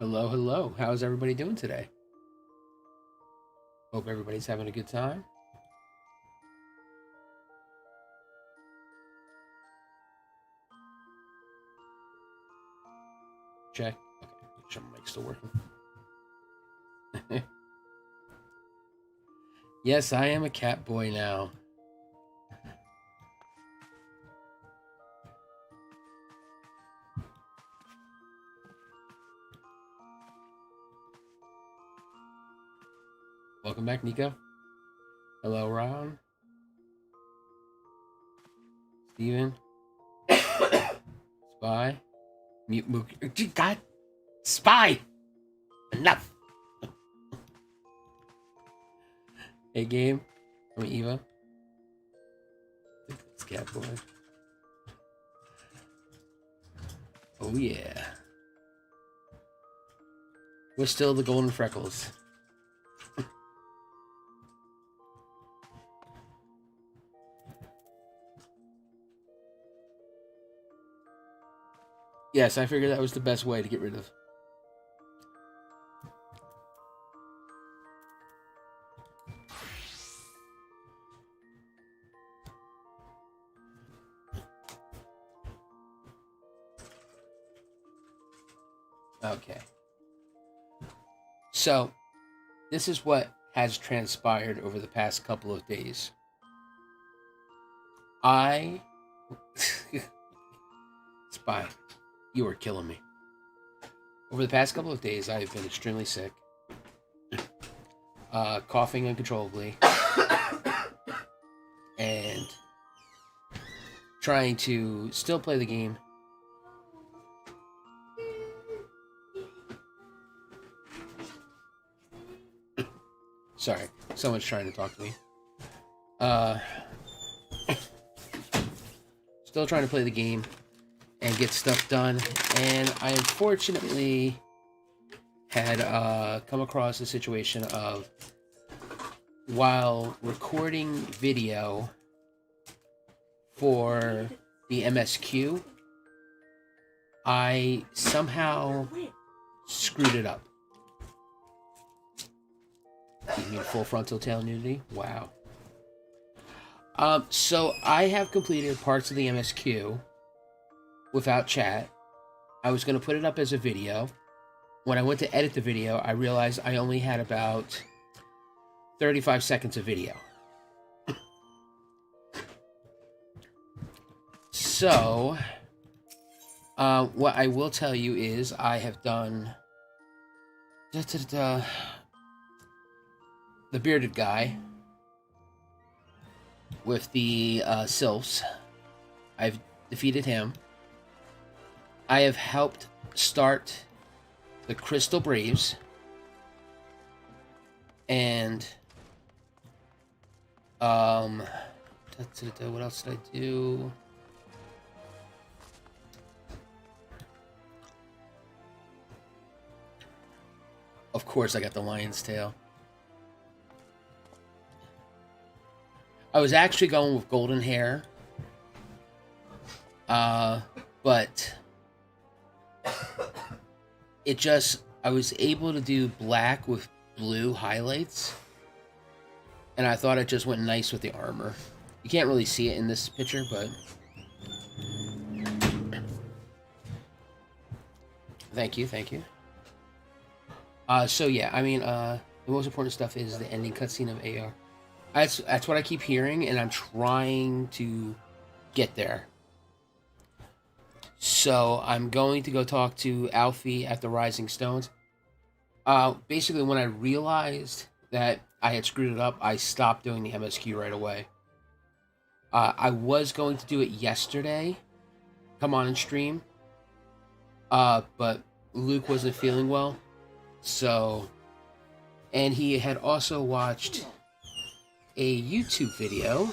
Hello, hello. How's everybody doing today? Hope everybody's having a good time. Check. Okay, make sure my mic's still working. Yes, I am a cat boy now. Welcome back, Nico. Hello, Ron. Steven. Spy. Mute Mook. God. Spy! Enough! Hey, game. I'm Eva. It's cat boy. Oh, yeah. We're still the golden freckles. Yes, I figured that was the best way to get rid of. Okay. So, this is what has transpired over the past couple of days. Spy. You are killing me. Over the past couple of days, I have been extremely sick. Coughing uncontrollably. And trying to still play the game. Sorry, someone's trying to talk to me. Still trying to play the game and get stuff done, and I unfortunately had come across a situation of, while recording video for the MSQ, I somehow screwed it up. You mean full frontal tail nudity? Wow. So I have completed parts of the MSQ without chat. I was going to put it up as a video. When I went to edit the video, I realized I only had about 35 seconds of video. So, what I will tell you is I have done the bearded guy with the sylphs. I've defeated him. I have helped start the Crystal Braves. And what else did I do? Of course I got the lion's tail. I was actually going with golden hair. But it just, I was able to do black with blue highlights. And I thought it just went nice with the armor. You can't really see it in this picture, but thank you. So yeah, I mean, the most important stuff is the ending cutscene of AR. That's what I keep hearing, and I'm trying to get there. So I'm going to go talk to Alfie at the Rising Stones. Basically, when I realized that I had screwed it up, I stopped doing the MSQ right away. I was going to do it yesterday, come on and stream, but Luke wasn't feeling well, so, and he had also watched a YouTube video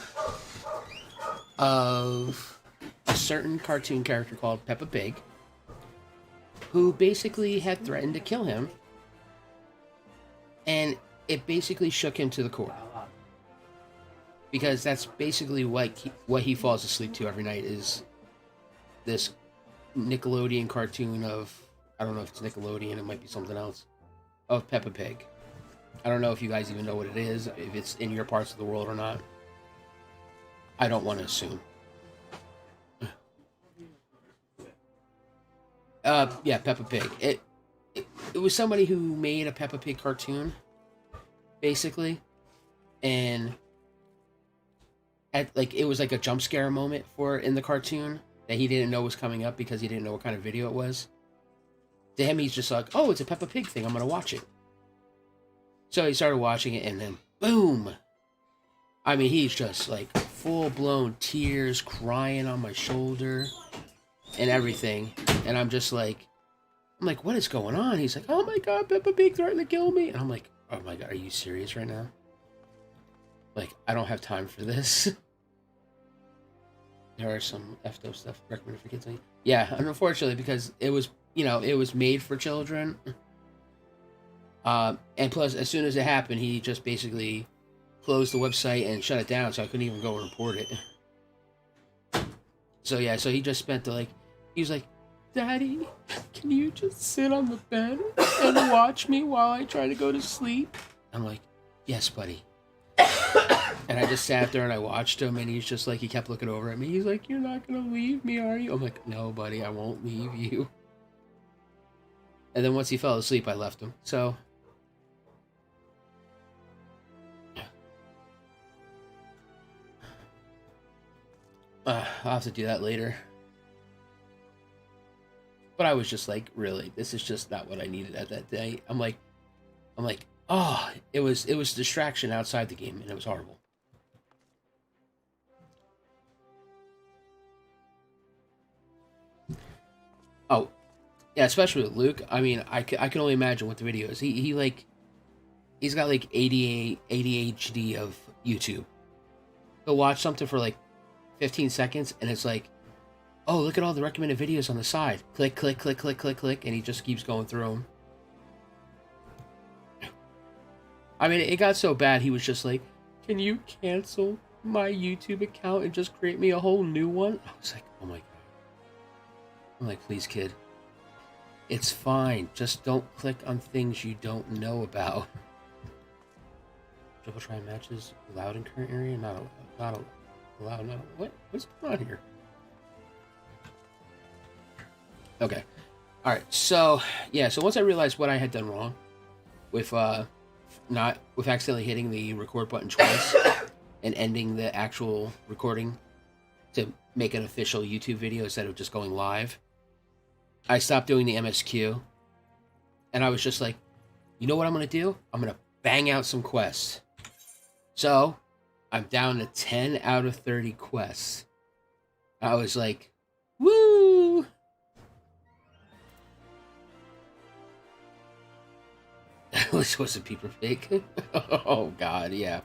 of a certain cartoon character called Peppa Pig, who basically had threatened to kill him, and it basically shook him to the core. Because that's basically what he falls asleep to every night, is this Nickelodeon cartoon of I don't know if it's Nickelodeon. It might be something else. Oh, Peppa Pig. I don't know if you guys even know what it is, if it's in your parts of the world or not. I don't want to assume. Yeah, Peppa Pig. It was somebody who made a Peppa Pig cartoon, basically, and it was like a jump scare moment in the cartoon that he didn't know was coming up because he didn't know what kind of video it was. To him, he's just like, oh, it's a Peppa Pig thing. I'm gonna watch it. So he started watching it, and then boom! I mean, he's just like full blown tears, crying on my shoulder, and everything. And I'm like, what is going on? He's like, oh my god, Peppa Pig threatened to kill me. And I'm like, oh my god, are you serious right now? Like, I don't have time for this. There are some effed up stuff recommended for kids. Yeah, unfortunately, because it was, it was made for children. And plus, as soon as it happened, he just basically closed the website and shut it down, so I couldn't even go and report it. So yeah, so he just spent he was like, Daddy, can you just sit on the bed and watch me while I try to go to sleep? I'm like, yes, buddy. And I just sat there and I watched him, and he's just like, he kept looking over at me. He's like, you're not gonna leave me, are you? I'm like, no, buddy, I won't leave you. And then once he fell asleep, I left him. So I'll have to do that later. But I was just like, really, this is just not what I needed at that day. I'm like, oh, it was distraction outside the game, and it was horrible. Oh, yeah, especially with Luke. I mean, I can only imagine what the video is. He's got like ADHD of YouTube. He'll watch something for like 15 seconds, and it's like, oh, look at all the recommended videos on the side. Click, click, click, click, click, click, and he just keeps going through them. I mean, it got so bad, he was just like, can you cancel my YouTube account and just create me a whole new one? I was like, oh my god. I'm like, please, kid. It's fine. Just don't click on things you don't know about. Triple try matches allowed in current area? Not allowed. Not allowed. Allowed. Not allowed. What's going on here? Okay. Alright, so, yeah, so once I realized what I had done wrong with accidentally hitting the record button twice and ending the actual recording to make an official YouTube video instead of just going live, I stopped doing the MSQ, and I was just like, you know what I'm going to do? I'm going to bang out some quests. So, I'm down to 10 out of 30 quests. I was like, woo! This was a Peeper Pig. Oh god, yeah.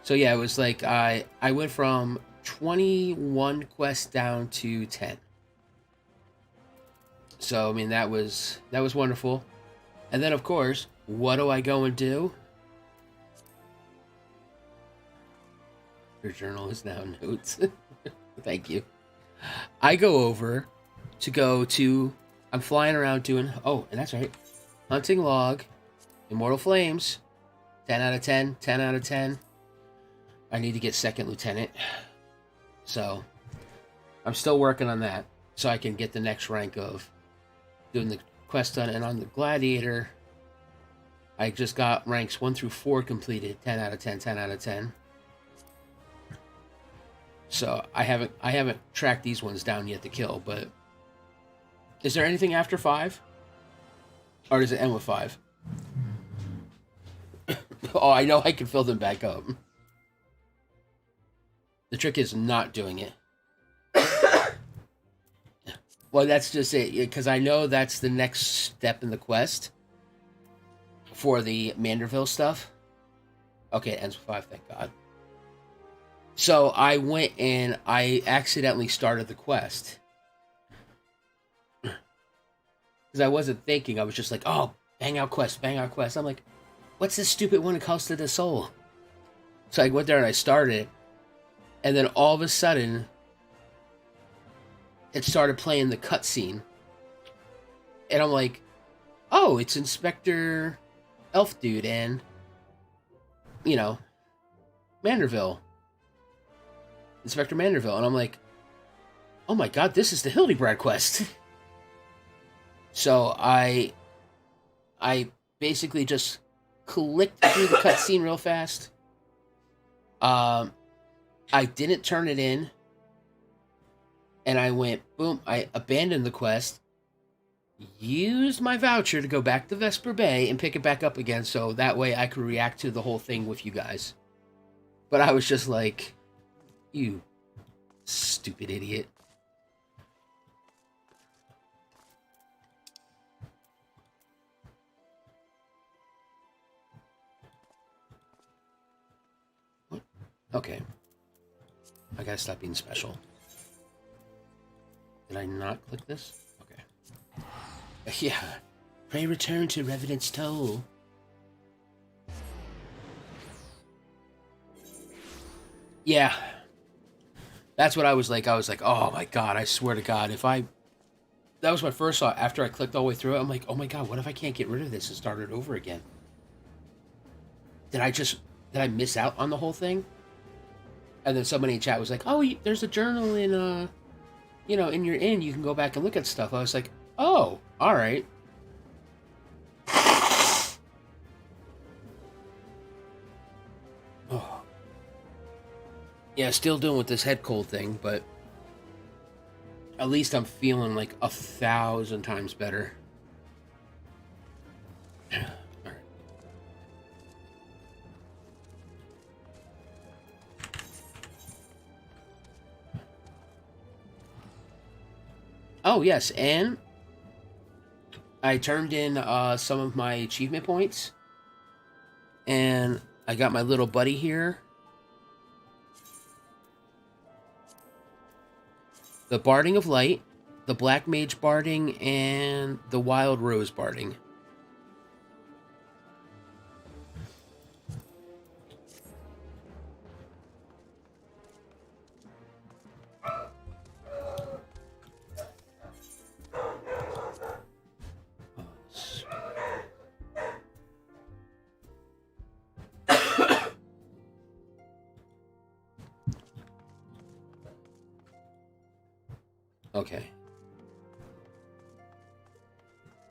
So yeah, it was like I went from 21 quests down to 10. So I mean that was wonderful. And then of course, what do I go and do? Your journal is now notes. Thank you. I go over to I'm flying around doing, oh, and that's right. Hunting log, Immortal Flames, 10 out of 10, 10 out of 10. I need to get second lieutenant. So, I'm still working on that. So I can get the next rank of doing the quest done. And on the Gladiator, I just got ranks 1 through 4 completed. 10 out of 10, 10 out of 10. So, I haven't tracked these ones down yet to kill, but... Is there anything after 5? Or does it end with 5? Oh, I know I can fill them back up. The trick is not doing it. Well, that's just it, because I know that's the next step in the quest for the Manderville stuff. Okay, it ends with 5, thank God. So I went and I accidentally started the quest. Because I wasn't thinking, I was just like, oh, bang out quest, bang out quest. I'm like, what's this stupid one that costs to the soul? So I went there and I started it, and then all of a sudden, it started playing the cutscene And I'm like, oh, it's Inspector Elf Dude and, you know, Manderville. Inspector Manderville. And I'm like, oh my god, this is the Hildebrand quest. So I basically just clicked through the cutscene real fast. I didn't turn it in. And I went, boom, I abandoned the quest. Used my voucher to go back to Vesper Bay and pick it back up again, so that way I could react to the whole thing with you guys. But I was just like, you stupid idiot. What? Okay. I gotta stop being special. Did I not click this? Yeah. Pray return to Revenant's Toll. Yeah. That's what I was like. I was like, oh my god, I swear to god, if I... That was my first thought. After I clicked all the way through it, I'm like, oh my god, what if I can't get rid of this and start it over again? Did I miss out on the whole thing? And then somebody in chat was like, oh, there's a journal in, you know, in your inn. You can go back and look at stuff. I was like, oh, alright. Oh. Yeah, still dealing with this head cold thing, but at least I'm feeling like 1,000 times better. Alright. Oh, yes, and I turned in some of my achievement points, and I got my little buddy here. The Barding of Light, the Black Mage Barding, and the Wild Rose Barding. Okay.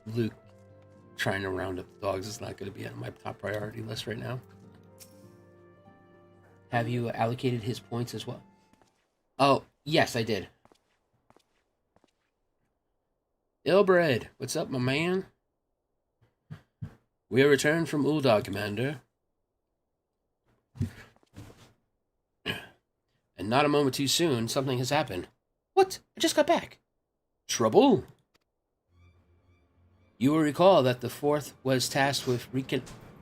Luke trying to round up the dogs is not going to be on my top priority list right now. Have you allocated his points as well? Oh, yes, I did. Ilbred, what's up, my man? We are returned from Uldog, Commander. And not a moment too soon, something has happened. What? I just got back. Trouble? You will recall that the Fourth was tasked with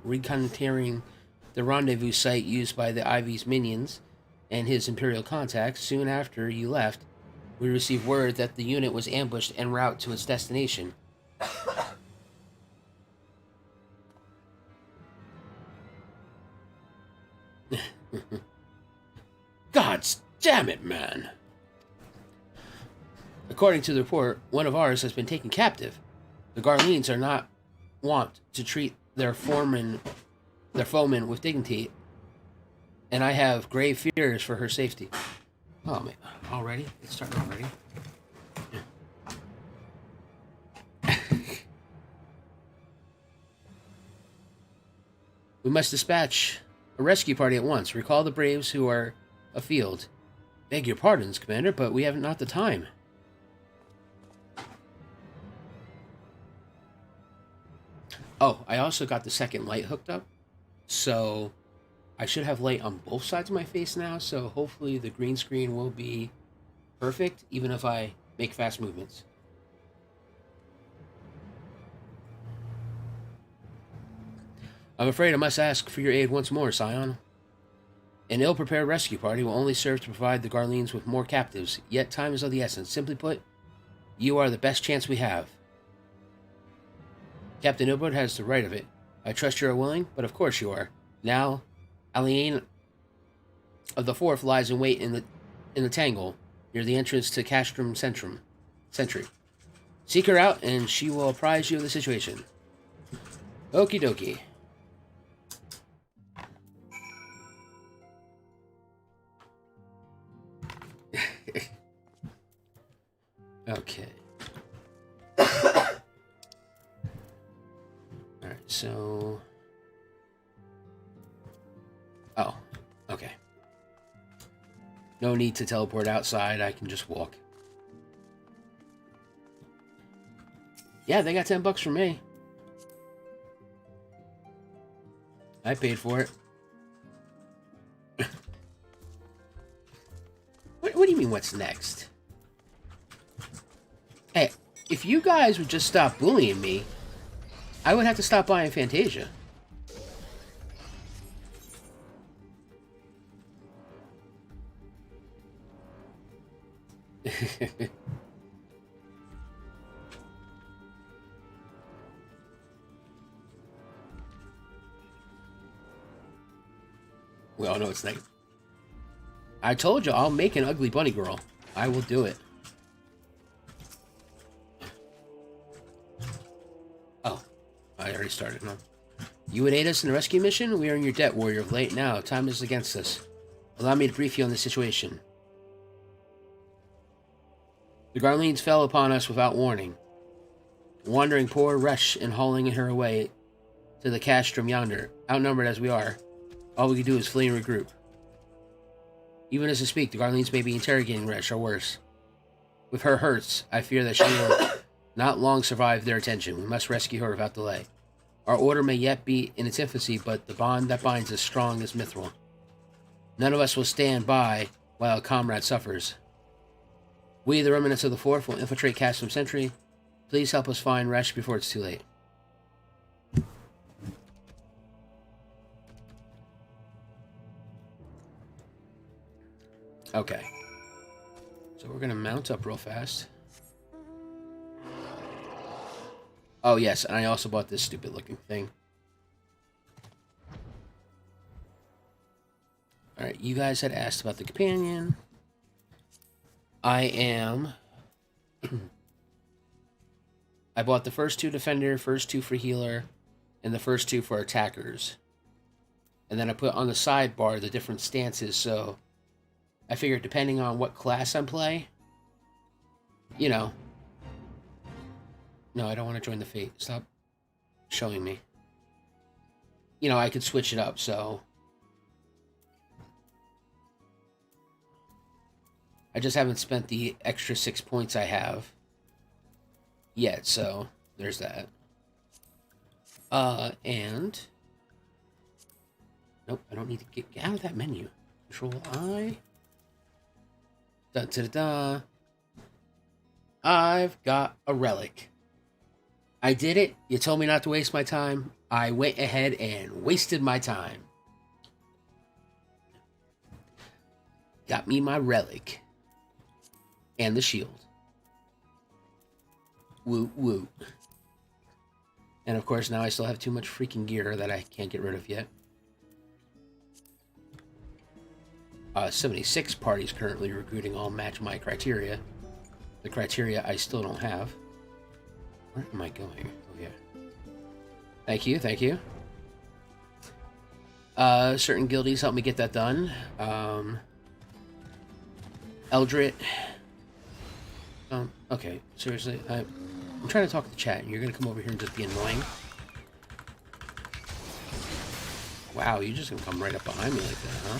reconnoitering the rendezvous site used by the Ivy's minions and his Imperial contacts. Soon after you left, we received word that the unit was ambushed en route to its destination. God damn it, man. According to the report, one of ours has been taken captive. The Garleans are not wont to treat their foemen with dignity, and I have grave fears for her safety. Oh, man. Already? It's starting already? We must dispatch a rescue party at once. Recall the braves who are afield. Beg your pardons, Commander, but we have not the time. Oh, I also got the second light hooked up, so I should have light on both sides of my face now, so hopefully the green screen will be perfect, even if I make fast movements. I'm afraid I must ask for your aid once more, Scion. An ill-prepared rescue party will only serve to provide the Garleans with more captives, yet time is of the essence. Simply put, you are the best chance we have. Captain Ilbert has the right of it. I trust you are willing, but of course you are. Now, Aliane of the Fourth lies in wait in the Tangle, near the entrance to Castrum Sentry. Seek her out, and she will apprise you of the situation. Okie dokie. Okay. Alright, so... Oh, okay. No need to teleport outside, I can just walk. Yeah, they got $10 from me. I paid for it. What do you mean, what's next? Hey, if you guys would just stop bullying me, I would have to stop buying Fantasia. We all know it's night. I told you, I'll make an ugly bunny girl. I will do it. Oh, I already started, huh? You would aid us in the rescue mission? We are in your debt, warrior. Late now. Time is against us. Allow me to brief you on the situation. The Garleans fell upon us without warning. Wandering poor Resh and hauling her away to the castrum yonder. Outnumbered as we are, all we can do is flee and regroup. Even as I speak, the Garleans may be interrogating Resh, or worse. With her hurts, I fear that she will not long survive their attention. We must rescue her without delay. Our order may yet be in its infancy, but the bond that binds us strong as mithril. None of us will stand by while a comrade suffers. We, the remnants of the Fourth, will infiltrate Castrum Sentry. Please help us find Resh before it's too late. Okay. So we're going to mount up real fast. Oh, yes, and I also bought this stupid-looking thing. Alright, you guys had asked about the companion. I am... I bought the first 2 defender, first 2 for healer, and the first 2 for attackers. And then I put on the sidebar the different stances, so... I figured depending on what class I'm playing, you know... No, I don't want to join the Fate. Stop showing me. You know, I could switch it up, so... I just haven't spent the extra 6 points I have yet, so there's that. And... Nope, I don't need to get out of that menu. Control I... Da-da-da-da. I've got a relic. I did it. You told me not to waste my time. I went ahead and wasted my time. Got me my relic. And the shield. Woot woot. And of course now I still have too much freaking gear that I can't get rid of yet. 76 parties currently recruiting, all match my criteria. The criteria I still don't have. Where am I going? Oh, yeah. Thank you, thank you. Certain guildies help me get that done. Eldrit. Okay, seriously, I'm trying to talk to the chat, and you're gonna come over here and just be annoying? Wow, you're just gonna come right up behind me like that, huh?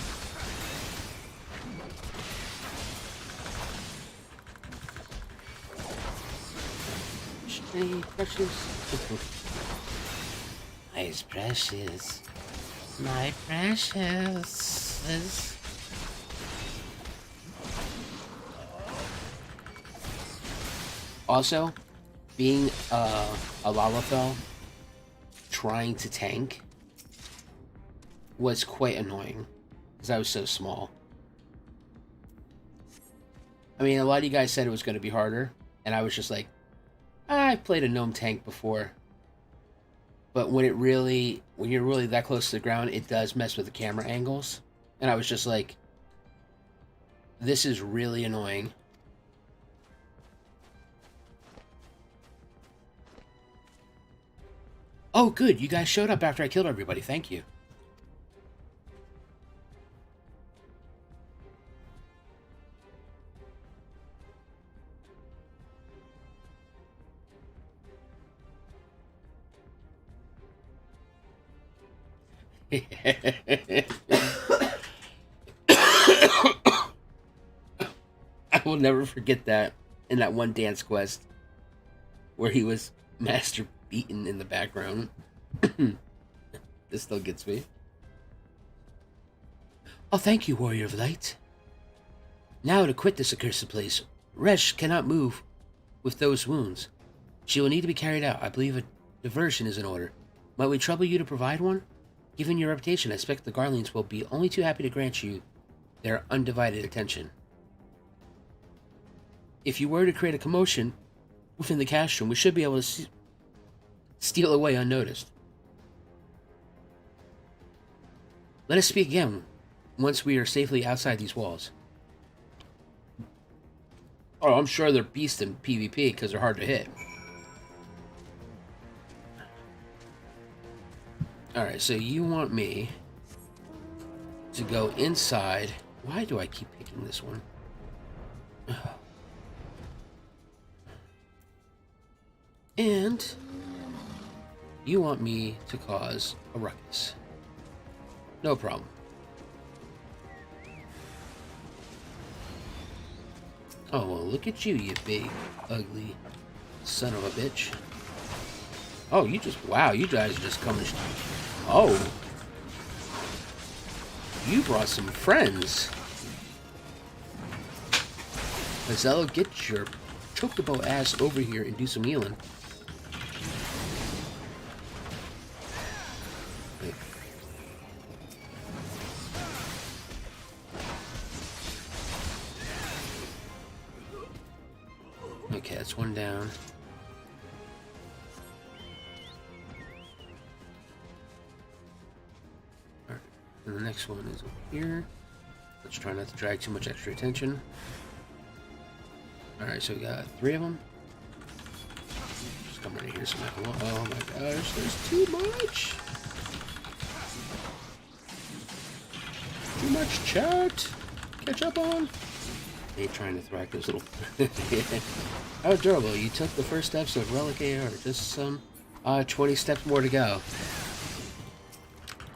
Hey, precious. Nice, precious. My precious. Also, being a Lalafell, trying to tank was quite annoying because I was so small. I mean, a lot of you guys said it was going to be harder, and I was just like, I've played a gnome tank before. But when you're really that close to the ground, it does mess with the camera angles. And I was just like, this is really annoying. Oh, good. You guys showed up after I killed everybody. Thank you. I will never forget that in that one dance quest where he was master beaten in the background. This still gets me. Oh, thank you, Warrior of Light. Now to quit this accursed place. Resh cannot move with those wounds. She will need to be carried out. I believe a diversion is in order. Might we trouble you to provide one? Given your reputation, I expect the Garleans will be only too happy to grant you their undivided attention. If you were to create a commotion within the castrum, we should be able to steal away unnoticed. Let us speak again once we are safely outside these walls. Oh, I'm sure they're beasts in PvP because they're hard to hit. Alright, so you want me to go inside. Why do I keep picking this one? And you want me to cause a ruckus. No problem. Oh, well, look at you, you big, ugly son of a bitch. Oh, you just, wow, you guys are just coming. Oh. You brought some friends. Mazzello, get your chocobo ass over here and do some healing. Okay, that's one down. Alright, and the next one is over here. Let's try not to drag too much extra attention. Alright, so we got 3 of them. Just come right here so I can... Oh my gosh, there's too much! Too much chat! Catch up on! They trying to thwack those little... How adorable. You took the first steps of Relic AR. Just some 20 steps more to go.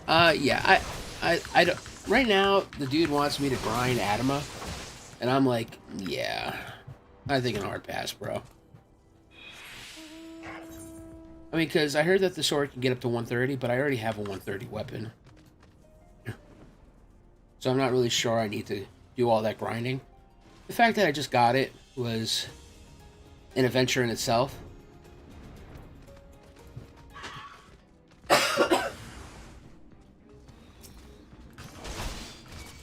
Yeah, I don't... Right now, the dude wants me to grind Adama. And I'm like, yeah. I think an hard pass, bro. I mean, because I heard that the sword can get up to 130, but I already have a 130 weapon. So I'm not really sure I need to do all that grinding. The fact that I just got it was an adventure in itself.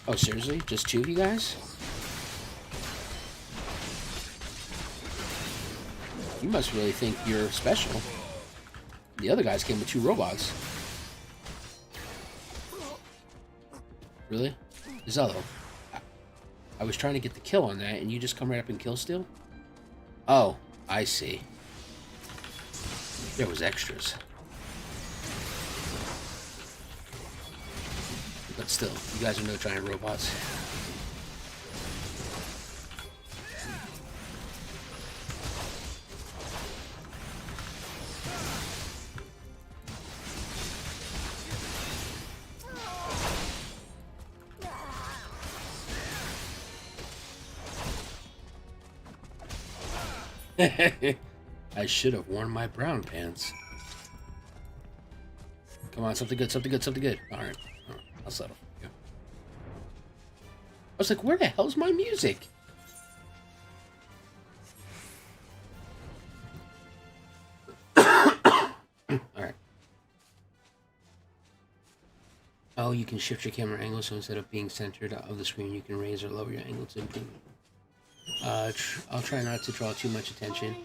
Oh, seriously? Just 2 of you guys? You must really think you're special. The other guys came with 2 robots. Really? Zello, I was trying to get the kill on that, and you just come right up and kill still? Oh, I see. There was extras. But still, you guys are no giant robots. I should have worn my brown pants. Come on, something good, something good, something good. Alright, I'll settle for you. I was like, where the hell's my music? Alright. Oh, you can shift your camera angle, so instead of being centered of the screen, you can raise or lower your angle to improve. I'll try not to draw too much attention.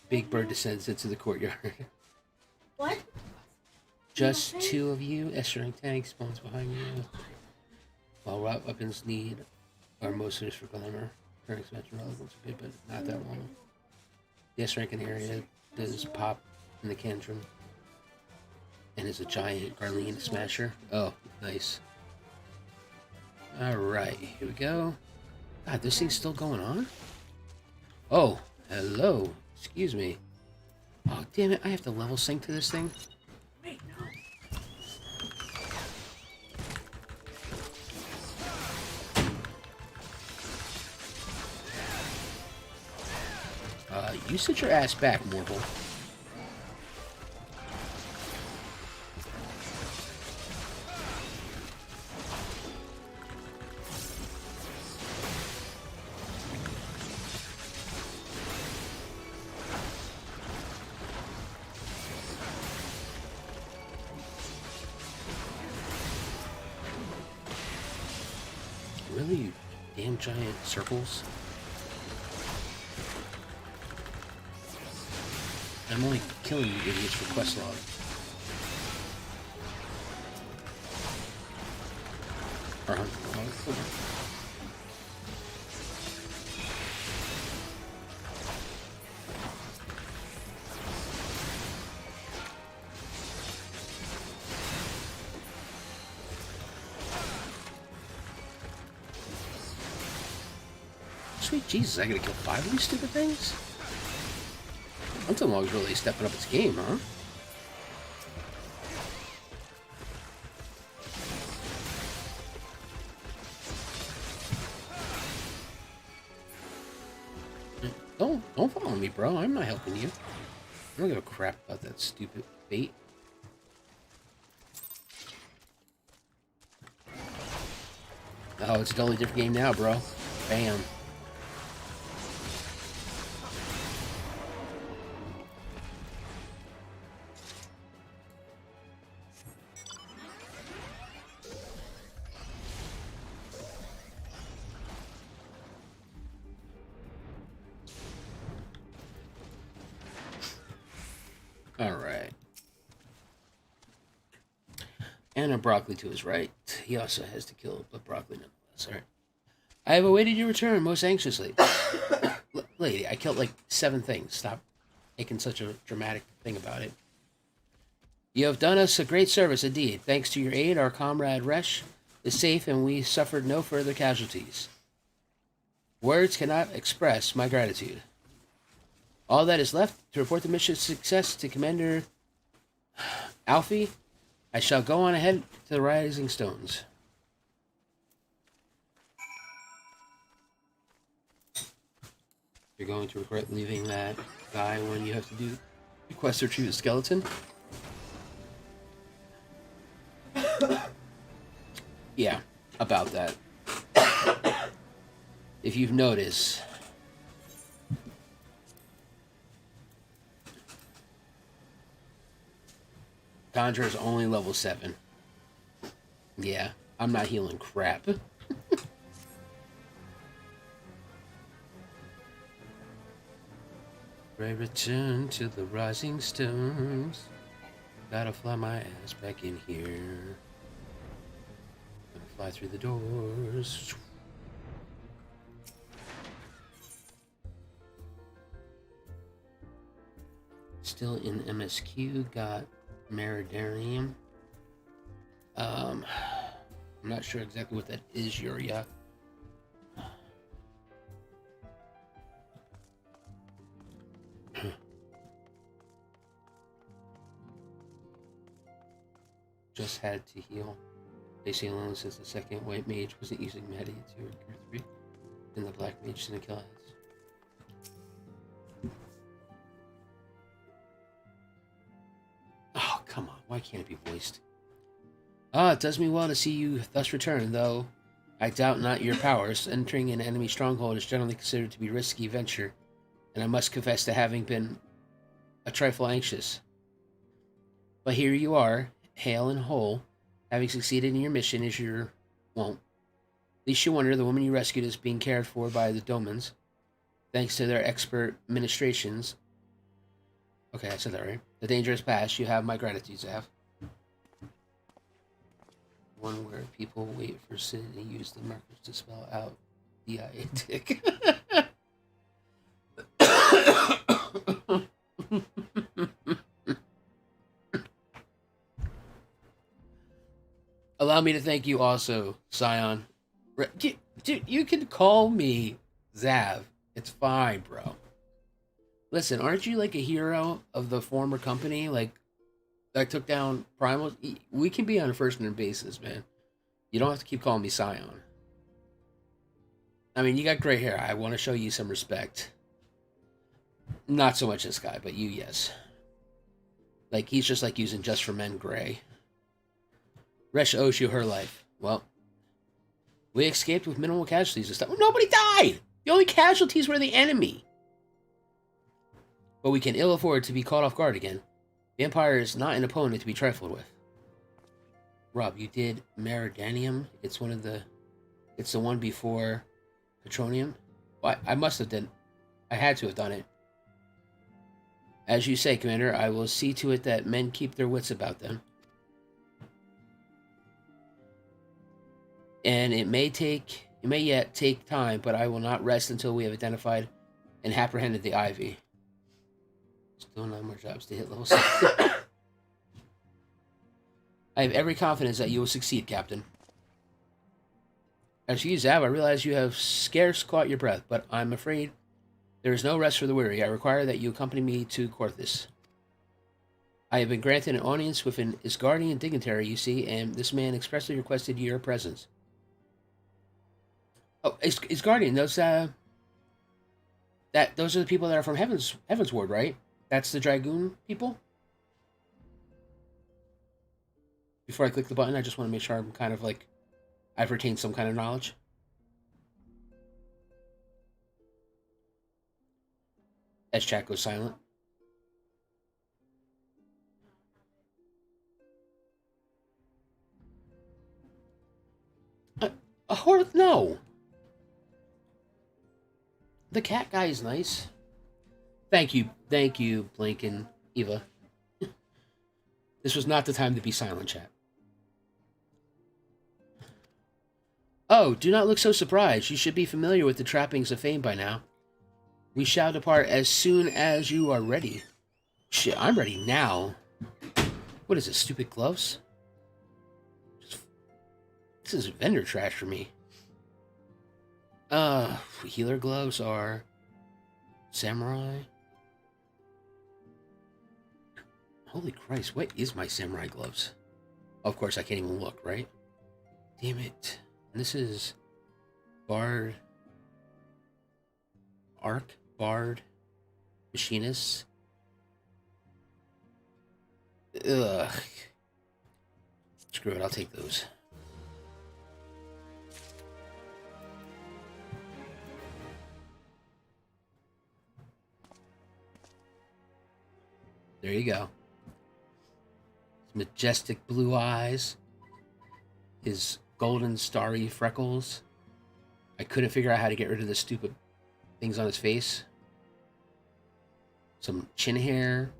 Big bird descends into the courtyard. What? Just 2 of you. S-rank tank spawns behind you. While weapons need are most used for glamour. Current expansion relevance are good, but not that long. The S-rank in area does pop in the cantrum. And is a giant Garlean smasher. Oh, nice. Alright, here we go. God, this thing's still going on? Oh, hello. Excuse me. Oh, damn it, I have to level sync to this thing? Wait, no. You sit your ass back, mortal. Really, you damn giant circles? I'm only killing you idiots for quest log. Or hunt log. Sweet Jesus, I gotta kill 5 of these stupid things? Hunting Log's really stepping up its game, huh? Don't follow me, bro. I'm not helping you. I don't give a crap about that stupid bait. Oh, it's a totally different game now, bro. Bam. Alright. And a broccoli to his right. He also has to kill a broccoli nonetheless. Alright. I have awaited your return most anxiously. Lady, I killed like 7 things. Stop making such a dramatic thing about it. You have done us a great service indeed. Thanks to your aid, our comrade Resh is safe and we suffered no further casualties. Words cannot express my gratitude. All that is left to report the mission's success to Commander Alfie. I shall go on ahead to the Rising Stones. You're going to regret leaving that guy when you have to do the quest to retrieve a skeleton? Yeah, about that. If you've noticed, Conjure is only level 7. Yeah, I'm not healing crap. I return to the Rising Stones. Gotta fly my ass back in here. Gonna fly through the doors. Still in MSQ, got Meridarium. I'm not sure exactly what that is, Eorzea. Just had to heal. Facing alone since the second white mage wasn't using Medi 2 or 3, and the black mage didn't kill heads. Oh, come on. Why can't it be voiced? Ah, it does me well to see you thus return, though I doubt not your powers. Entering an enemy stronghold is generally considered to be a risky venture, and I must confess to having been a trifle anxious. But here you are, hale and whole, having succeeded in your mission is your... well, at least you wonder the woman you rescued is being cared for by the Domans, thanks to their expert ministrations. Okay, I said that right. The danger is past. You have my gratitude, Zav. One where people wait for sin and use the markers to spell out the Heretic. Allow me to thank you also, Scion. Dude, you can call me Zav. It's fine, bro. Listen, aren't you like a hero of the former company? Like, that took down Primal? We can be on a first name basis, man. You don't have to keep calling me Scion. I mean, you got gray hair. I want to show you some respect. Not so much this guy, but you, yes. Like, he's just like using Just for Men gray. Resh owes you her life. Well, we escaped with minimal casualties and stuff. Nobody died! The only casualties were the enemy. But we can ill afford to be caught off guard again. The Empire is not an opponent to be trifled with. Rob, you did Meridanium? It's the one before Petronium? Well, I must have done. I had to have done it. As you say, Commander, I will see to it that men keep their wits about them. And it may yet take time, but I will not rest until we have identified and apprehended the Ivy. Still 9 more jobs to hit level 6. I have every confidence that you will succeed, Captain. As for you, Zav, I realize you have scarce caught your breath, but I'm afraid there is no rest for the weary. I require that you accompany me to Korthus. I have been granted an audience with an Isgardian dignitary, you see, and this man expressly requested your presence. Oh, Isgardian, those are the people that are from Heaven's Ward, right? That's the Dragoon people? Before I click the button, I just want to make sure I'm kind of like, I've retained some kind of knowledge. As chat goes silent. A horse? No. The cat guy is nice. Thank you, Blinken, Eva. This was not the time to be silent, chat. Oh, do not look so surprised. You should be familiar with the trappings of fame by now. We shall depart as soon as you are ready. Shit, I'm ready now. What is this, stupid gloves? This is vendor trash for me. Healer gloves are samurai. Holy Christ, what is my samurai gloves? Of course, I can't even look, right? Damn it. And this is Bard. Arc, Bard, Machinist. Ugh. Screw it, I'll take those. There you go. His majestic blue eyes. His golden starry freckles. I couldn't figure out how to get rid of the stupid things on his face. Some chin hair.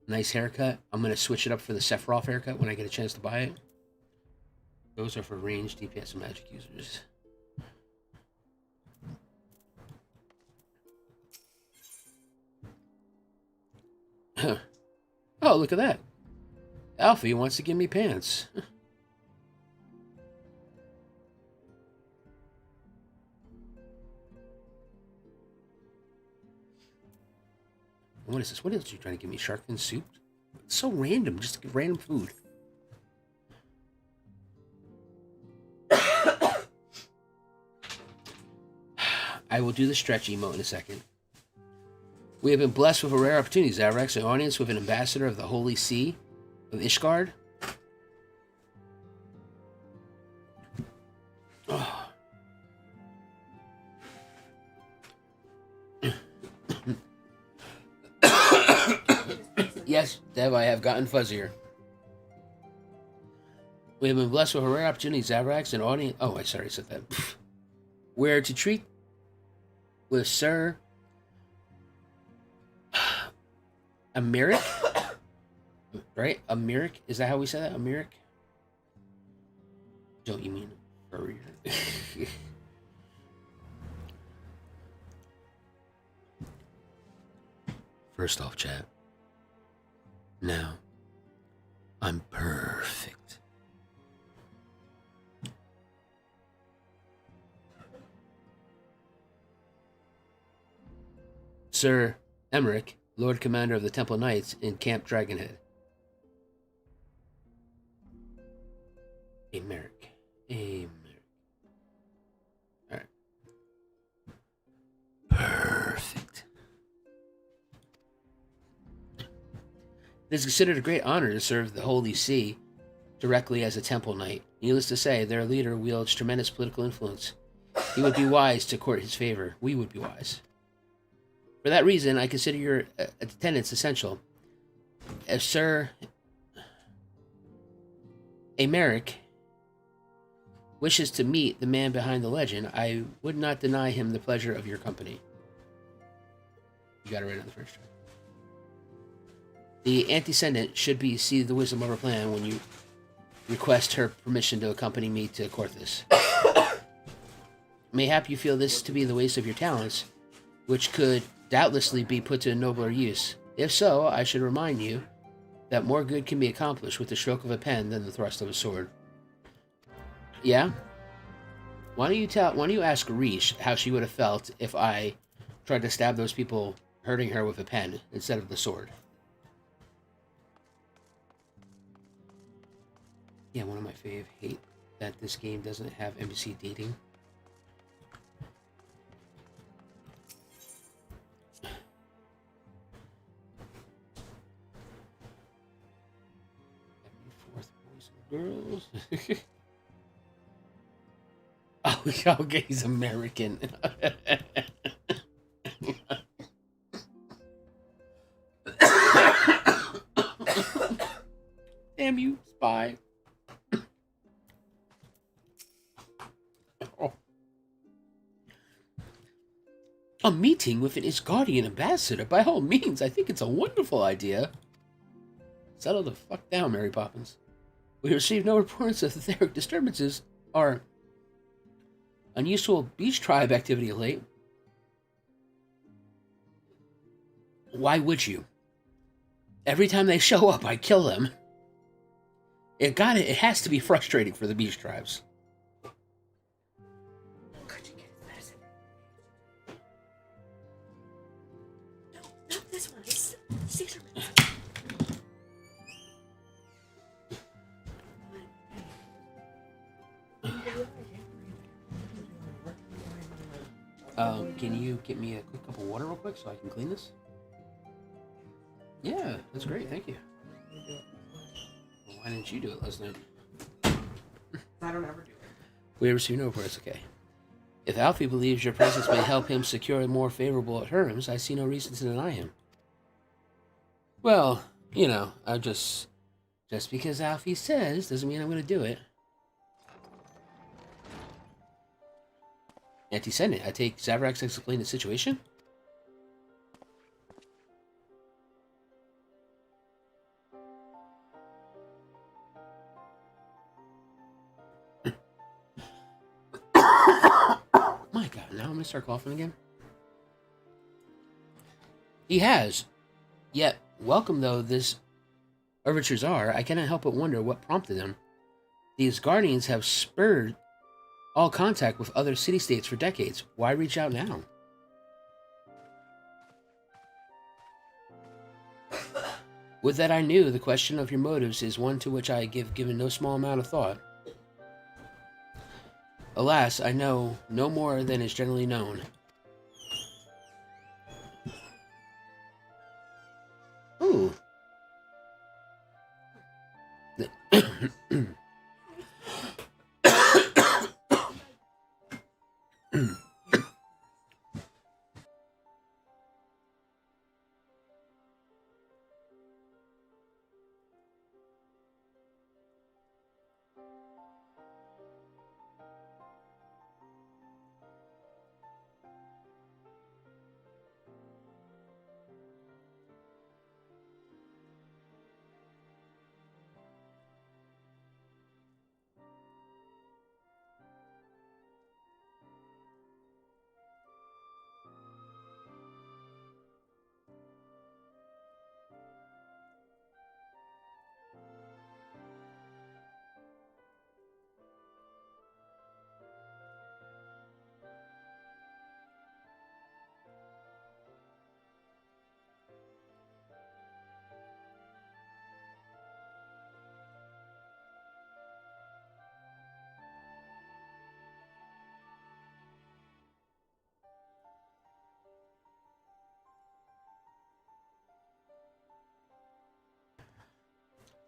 Nice haircut. I'm going to switch it up for the Sephiroth haircut when I get a chance to buy it. Those are for ranged DPS and magic users. Oh, look at that. Alfie wants to give me pants. What is this? What else are you trying to give me? Shark fin soup? It's so random. Just random food. I will do the stretch emote in a second. We have been blessed with a rare opportunity, Zaverax, an audience with an ambassador of the Holy See of Ishgard. Oh. Yes, Dev, I have gotten fuzzier. We have been blessed with a rare opportunity, Zaverax, an audience... Oh, I sorry, I said that. We're to treat with Sir Amiric? Right? Amiric? Is that how we say that? Amiric? Don't you mean furrier? First off, chat. Now, I'm perfect. Sir Emmerich, Lord Commander of the Temple Knights in Camp Dragonhead. Emmerich. Alright. Perfect. It is considered a great honor to serve the Holy See directly as a Temple Knight. Needless to say, their leader wields tremendous political influence. He would be wise to court his favor. We would be wise. For that reason, I consider your attendance essential. If Sir Emmerich wishes to meet the man behind the legend, I would not deny him the pleasure of your company. You got it right on the first try. The antecedent should be see the wisdom of her plan when you request her permission to accompany me to Corthus. Mayhap you feel this to be the waste of your talents, which could doubtlessly be put to a nobler use. If so, I should remind you that more good can be accomplished with the stroke of a pen than the thrust of a sword. Yeah? Why don't you ask Reesh how she would have felt if I tried to stab those people hurting her with a pen instead of the sword? Yeah, one of my fave. Hate that this game doesn't have NPC dating. Fourth boys and girls. Oh, okay, he's American. Damn you, spy. Oh. A meeting with an Isgardian ambassador? By all means, I think it's a wonderful idea. Settle the fuck down, Mary Poppins. We received no reports of etheric disturbances or unusual beach tribe activity of late. Why would you? Every time they show up, I kill them. It has to be frustrating for the beach tribes. Could you get his medicine? No, not this one. It's seizure medicine. Can you get me a quick cup of water real quick so I can clean this? Yeah, that's great, thank you. Well, why didn't you do it last night? I don't ever do it. We received no reports, okay. If Alfie believes your presence may help him secure more favorable terms, I see no reason to deny him. Well, you know, just because Alfie says doesn't mean I'm going to do it. Antecedent. I take Zaverax to explain the situation? My God, now I'm going to start coughing again? He has. Yet, welcome though this overtures are, I cannot help but wonder what prompted them. These guardians have spurred all contact with other city-states for decades. Why reach out now? Would that I knew, the question of your motives is one to which I have given no small amount of thought. Alas, I know no more than is generally known. Ooh.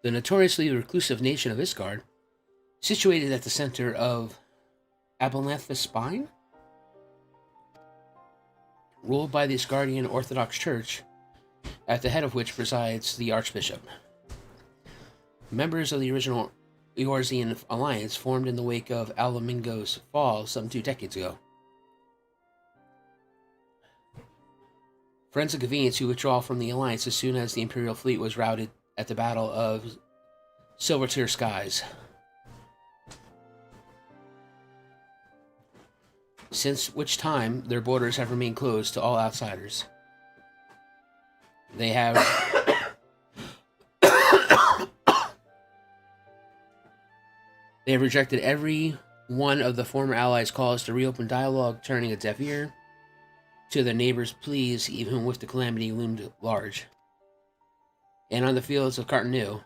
the notoriously reclusive nation of Isgard, situated at the center of Abelanthus Spine, ruled by the Isgardian Orthodox Church, at the head of which presides the Archbishop. Members of the original Eorzean alliance formed in the wake of Alamingo's fall some 2 decades ago. Friends of convenience who withdraw from the alliance as soon as the Imperial fleet was routed at the Battle of Silvertear Skies. Since which time, their borders have remained closed to all outsiders. They have rejected every one of the former allies' calls to reopen dialogue, turning a deaf ear to their neighbors' pleas, even with the calamity loomed large. And on the fields of Cartonu,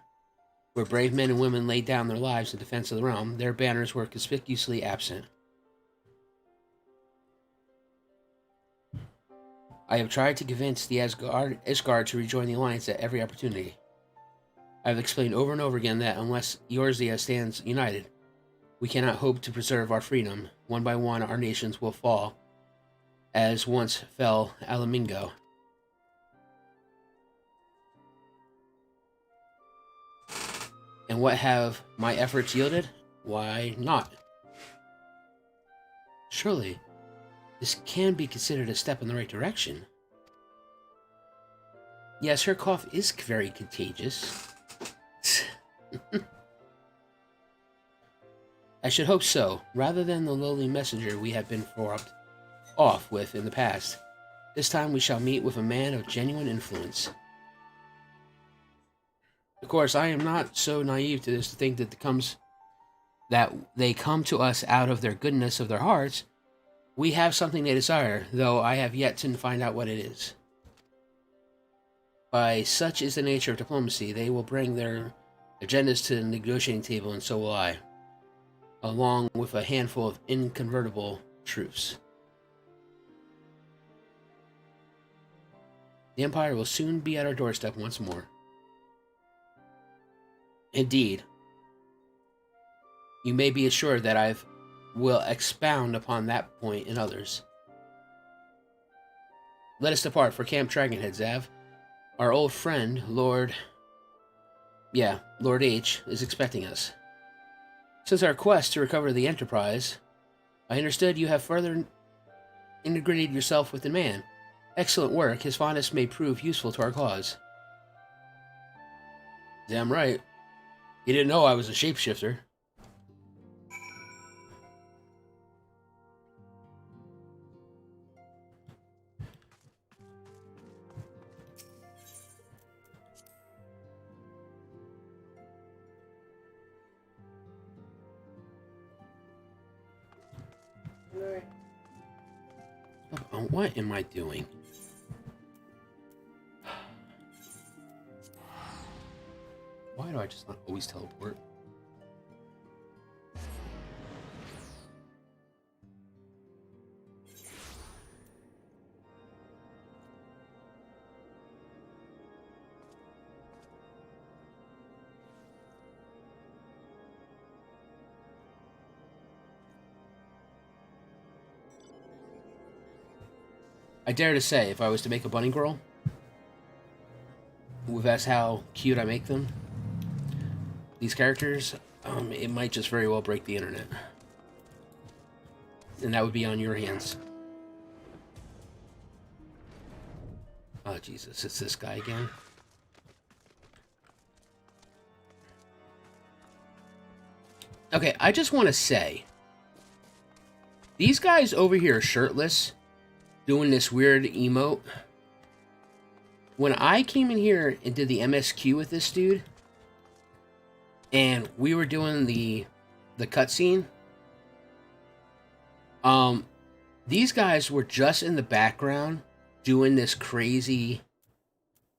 where brave men and women laid down their lives in defense of the realm, their banners were conspicuously absent. I have tried to convince the Isgard to rejoin the alliance at every opportunity. I have explained over and over again that unless Eorzea stands united, we cannot hope to preserve our freedom. One by one, our nations will fall, as once fell Alamingo. And what have my efforts yielded? Why not? Surely, this can be considered a step in the right direction. Yes, her cough is very contagious. I should hope so, rather than the lowly messenger we have been fobbed off with in the past. This time we shall meet with a man of genuine influence. Of course, I am not so naive to this to think that they come to us out of their goodness of their hearts. We have something they desire, though I have yet to find out what it is. By such is the nature of diplomacy, they will bring their agendas to the negotiating table, and so will I, along with a handful of inconvertible truths. The Empire will soon be at our doorstep once more. Indeed, you may be assured that I will expound upon that point and others. Let us depart for Camp Dragonhead, Zav. Our old friend, Lord H, is expecting us. Since our quest to recover the Enterprise, I understood you have further integrated yourself with the man. Excellent work. His fondness may prove useful to our cause. Damn right. He didn't know I was a shapeshifter. What am I doing? Why do I just not always teleport? I dare to say, if I was to make a bunny girl, that's how cute I make them, these characters, it might just very well break the internet. And that would be on your hands. Oh, Jesus, it's this guy again. Okay, I just want to say, these guys over here are shirtless, doing this weird emote. When I came in here and did the MSQ with this dude, and we were doing the cutscene, these guys were just in the background doing this crazy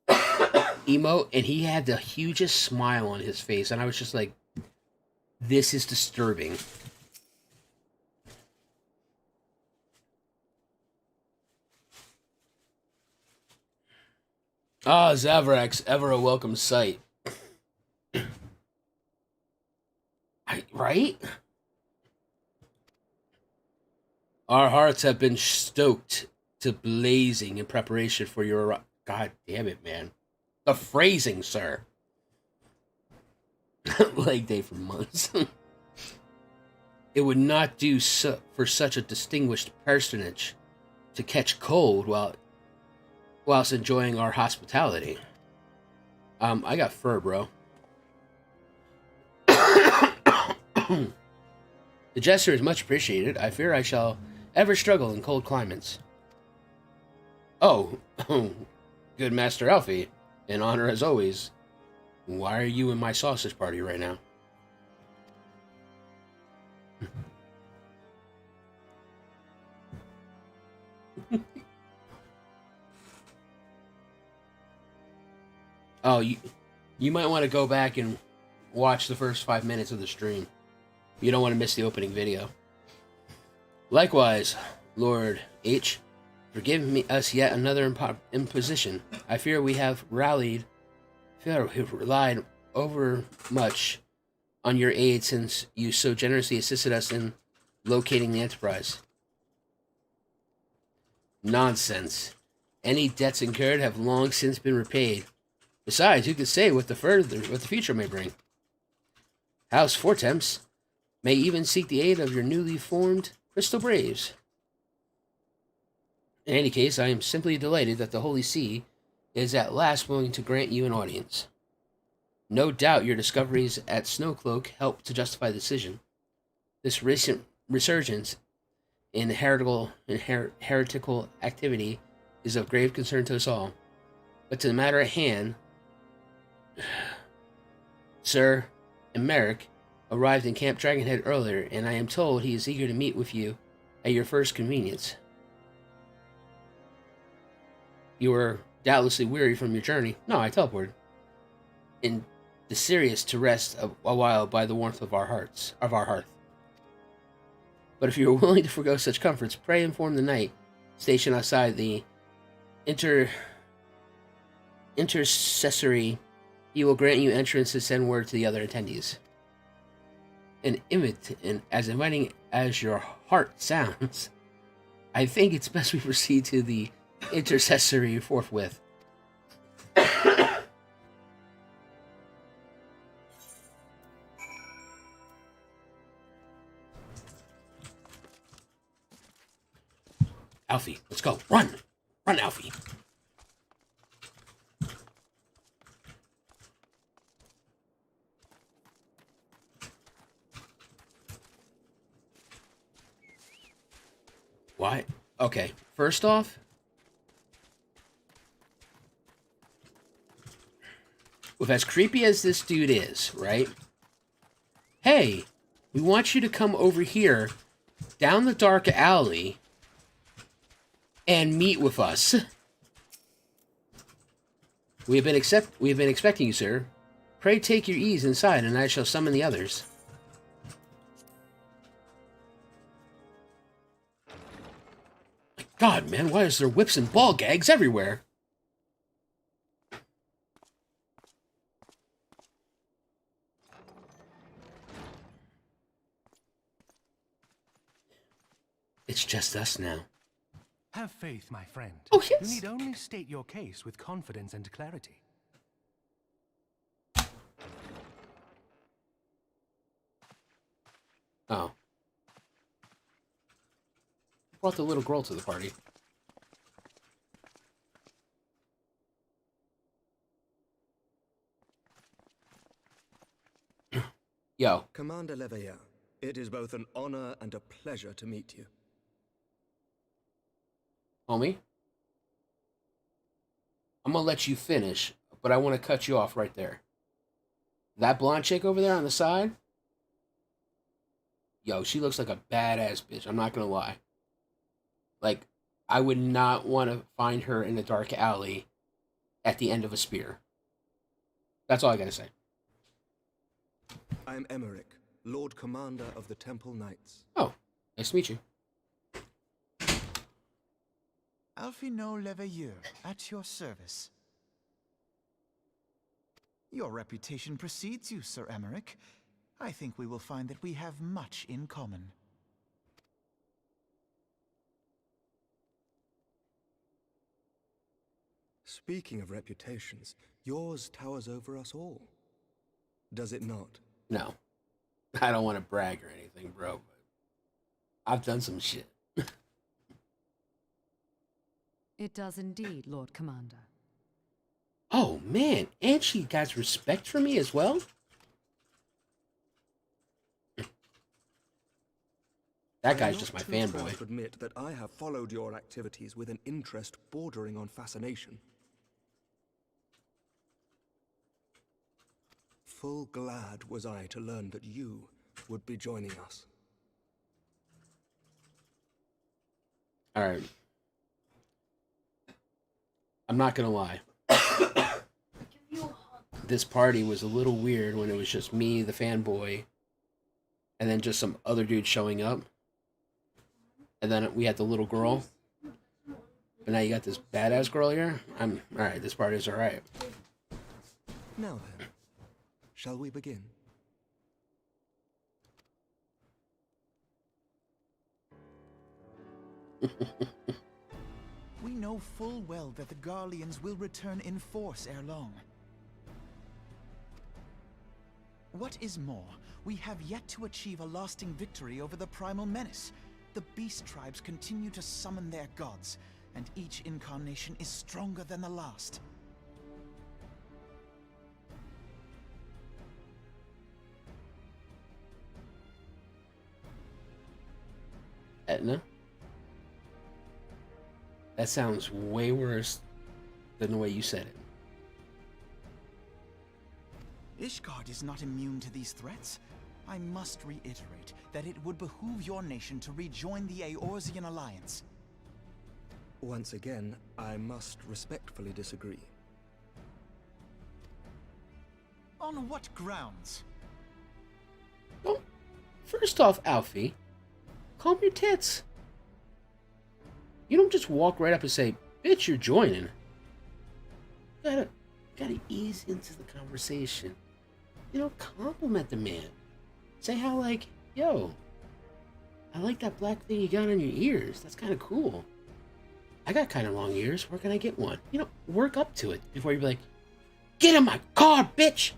emote, and he had the hugest smile on his face, and I was just like, this is disturbing. Ah, Zaverax, ever a welcome sight. Right? Our hearts have been stoked to blazing in preparation for your God damn it, man. The phrasing, sir. Leg day for months. It would not do for such a distinguished personage to catch cold whilst enjoying our hospitality. I got fur, bro. The gesture is much appreciated. I fear I shall ever struggle in cold climates. Oh, good Master Alfie. An honor as always. Why are you in my sausage party right now? Oh, you might want to go back and watch the first 5 minutes of the stream. You don't want to miss the opening video. Likewise, Lord H, forgive us yet another imposition. I fear we have relied over much on your aid since you so generously assisted us in locating the Enterprise. Nonsense. Any debts incurred have long since been repaid. Besides, who could say what the future may bring? House Fortemps may even seek the aid of your newly formed Crystal Braves. In any case, I am simply delighted that the Holy See is at last willing to grant you an audience. No doubt your discoveries at Snowcloak helped to justify the decision. This recent resurgence in heretical activity is of grave concern to us all. But to the matter at hand, Sir Emeric arrived in Camp Dragonhead earlier, and I am told he is eager to meet with you at your first convenience. You were doubtlessly weary from your journey. No, I teleported. And desirous to rest a while by the warmth of our hearth. But if you are willing to forego such comforts, pray inform the knight stationed outside the intercessory. He will grant you entrance to send word to the other attendees. And as inviting as your heart sounds, I think it's best we proceed to the intercessory forthwith. Alfie, let's go. Run! Run, Alfie. Why? Okay, first off, with as creepy as this dude is, right? Hey, we want you to come over here, down the dark alley, and meet with us. We have been expecting you, sir. Pray take your ease inside, and I shall summon the others. My God, man, why is there whips and ball gags everywhere? It's just us now. Have faith, my friend. Oh, yes. You need only state your case with confidence and clarity. Oh. Brought the little girl to the party. Yo. Commander Leveilleur, it is both an honor and a pleasure to meet you. Homie, I'm gonna let you finish, but I want to cut you off right there. That blonde chick over there on the side, yo, she looks like a badass bitch. I'm not gonna lie. Like, I would not want to find her in a dark alley at the end of a spear. That's all I gotta say. I am Emeric, Lord Commander of the Temple Knights. Oh, nice to meet you. Alphino Leveilleur, at your service. Your reputation precedes you, Sir Emeric. I think we will find that we have much in common. Speaking of reputations, yours towers over us all. Does it not? No, I don't want to brag or anything, bro, but I've done some shit. It does indeed, Lord Commander. Oh, man, and she got respect for me as well? That guy's just my I am not too fanboy. proud to admit that I have followed your activities with an interest bordering on fascination. Full glad was I to learn that you would be joining us. Alright. I'm not gonna lie. This party was a little weird when it was just me, the fanboy, and then just some other dude showing up. And then we had the little girl. But now you got this badass girl here. Alright, this party's alright. Now then, shall we begin? We know full well that the Garleans will return in force ere long. What is more, we have yet to achieve a lasting victory over the primal menace. The beast tribes continue to summon their gods, and each incarnation is stronger than the last. Etna? That sounds way worse than the way you said it. Ishgard is not immune to these threats. I must reiterate that it would behoove your nation to rejoin the Eorzean alliance. Once again, I must respectfully disagree. On what grounds? Well, first off, Alfie, calm your tits. You don't just walk right up and say, "Bitch, you're joining." You gotta ease into the conversation. You know, compliment the man. Say how, like, yo, I like that black thing you got on your ears. That's kind of cool. I got kind of long ears. Where can I get one? You know, work up to it before you be like, "Get in my car, bitch!"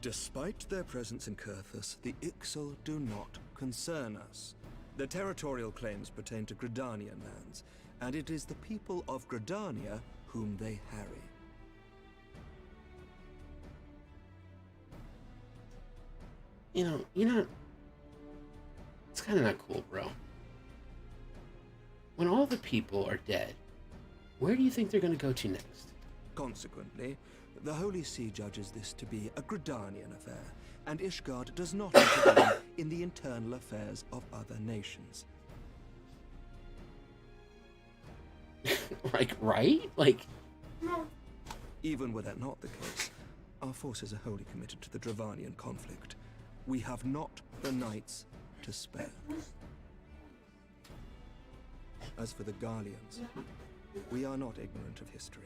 Despite their presence in Kurthus, the Ixal do not concern us. Their territorial claims pertain to Gridanian lands, and it is the people of Gridania whom they harry. You know, it's kind of not cool, bro. When all the people are dead, where do you think they're going to go to next? Consequently, the Holy See judges this to be a Gridanian affair, and Ishgard does not intervene in the internal affairs of other nations. Like, right? Like, Even were that not the case, our forces are wholly committed to the Dravanian conflict. We have not the knights to spare. As for the Garleans, we are not ignorant of history.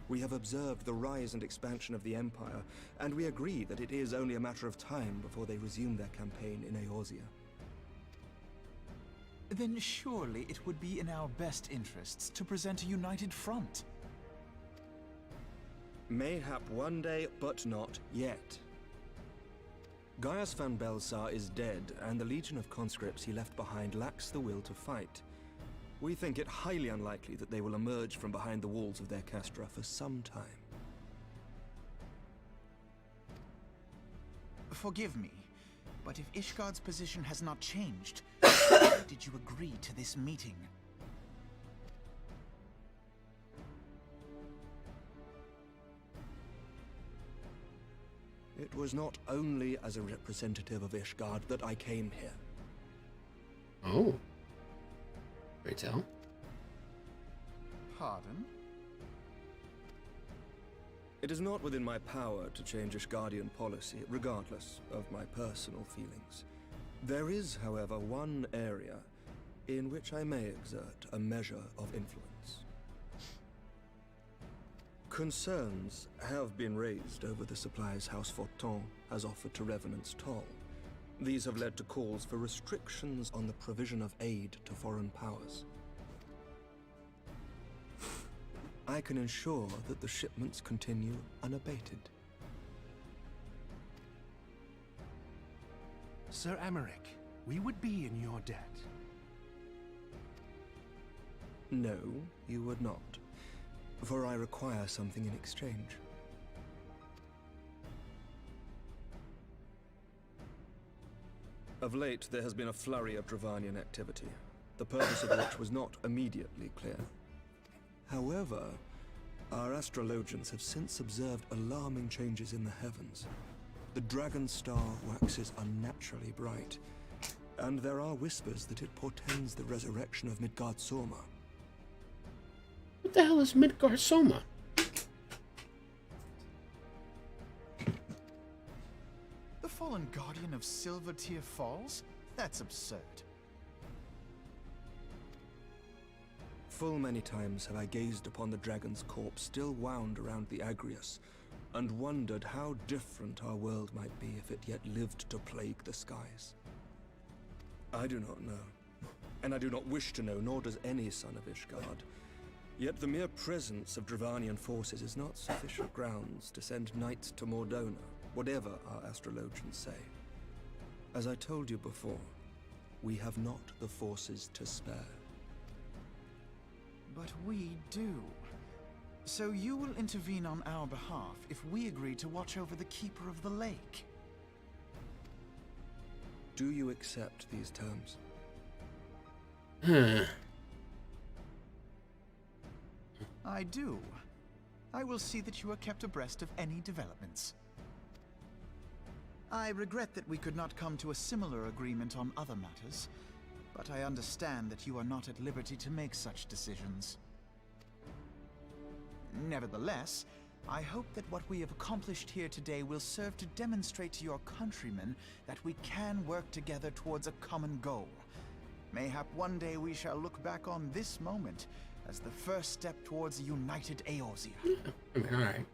We have observed the rise and expansion of the Empire, and we agree that it is only a matter of time before they resume their campaign in Eorzea. Then surely it would be in our best interests to present a united front. Mayhap one day, but not yet. Gaius van Belsar is dead, and the legion of conscripts he left behind lacks the will to fight. We think it highly unlikely that they will emerge from behind the walls of their castra for some time. Forgive me, but if Ishgard's position has not changed, why did you agree to this meeting? It was not only as a representative of Ishgard that I came here. oh. Pray tell. Pardon? It is not within my power to change Ishgardian policy, regardless of my personal feelings. There is, however, one area in which I may exert a measure of influence. Concerns have been raised over the supplies House Fortin has offered to Revenant's Toll. These have led to calls for restrictions on the provision of aid to foreign powers. I can ensure that the shipments continue unabated. Sir Emmerich, we would be in your debt. No, you would not. For I require something in exchange. Of late, there has been a flurry of Dravanian activity, the purpose of which was not immediately clear. However, our astrologians have since observed alarming changes in the heavens. The dragon star waxes unnaturally bright, and there are whispers that it portends the resurrection of Midgard Soma. What the hell is Midgard Soma? The fallen guardian of Silvertear Falls? That's absurd. Full many times have I gazed upon the dragon's corpse still wound around the Agrius, and wondered how different our world might be if it yet lived to plague the skies. I do not know, and I do not wish to know, nor does any son of Ishgard. Yet the mere presence of Dravanian forces is not sufficient grounds to send knights to Mordona, whatever our astrologians say. As I told you before, we have not the forces to spare. But we do. So you will intervene on our behalf if we agree to watch over the Keeper of the Lake. Do you accept these terms? I do. I will see that you are kept abreast of any developments. I regret that we could not come to a similar agreement on other matters, but I understand that you are not at liberty to make such decisions. Nevertheless, I hope that what we have accomplished here today will serve to demonstrate to your countrymen that we can work together towards a common goal. Mayhap one day we shall look back on this moment as the first step towards a united Eorzea. I mean, alright.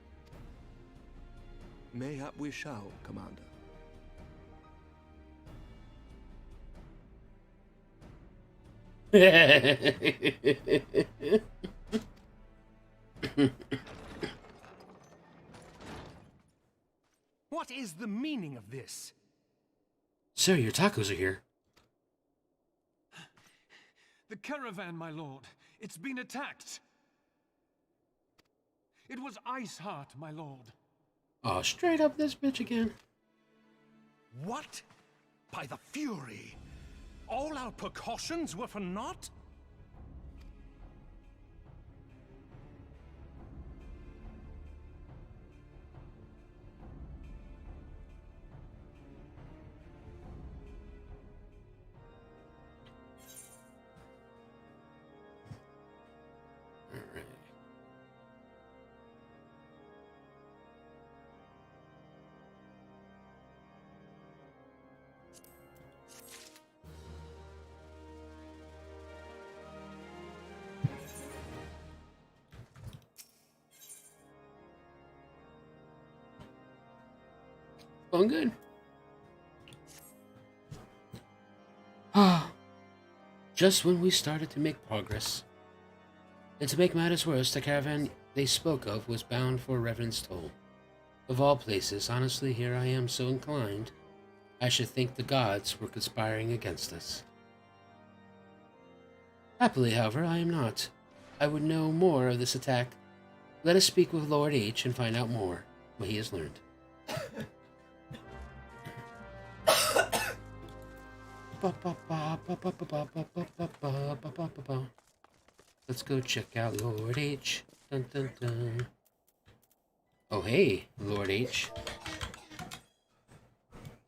Mayhap we shall, Commander. What is the meaning of this? Sir, your tacos are here. The caravan, my lord. It's been attacked. It was Iceheart, my lord. Oh, straight up this bitch again. What? By the Fury! All our precautions were for naught? Going good. Ah, just when we started to make progress. And to make matters worse, the caravan they spoke of was bound for Revenant's Toll. Of all places, honestly, here I am so inclined, I should think the gods were conspiring against us. Happily, however, I am not. I would know more of this attack. Let us speak with Lord H and find out more, what he has learned. Let's go check out Lord H. Dun, dun, dun. Oh, hey, Lord H.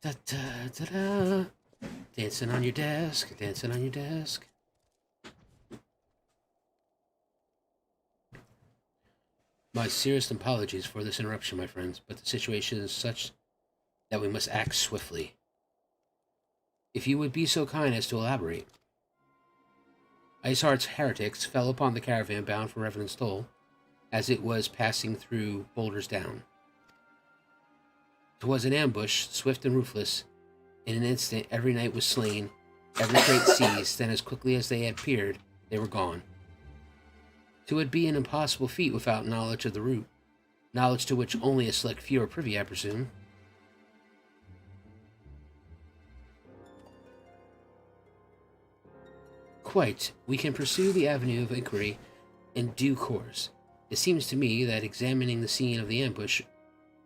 Da, da, da, da. Dancing on your desk, dancing on your desk. My sincerest apologies for this interruption, my friends, but the situation is such that we must act swiftly. If you would be so kind as to elaborate. Iceheart's heretics fell upon the caravan bound for Revenant's Toll. as it was passing through Boulders Down. It was an ambush, swift and ruthless. In an instant, every knight was slain, every crate seized, then as quickly as they had appeared, they were gone. It would be an impossible feat without knowledge of the route, knowledge to which only a select few are privy, I presume. Quite. We can pursue the avenue of inquiry in due course. It seems to me that examining the scene of the ambush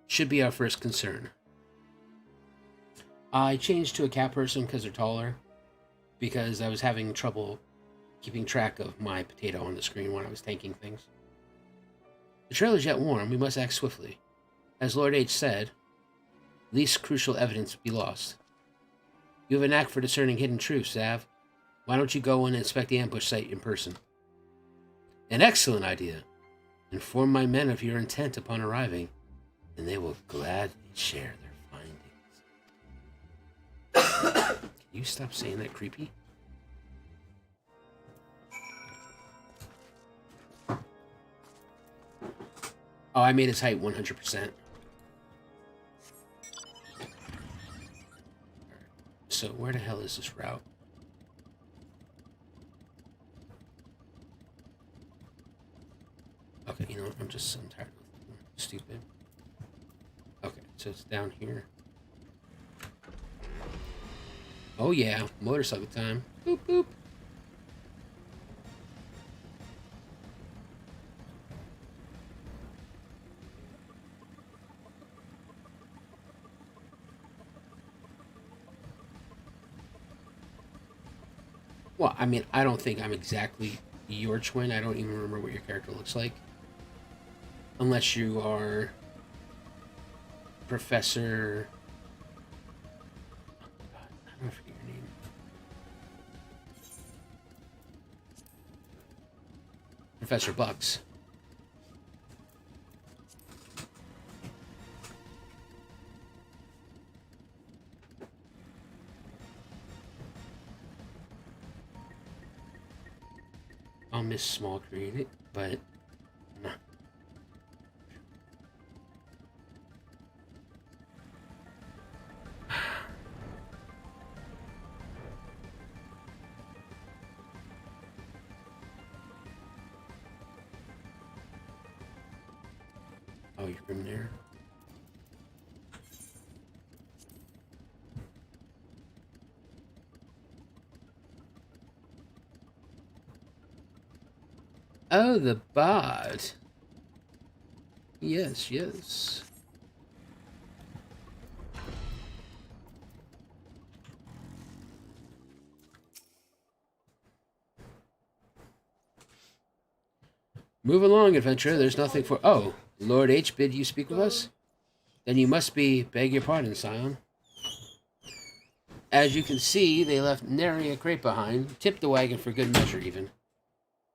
should be our first concern. I changed to a cat person because they're taller, because I was having trouble keeping track of my potato on the screen when I was tanking things. The trail is yet warm. We must act swiftly. As Lord H said, least crucial evidence be lost. You have a knack for discerning hidden truths, Zav. Why don't you go and inspect the ambush site in person? An excellent idea. Inform my men of your intent upon arriving, and they will gladly share their findings. Can you stop saying that creepy? Oh, I made his height 100%. So where the hell is this route? Okay, you know what? I'm tired of stupid. Okay, so it's down here. Oh yeah, motorcycle time. Boop boop. Well, I mean, I don't think I'm exactly your twin. I don't even remember what your character looks like. Unless you are Professor... Oh, God, I don't forget your name. Professor Bucks. I'll miss small created, but no. Oh, you're from there? Oh, the bard. Yes, yes. Move along, adventurer. There's nothing for... Oh, Lord H bid you speak with us? Then you must be... Beg your pardon, Scion. As you can see, they left nary a crate behind. Tipped the wagon for good measure, even.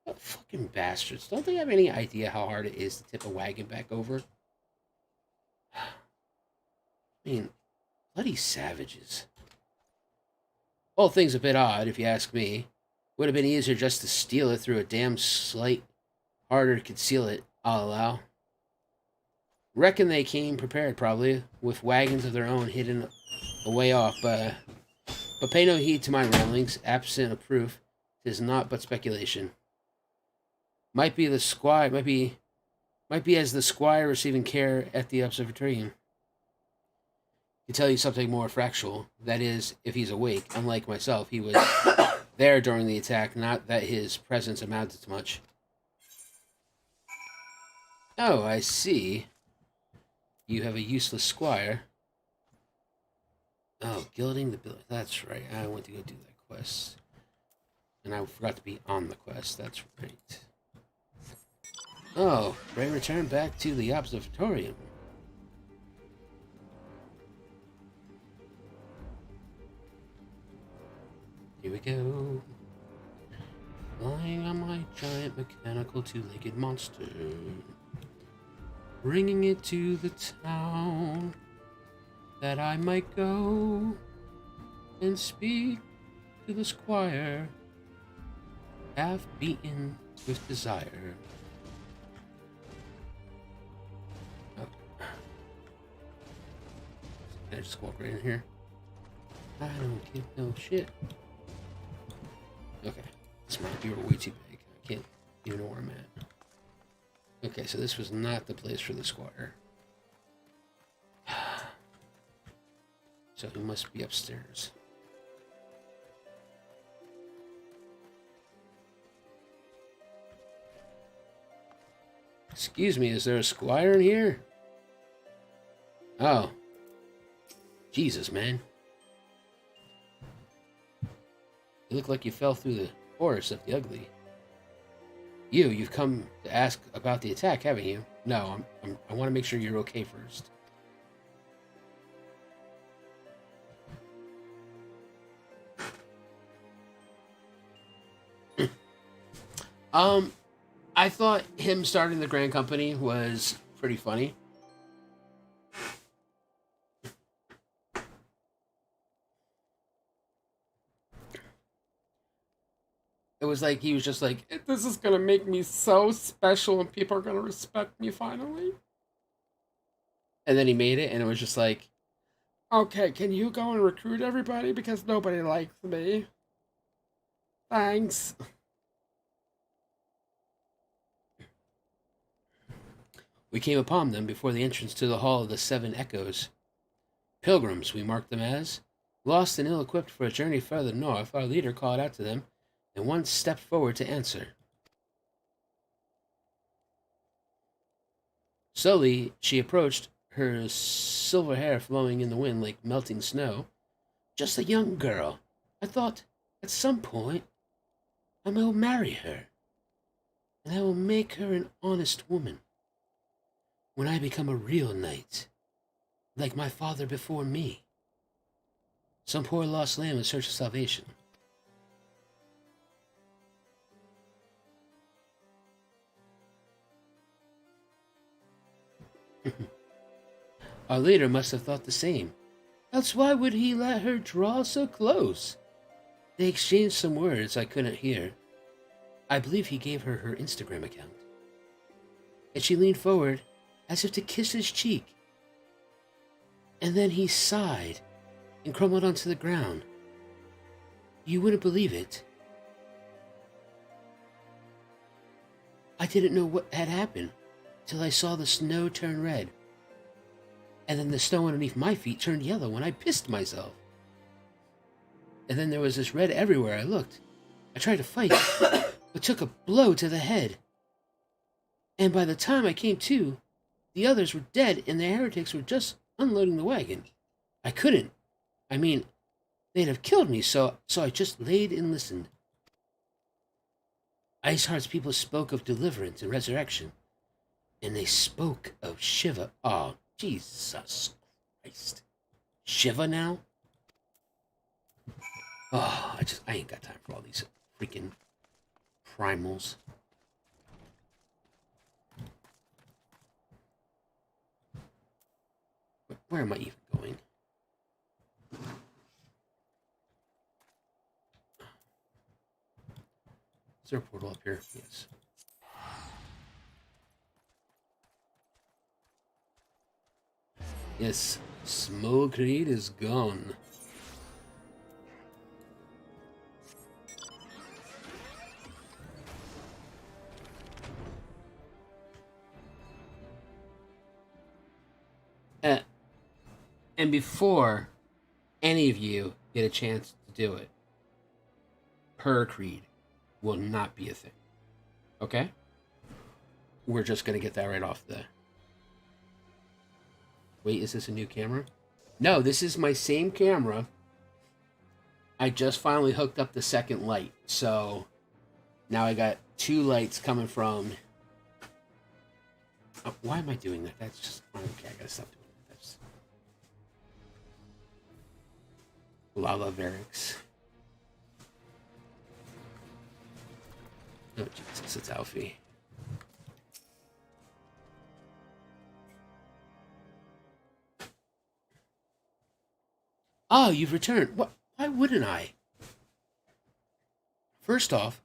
What fucking bastards. Don't they have any idea how hard it is to tip a wagon back over? I mean, bloody savages. Whole thing's a bit odd, if you ask me. Would have been easier just to steal it through a damn slight. Harder to conceal it, I'll allow. Reckon they came prepared, probably, with wagons of their own hidden away off, but pay no heed to my ramblings. Absent of proof, 'tis naught but speculation. Might be as the squire receiving care at the observatorium. To tell you something more factual, that is, if he's awake, unlike myself, he was there during the attack, not that his presence amounted to much. Oh, I see. You have a useless squire. Oh, gilding the building. That's right. I went to go do that quest. And I forgot to be on the quest. That's right. Oh, Ray returned back to the observatorium. Here we go. Flying on my giant mechanical two-legged monster. Bringing it to the town that I might go and speak to the squire, half beaten with desire. Can I just walk right in here? I don't give no shit. Okay. This might be way too big. I can't even know where I'm at. Okay, so this was not the place for the squire. So he must be upstairs. Excuse me, is there a squire in here? Oh. Jesus, man. You look like you fell through the forest of the ugly. You've come to ask about the attack, haven't you? No, I want to make sure you're okay first. I thought him starting the Grand Company was pretty funny. It was like, he was just like, this is gonna make me so special and people are gonna respect me finally. And then he made it and it was just like, okay, can you go and recruit everybody because nobody likes me? Thanks. We came upon them before the entrance to the Hall of the Seven Echoes. Pilgrims, we marked them as. Lost and ill-equipped for a journey further north, our leader called out to them, and one stepped forward to answer. Slowly, she approached, her silver hair flowing in the wind like melting snow. Just a young girl. I thought, at some point, I will marry her, and I will make her an honest woman. When I become a real knight, like my father before me. Some poor lost lamb in search of salvation. Our leader must have thought the same. Else why would he let her draw so close? They exchanged some words I couldn't hear. I believe he gave her her Instagram account. And she leaned forward as if to kiss his cheek. And then he sighed and crumbled onto the ground. You wouldn't believe it. I didn't know what had happened till I saw the snow turn red. And then the snow underneath my feet turned yellow when I pissed myself. And then there was this red everywhere I looked. I tried to fight, but took a blow to the head. And by the time I came to, the others were dead and the heretics were just unloading the wagon. I couldn't. I mean, they'd have killed me, so I just laid and listened. Iceheart's people spoke of deliverance and resurrection. And they spoke of Shiva. Oh, Jesus Christ. Shiva now? Oh, I ain't got time for all these freaking primals. Where am I even going? Is there a portal up here? Yes. Yes, Smoke Reed is gone. And before any of you get a chance to do it, Purrrrfect will not be a thing. Okay? We're just going to get that right off the... Wait, is this a new camera? No, this is my same camera. I just finally hooked up the second light. So now I got two lights coming from... why am I doing that? That's just... Okay, I gotta stop doing that. That's... Zaverax. Oh, Jesus, it's Alfie. Oh, you've returned. What? Why wouldn't I? First off,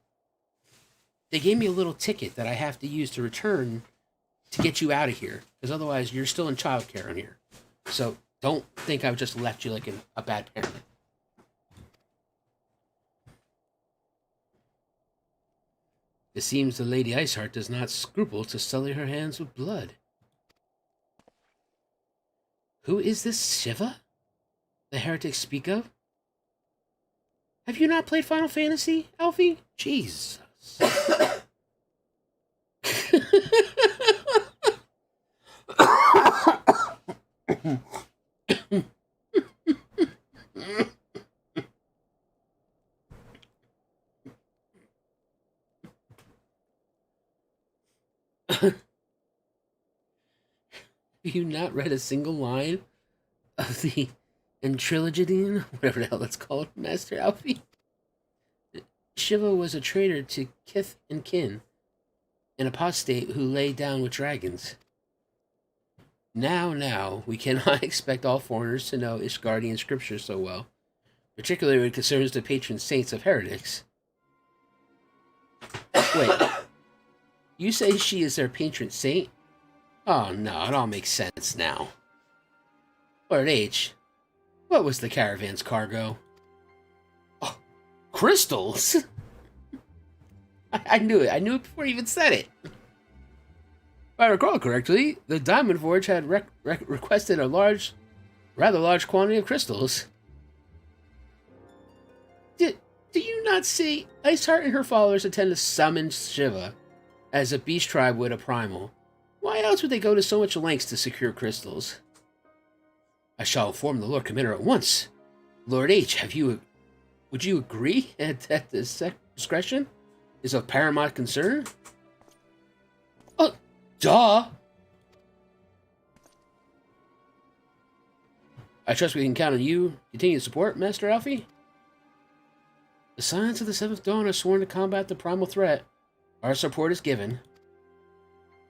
they gave me a little ticket that I have to use to return to get you out of here. Because otherwise, you're still in childcare in here. So, Don't think I've just left you like a bad parent. It seems the Lady Iceheart does not scruple to sully her hands with blood. Who is this Shiva the heretics speak of? Have you not played Final Fantasy, Alfie? Jesus. Have you not read a single line of the Entrilogidian, whatever the hell that's called, Master Alfie? Shiva was a traitor to kith and kin, an apostate who lay down with dragons. Now, we cannot expect all foreigners to know Ishgardian scripture so well, particularly when it concerns the patron saints of heretics. Wait, you say she is their patron saint? Oh no, it all makes sense now. Lord H, what was the caravan's cargo? Oh, crystals? I knew it. I knew it before you even said it. If I recall correctly, the Diamond Forge had requested a rather large quantity of crystals. Do you not see? Iceheart and her followers intend to summon Shiva, as a beast tribe would a primal. Why else would they go to so much lengths to secure crystals? I shall inform the Lord Commander at once. Lord H, would you agree that this discretion is of paramount concern? Oh, duh! I trust we can count on you. Continued support, Master Alfie? The Scions of the Seventh Dawn are sworn to combat the primal threat. Our support is given.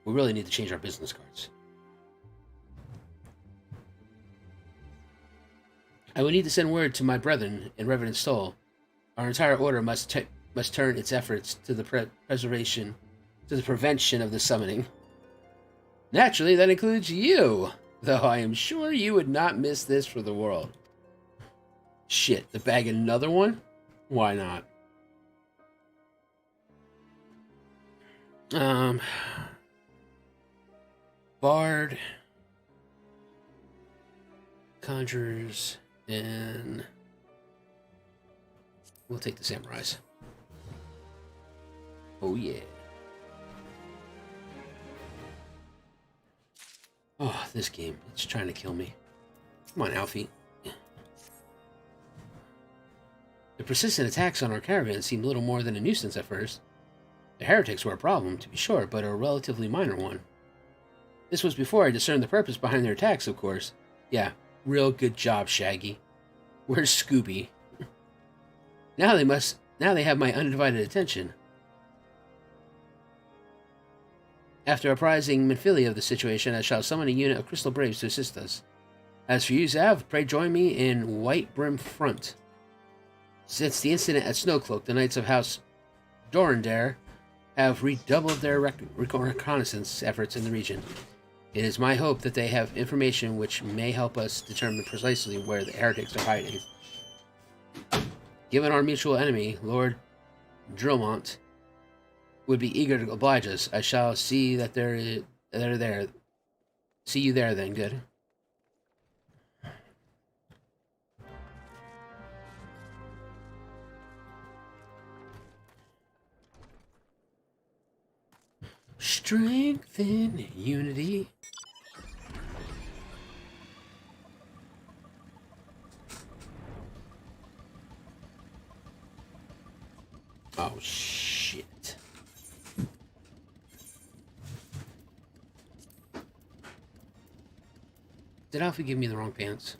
We really need to change our business cards. I will need to send word to my brethren in Revenant Soul. Our entire order must turn its efforts to the prevention of the summoning. Naturally, that includes you, though I am sure you would not miss this for the world. Shit, to bag another one? Why not? Bard, Conjurers, and we'll take the Samurais. Oh yeah. Oh, this game, it's trying to kill me. Come on, Alfie. The persistent attacks on our caravan seemed little more than a nuisance at first. The heretics were a problem, to be sure, but a relatively minor one. This was before I discerned the purpose behind their attacks, of course. Yeah, real good job, Shaggy. Where's Scooby? Now they have my undivided attention. After apprising Minfilia of the situation, I shall summon a unit of Crystal Braves to assist us. As for you, Zav, pray join me in White Brim Front. Since the incident at Snowcloak, the Knights of House Dorandare have redoubled their reconnaissance efforts in the region. It is my hope that they have information which may help us determine precisely where the heretics are hiding. Given our mutual enemy, Lord Drillmont would be eager to oblige us, I shall see that they're there. See you there then, good. Strength in unity. Oh, shit. Did Alfie give me the wrong pants?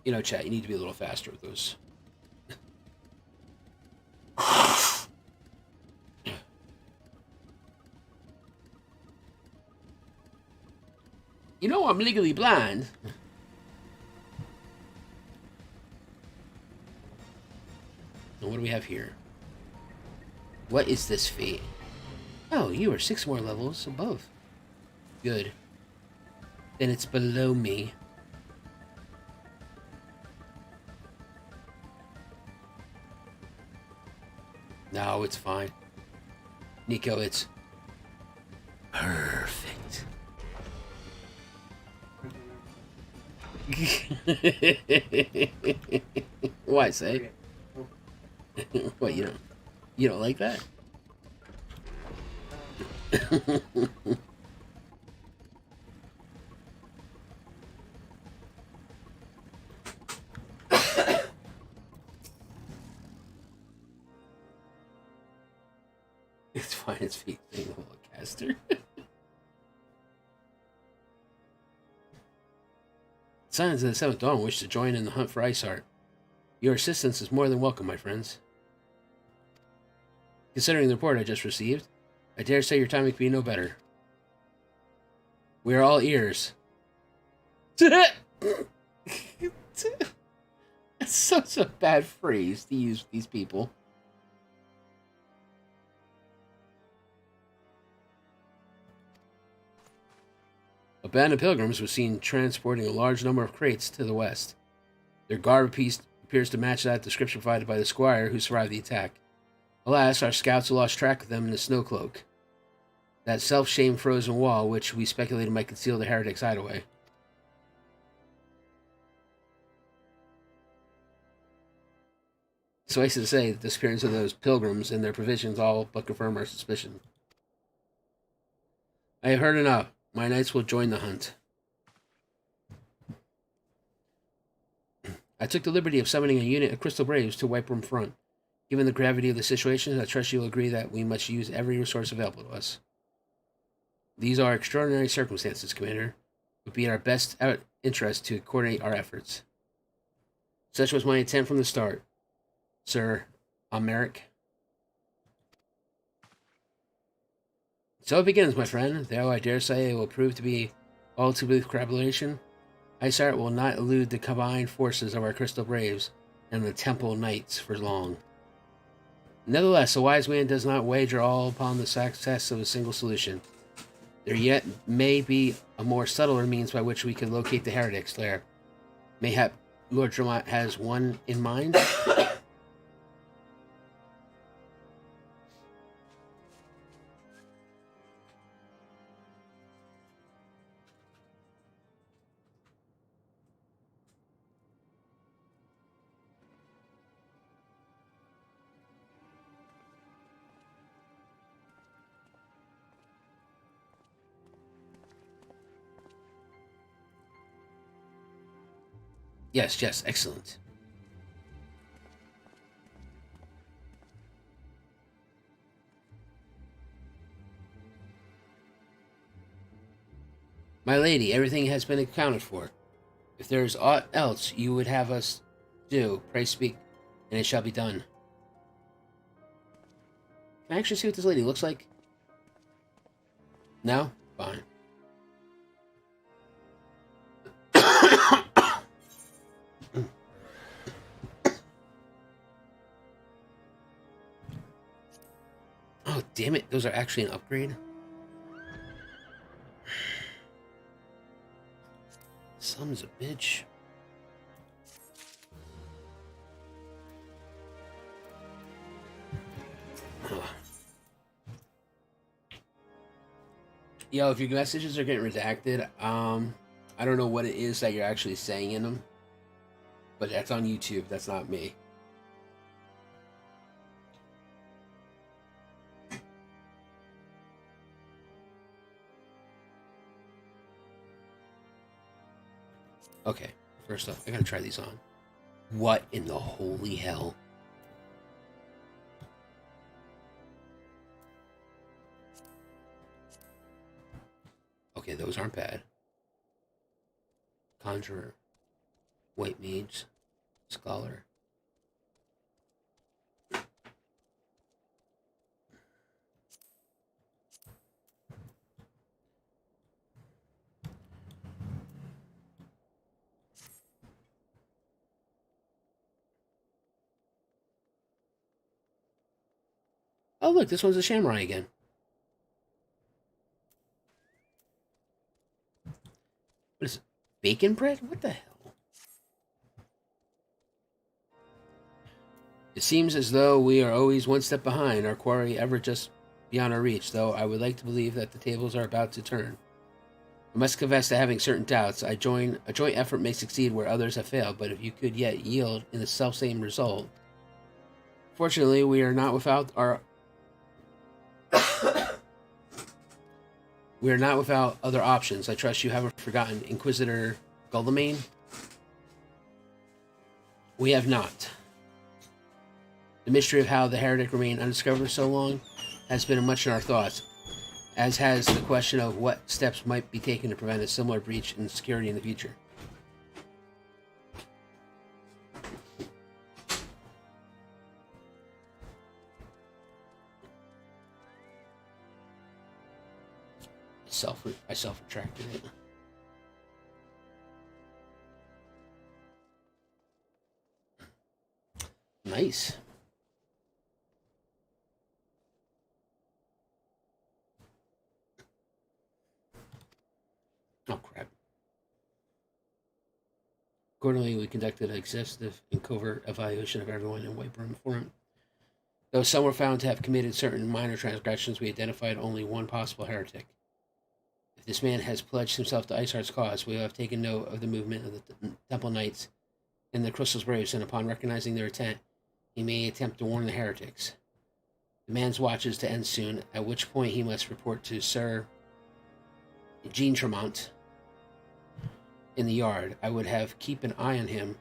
You know, chat, you need to be a little faster with those. You know I'm legally blind. And what do we have here? What is this feat? Oh, you are 6 more levels above. Good. Then it's below me. No, it's fine. Nico, it's perfect. Why, say? What, you don't like that? It's fine, it's being a caster. Sons of the Seventh Dawn wish to join in the hunt for Iceheart. Your assistance is more than welcome, my friends. Considering the report I just received, I dare say your timing could be no better. We are all ears. That's such a bad phrase to use with these people. A band of pilgrims was seen transporting a large number of crates to the west. Their garb appears to match that description provided by the squire who survived the attack. Alas, our scouts lost track of them in the Snowcloak, that self-shamed frozen wall which we speculated might conceal the Heretic's hideaway. Suffice it to say, the disappearance of those pilgrims and their provisions all but confirm our suspicion. I have heard enough. My knights will join the hunt. I took the liberty of summoning a unit of Crystal Braves to wipe them front. Given the gravity of the situation, I trust you will agree that we must use every resource available to us. These are extraordinary circumstances, Commander. It would be in our best interest to coordinate our efforts. Such was my intent from the start, Sir Americ. So it begins, my friend, though I dare say it will prove to be all too brief collaboration. Iceheart will not elude the combined forces of our Crystal Braves and the Temple Knights for long. Nevertheless, a wise man does not wager all upon the success of a single solution. There yet may be a more subtler means by which we can locate the Heretic's lair. Mayhap Lord Dramont has one in mind? Yes, yes, excellent. My lady, everything has been accounted for. If there is aught else you would have us do, pray speak, and it shall be done. Can I actually see what this lady looks like? No? Fine. Oh, damn it. Those are actually an upgrade? Son's a bitch. Ugh. Yo, if your messages are getting redacted, I don't know what it is that you're actually saying in them. But that's on YouTube. That's not me. Okay, first off, I gotta try these on. What in the holy hell? Okay, those aren't bad. Conjurer, White Mage, Scholar. Oh, look, this one's a Shamrock again. What is it? Bacon bread? What the hell? It seems as though we are always one step behind, our quarry ever just beyond our reach, though I would like to believe that the tables are about to turn. I must confess to having certain doubts. A joint effort may succeed where others have failed, but if you could yet yield in the self-same result. Fortunately, we are not without our... we are not without other options. I trust you haven't forgotten Inquisitor Guldamain? We have not. The mystery of how the Heretic remained undiscovered for so long has been much in our thoughts, as has the question of what steps might be taken to prevent a similar breach in security in the future. I self-retracted it. Nice. Oh, crap. Accordingly, we conducted an exhaustive and covert evaluation of everyone in White Room Forum. Though some were found to have committed certain minor transgressions, we identified only one possible heretic. If this man has pledged himself to Iceheart's cause, we have taken note of the movement of the Temple Knights and the Crystal's Braves, and upon recognizing their intent, he may attempt to warn the heretics. The man's watch is to end soon, at which point he must report to Sir Jean Tremont in the yard. I would have keep an eye on him.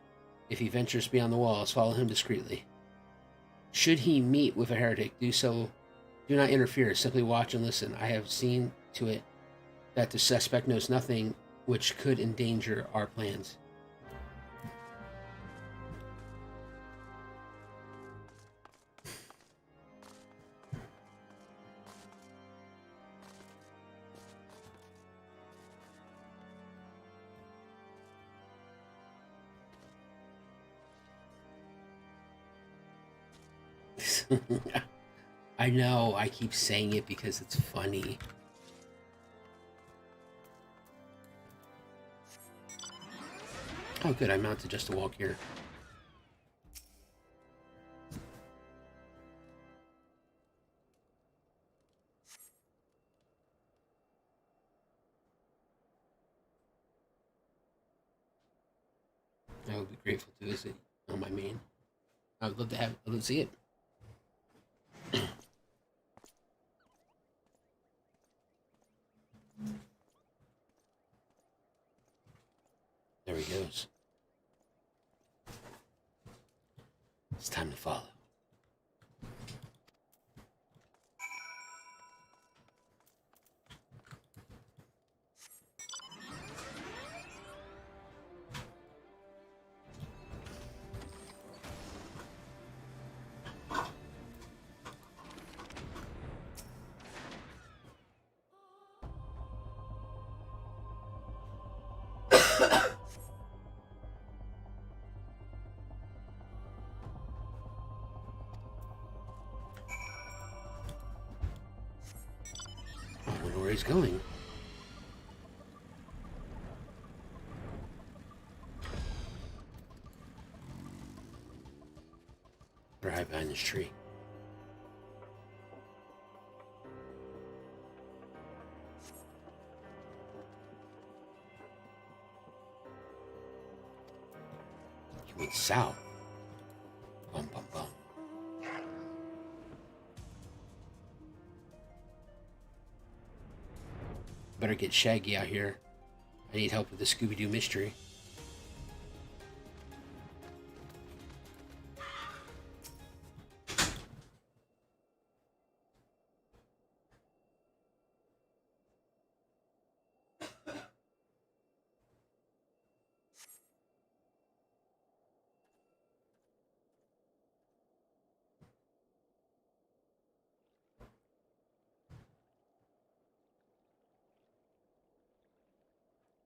If he ventures beyond the walls, follow him discreetly. Should he meet with a heretic, do not interfere, simply watch and listen. I have seen to it that the suspect knows nothing which could endanger our plans. I know, I keep saying it because it's funny. Oh good, I mounted just to walk here. I would be grateful to visit on my main. I would love to see it. There he goes. It's time to follow. Where he's going. Better hide behind this tree. He went south. Bum bum bum. Better get Shaggy out here. I need help with the Scooby-Doo mystery.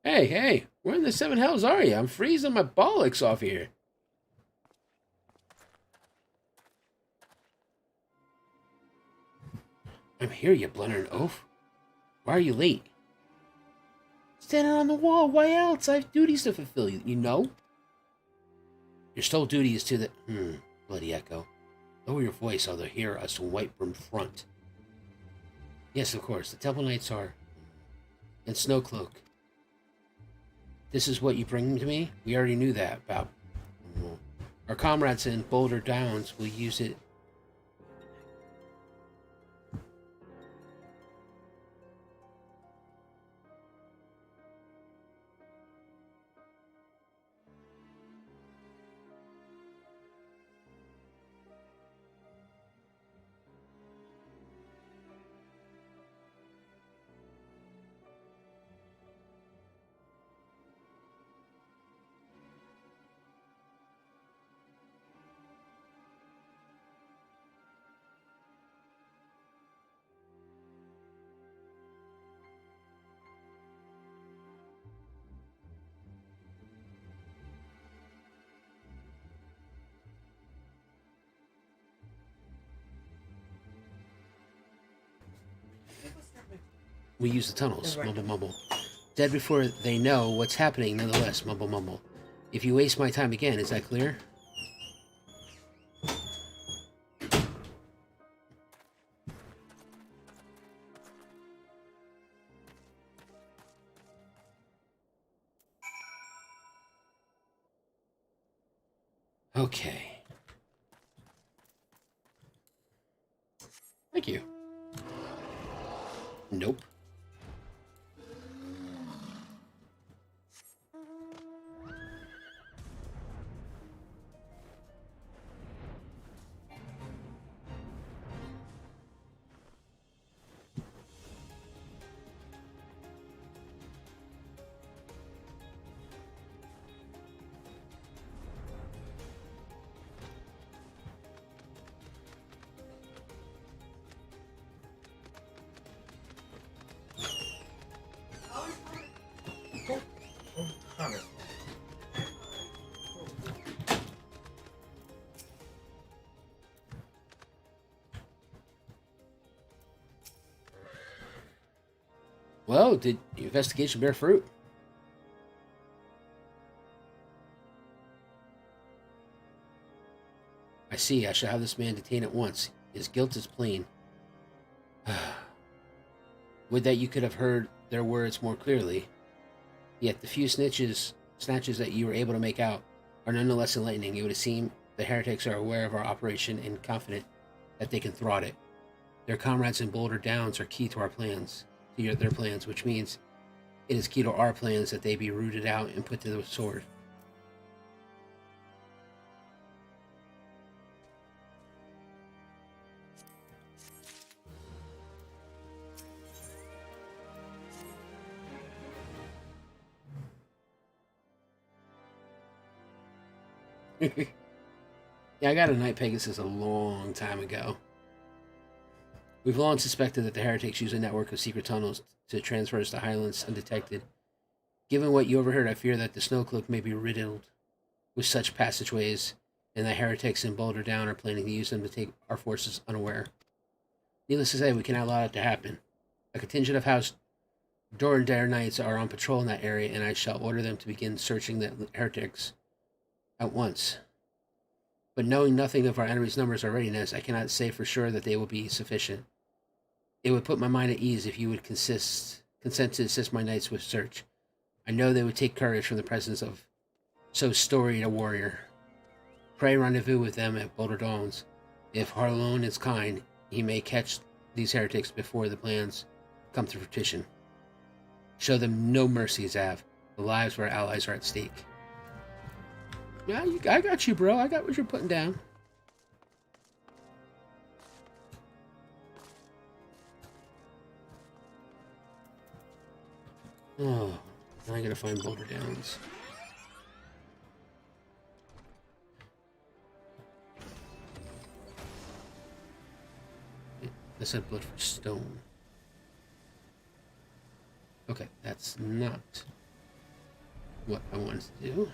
Hey, where in the seven hells are you? I'm freezing my bollocks off here. I'm here, you blundering oaf. Why are you late? Standing on the wall, why else? I have duties to fulfill, you know? Your sole duty is to the... bloody echo. Lower your voice, or they'll hear us wipe from front. Yes, of course, the Temple Knights are... and Snowcloak. This is what you bring to me? We already knew that about... Our comrades in Boulder Downs will use it. We use the tunnels, mumble mumble. Dead before they know what's happening, nonetheless, mumble mumble. If you waste my time again, is that clear? Okay. Thank you. Nope. Well, did your investigation bear fruit? I see. I shall have this man detained at once. His guilt is plain. Would that you could have heard their words more clearly. Yet the few snatches that you were able to make out are nonetheless enlightening. It would seem the heretics are aware of our operation and confident that they can thwart it. Their comrades in Boulder Downs are key to our plans. Their plans, which means it is key to our plans that they be rooted out and put to the sword. Yeah, I got a Night Pegasus a long time ago. We've long suspected that the heretics use a network of secret tunnels to transverse the highlands undetected. Given what you overheard, I fear that the Snowcloak may be riddled with such passageways, and the heretics in Boulder Down are planning to use them to take our forces unaware. Needless to say, we cannot allow that to happen. A contingent of House Dorndare Knights are on patrol in that area, and I shall order them to begin searching the heretics at once. But knowing nothing of our enemy's numbers or readiness, I cannot say for sure that they will be sufficient. It would put my mind at ease if you would consent to assist my knights with search. I know they would take courage from the presence of so storied a warrior. Pray rendezvous with them at Boulder Downs. If Harloan is kind, he may catch these heretics before the plans come to fruition. Show them no mercy, Zav. The lives of our allies are at stake. Yeah, I got you, bro. I got what you're putting down. Oh, now I gotta find Boulder Downs. I said blood for stone. Okay, that's not what I wanted to do.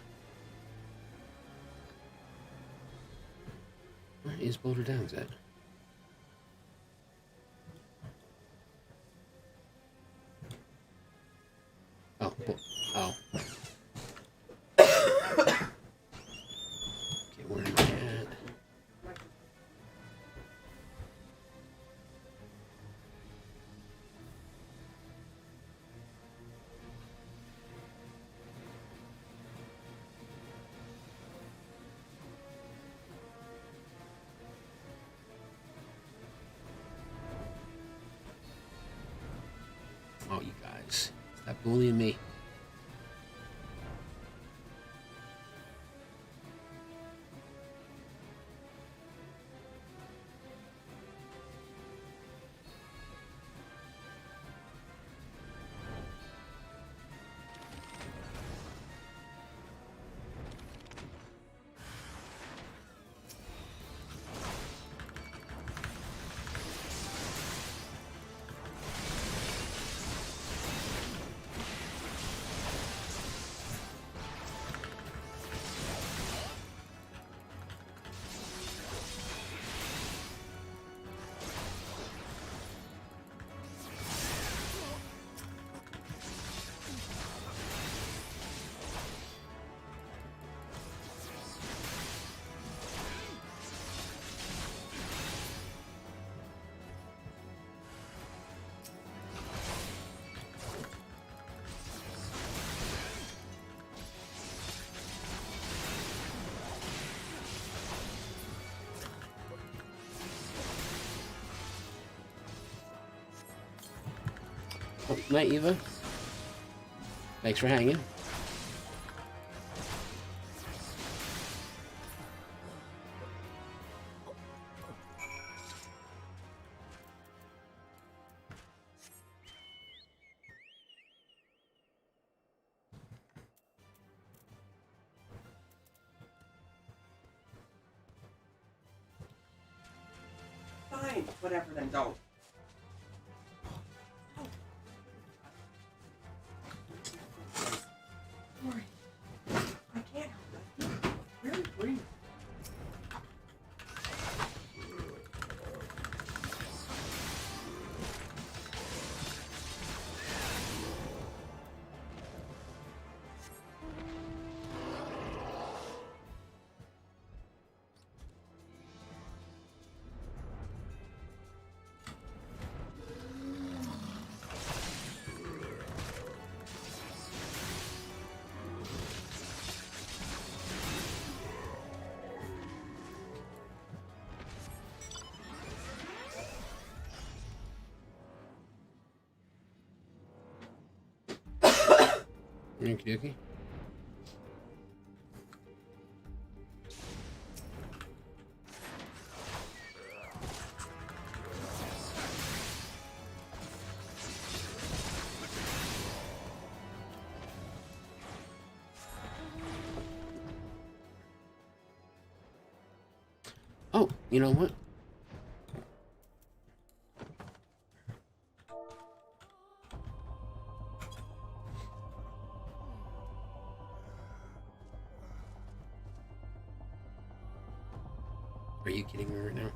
Where is Boulder Downs at? Oh. Okay, where am I at? Oh, you guys. Stop bullying me. Oh, night, Eva. Thanks for hanging. Fine, whatever, then don't. Sorry. I can't help it. Really green. Okie dokie. Oh, you know what? Are you kidding me right now?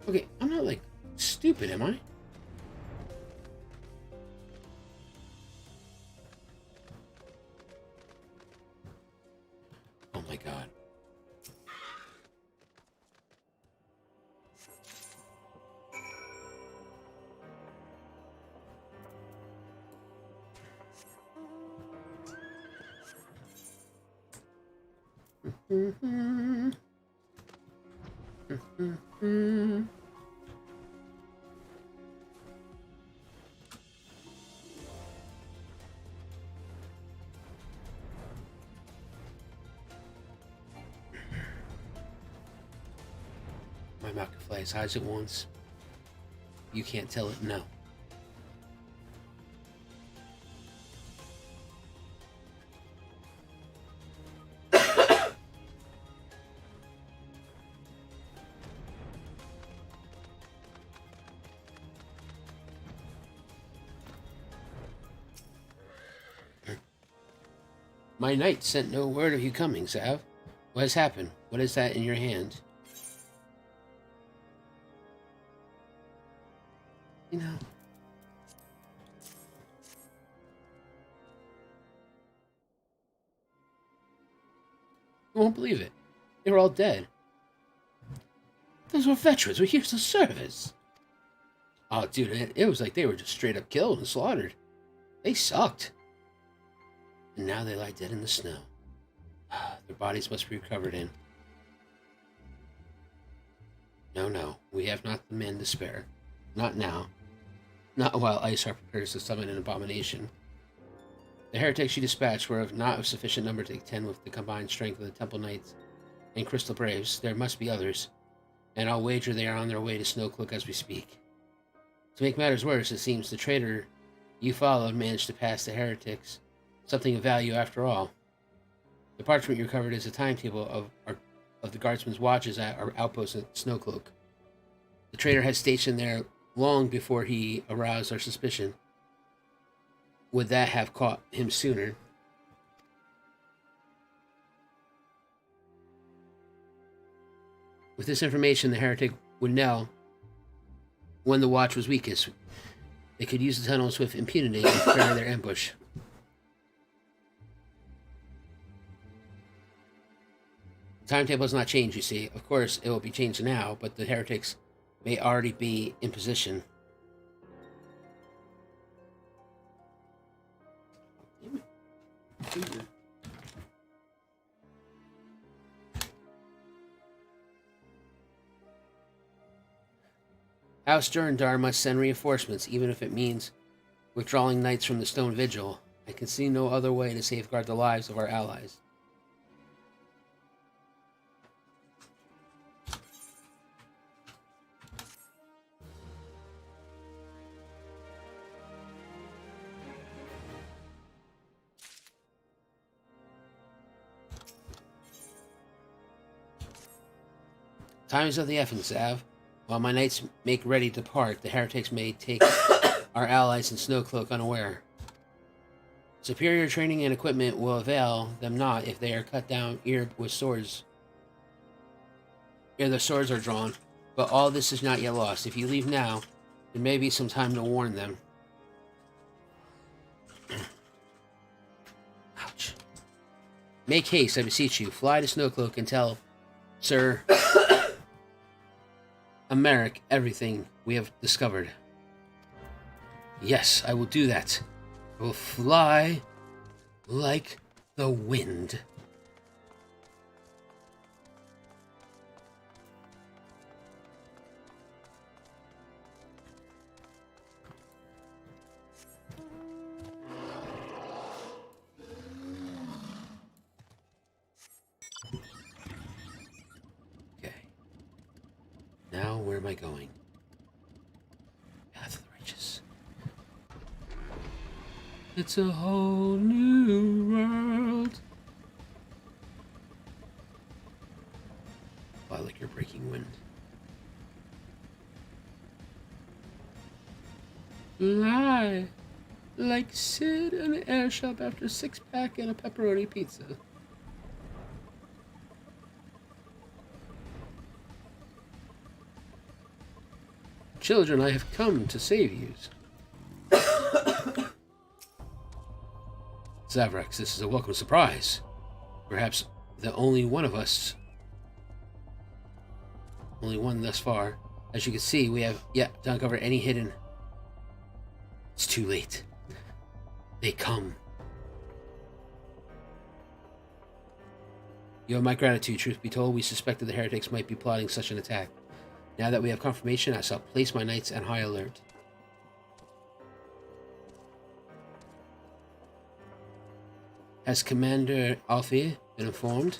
Okay, I'm not like stupid, am I? Oh my god. Mm-hmm. My mouth can fly as high as it wants. You can't tell it no. My knight sent no word of you coming, Zav. What has happened? What is that in your hand? You know. You won't believe it. They were all dead. Those were veterans with years of service. Oh, dude, it was like they were just straight up killed and slaughtered. They sucked. And now they lie dead in the snow. Their bodies must be recovered in. No, we have not the men to spare. Not now. Not while Iceheart prepares to summon an abomination. The heretics she dispatched were not of sufficient number to contend with the combined strength of the Temple Knights and Crystal Braves. There must be others, and I'll wager they are on their way to Snowcloak as we speak. To make matters worse, it seems the traitor you followed managed to pass the heretics something of value after all. The parchment you recovered is a timetable of the guardsmen's watches at our outpost at Snowcloak. The traitor has stationed there long before he aroused our suspicion. Would that have caught him sooner? With this information, the heretic would know when the watch was weakest. They could use the tunnels with impunity and prepare their ambush. The timetable has not changed, you see. Of course, it will be changed now, but the heretics may already be in position. House Durandar must send reinforcements, even if it means withdrawing knights from the Stone Vigil. I can see no other way to safeguard the lives of our allies. Time is of the essence, Av. While my knights make ready to depart, the heretics may take our allies in Snowcloak unaware. Superior training and equipment will avail them not if they are cut down ere with swords. Ere the swords are drawn. But all this is not yet lost. If you leave now, there may be some time to warn them. Ouch. Make haste, I beseech you. Fly to Snowcloak and tell Sir Americ everything we have discovered. Yes, I will do that. I will fly like the wind. Now, where am I going? Path of the Righteous. It's a whole new world. Fly like you're breaking wind. Fly like Sid in an air shop after a 6-pack and a pepperoni pizza. Children, I have come to save you. Zaverax, this is a welcome surprise. Perhaps the only one of us. Only one thus far. As you can see, we have yet to uncover any hidden. It's too late. They come. You have my gratitude. Truth be told, we suspected the heretics might be plotting such an attack. Now that we have confirmation, I shall place my knights on high alert. Has Commander Alfie been informed?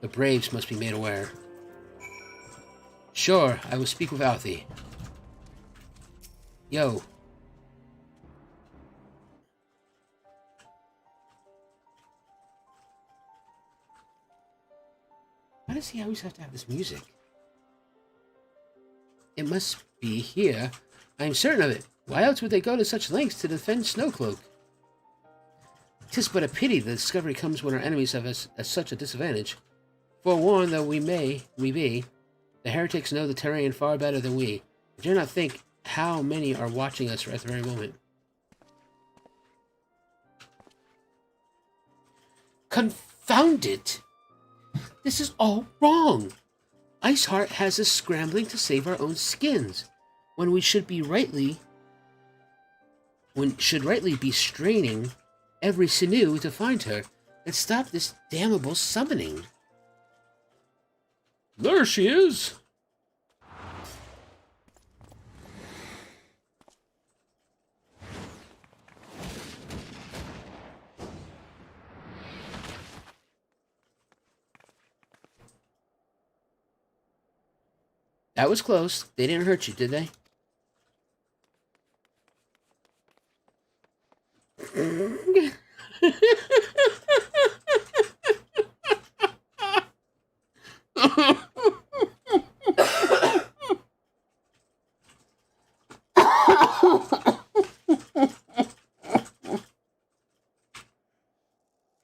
The Braves must be made aware. Sure, I will speak with Alfie. Yo. Why does he always have to have this music? It must be here. I am certain of it. Why else would they go to such lengths to defend Snowcloak? 'Tis but a pity the discovery comes when our enemies have us at such a disadvantage. Forewarned though we be, the heretics know the terrain far better than we. I dare not think how many are watching us at the very moment. Confound it! This is all wrong! Iceheart has us scrambling to save our own skins, when we should rightly be straining every sinew to find her and stop this damnable summoning. There she is! That was close. They didn't hurt you, did they?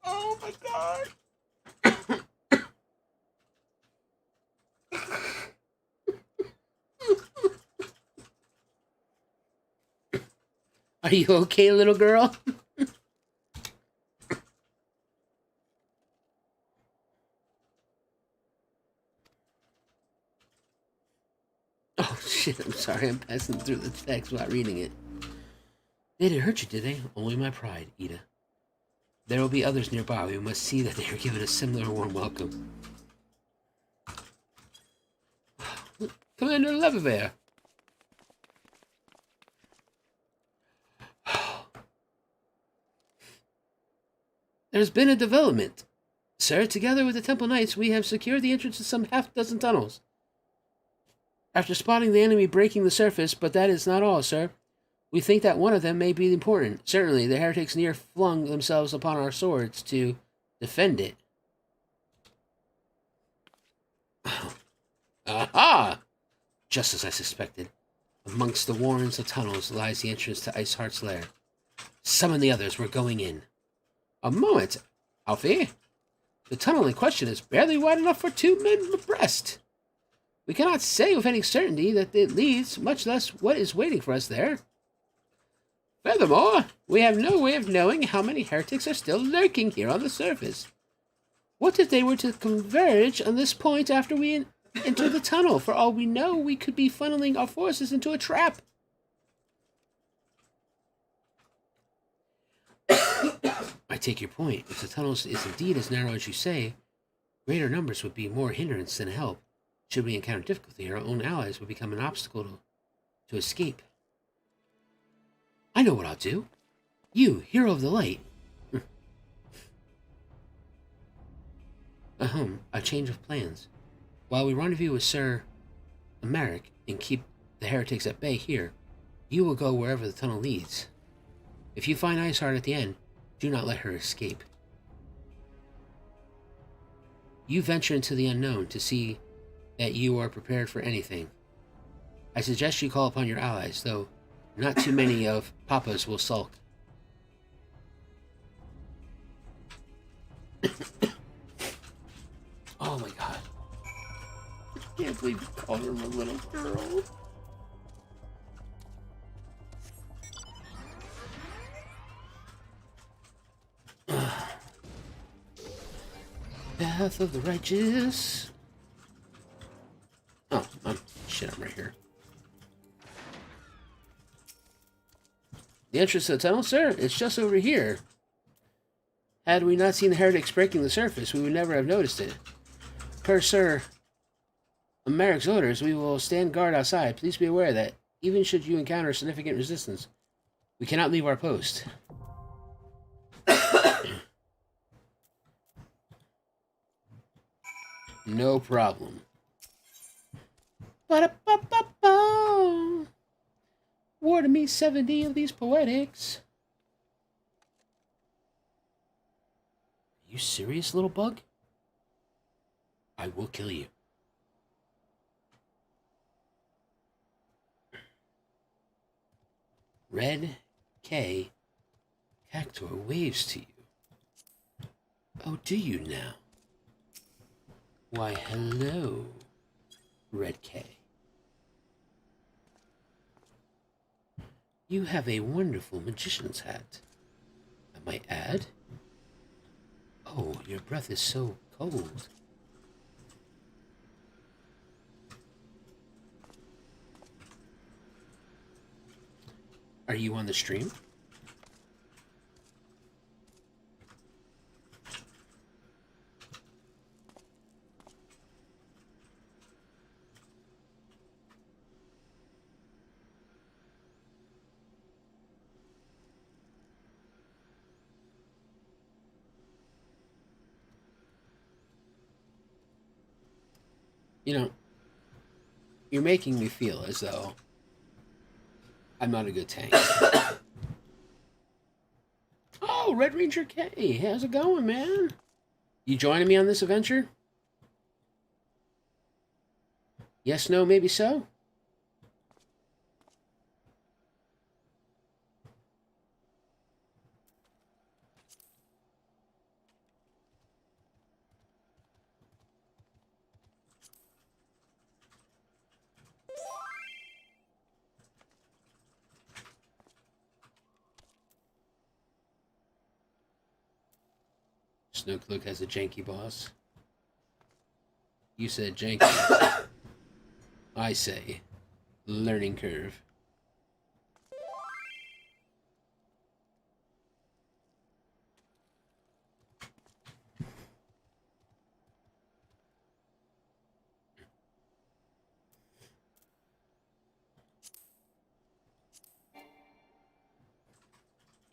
Oh my God. Are you okay, little girl? Oh shit, I'm sorry, I'm passing through the text without reading it. They didn't hurt you, did they? Only my pride, Ida. There will be others nearby. We must see that they are given a similar warm welcome. Commander Leviver. There's been a development. Sir, together with the Temple Knights, we have secured the entrance to some half-dozen tunnels. After spotting the enemy breaking the surface, but that is not all, sir. We think that one of them may be important. Certainly, the heretics near flung themselves upon our swords to defend it. Aha! Just as I suspected. Amongst the warrens of tunnels lies the entrance to Iceheart's lair. Summon the others, we're going in. A moment, Alfie. The tunnel in question is barely wide enough for 2 men abreast. We cannot say with any certainty that it leads, much less what is waiting for us there. Furthermore, we have no way of knowing how many heretics are still lurking here on the surface. What if they were to converge on this point after we enter the tunnel? For all we know, we could be funneling our forces into a trap. I take your point. If the tunnel is indeed as narrow as you say, greater numbers would be more hindrance than help. Should we encounter difficulty, our own allies would become an obstacle to escape. I know what I'll do. You, hero of the light. A change of plans. While we rendezvous with Sir Americ and keep the heretics at bay here, you will go wherever the tunnel leads. If you find Iceheart at the end, do not let her escape. You venture into the unknown to see that you are prepared for anything. I suggest you call upon your allies, though not too many of Papa's will sulk. Oh my God. I can't believe you called her a little girl. Path of the righteous. Oh, shit, I'm right here. The entrance to the tunnel, sir? It's just over here. Had we not seen the heretics breaking the surface, we would never have noticed it. Per Sir Merrick's orders, we will stand guard outside. Please be aware that even should you encounter significant resistance, we cannot leave our post. No problem. Ba-da-ba-ba-ba. Award me 70 of these poetics. Are you serious, little bug? I will kill you. Red K. Cactor waves to you. Oh, do you now? Why, hello, Red K. You have a wonderful magician's hat, I might add. Oh, your breath is so cold. Are you on the stream? You know, you're making me feel as though I'm not a good tank. Oh, Red Ranger K, how's it going, man? You joining me on this adventure? Yes, no, maybe so? Snowcloak has a janky boss. You said janky. I say learning curve.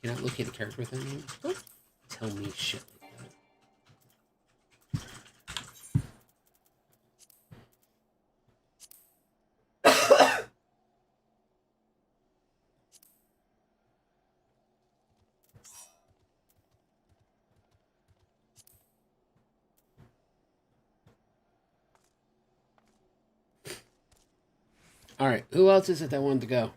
Can I locate a character with that name? Don't tell me shit like that. All right, who else is it that wanted to go?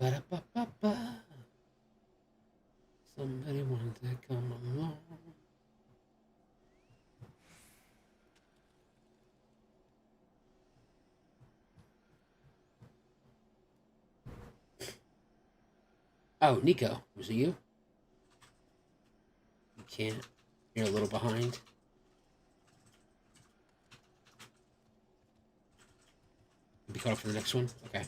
Ba-da-ba-ba-ba. Somebody wanted to come along. Oh, Nico, was it you? You can't. You're a little behind. Be caught up for the next one? Okay.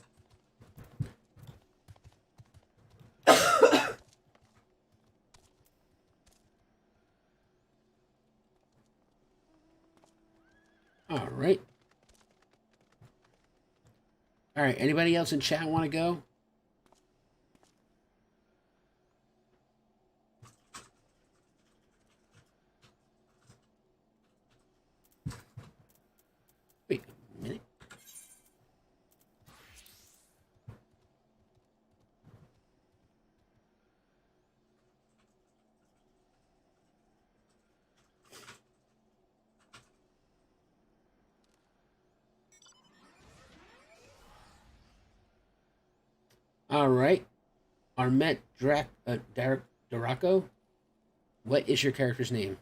All right. All right, anybody else in chat want to go? Wait a minute. All right. Armet Daraco, what is your character's name?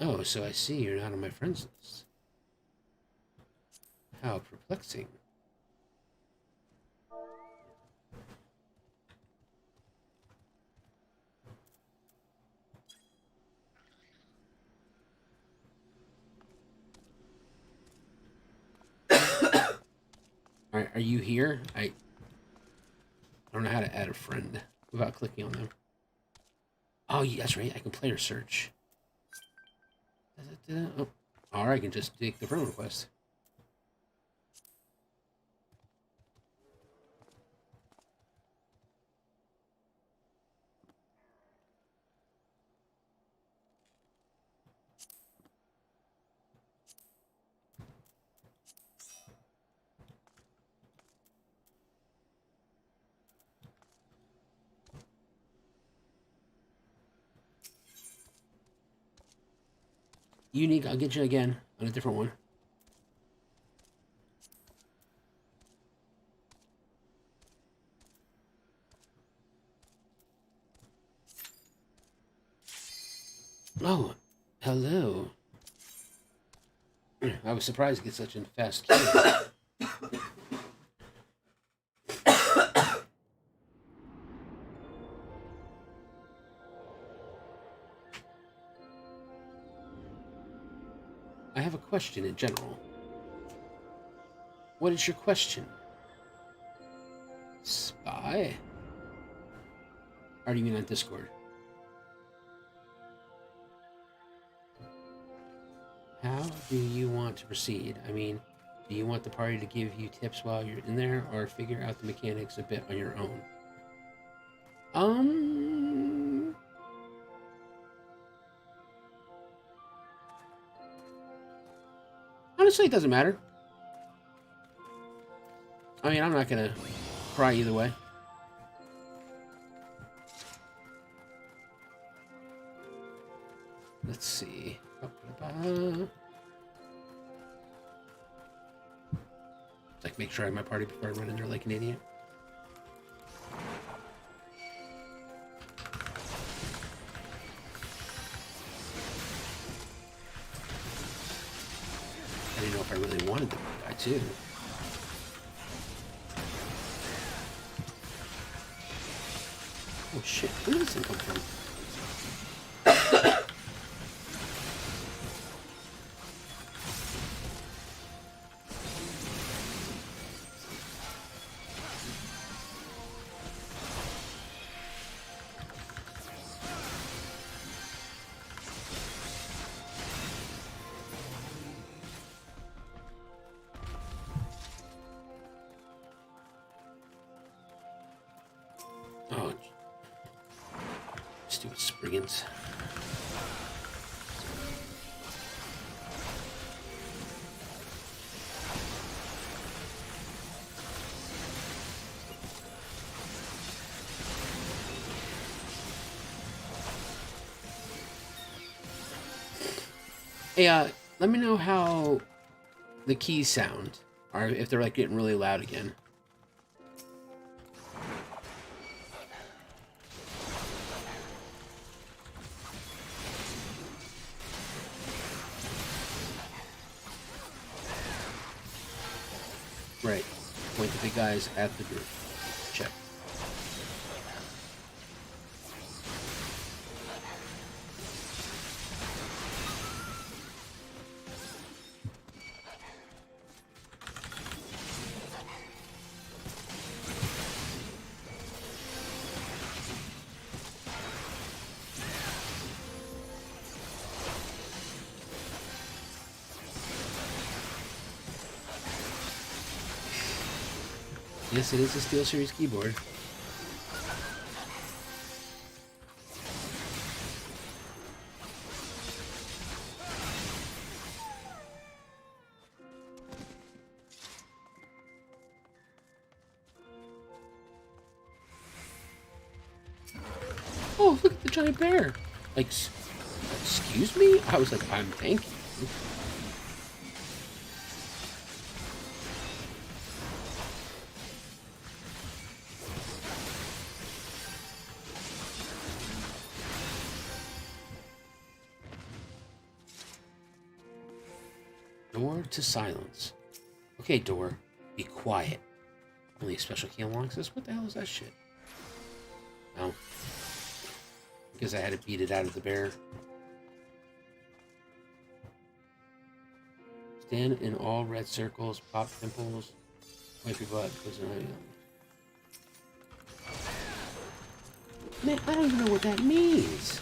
Oh, so I see you're not on my friends list. How perplexing. Alright, are you here? I don't know how to add a friend without clicking on them. Oh, yeah, that's right. I can player search. Oh. Or I can just take the friend request. Unique, I'll get you again on a different one. Oh, hello. I was surprised to get such a fast queue. I have a question in general. What is your question? Spy? Or do you mean on Discord? How do you want to proceed? I mean, do you want the party to give you tips while you're in there, or figure out the mechanics a bit on your own? Honestly, it doesn't matter. I mean, I'm not gonna cry either way. Let's see. Like, make sure I have my party before I run in there like an idiot. I didn't know if I really wanted the guy too. Oh shit, where did this thing come from? Oh, stupid Spriggans. Hey, let me know how the keys sound, or if they're like getting really loud again. Right. Point the big guys at the group. Check. Yes, it is a SteelSeries keyboard. Oh, look at the giant bear! Like, excuse me? I was like, I'm thanking you. to silence. Okay, door. Be quiet. Only a special key unlocks this? What the hell is that shit? Oh. Because I had to beat it out of the bear. Stand in all red circles, pop pimples, wipe your butt. Man, I don't even know what that means.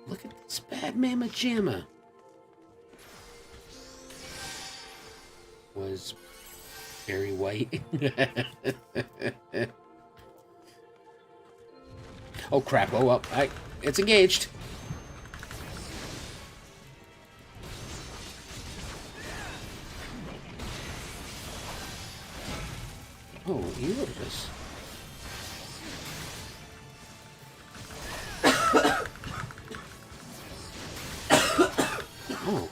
Look at this bad mamma jamma. Was very white. Oh crap! Oh well, it's engaged. Oh, you are just. Oh.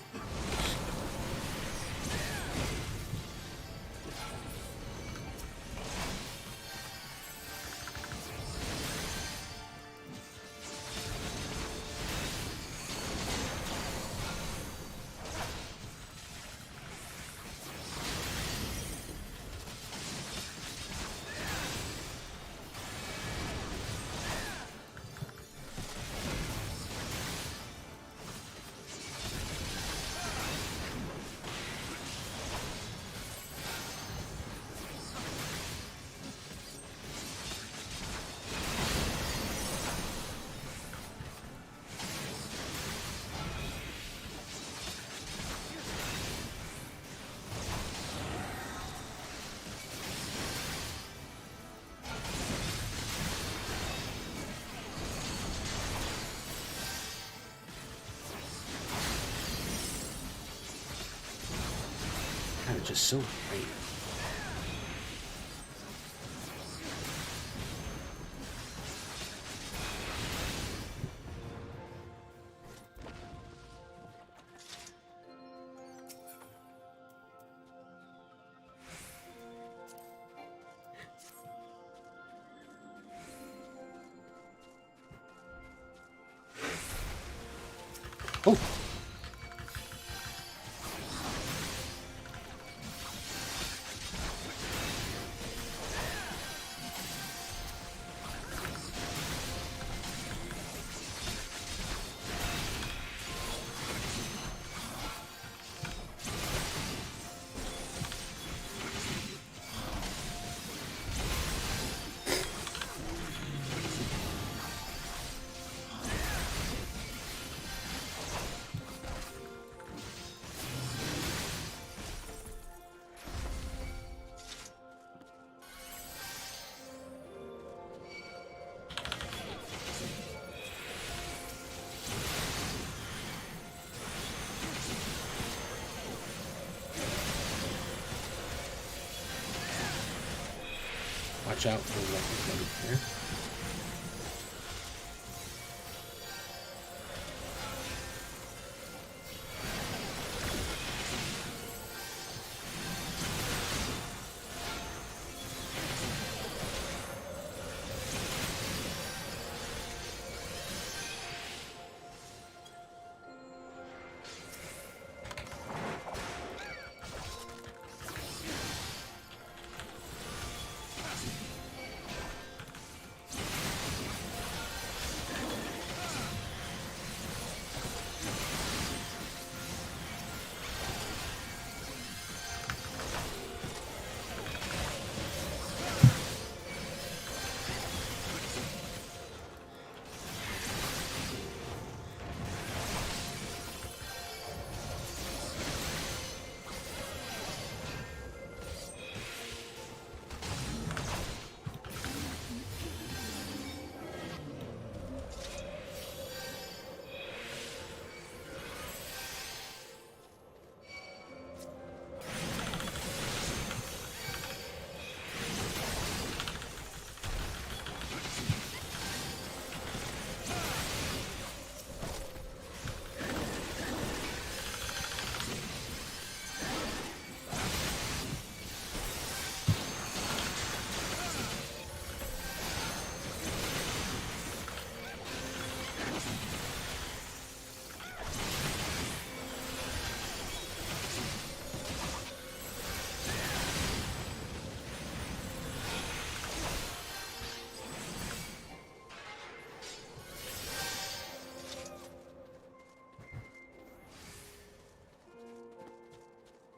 God, just so great. Oh. Watch out for the weapons here.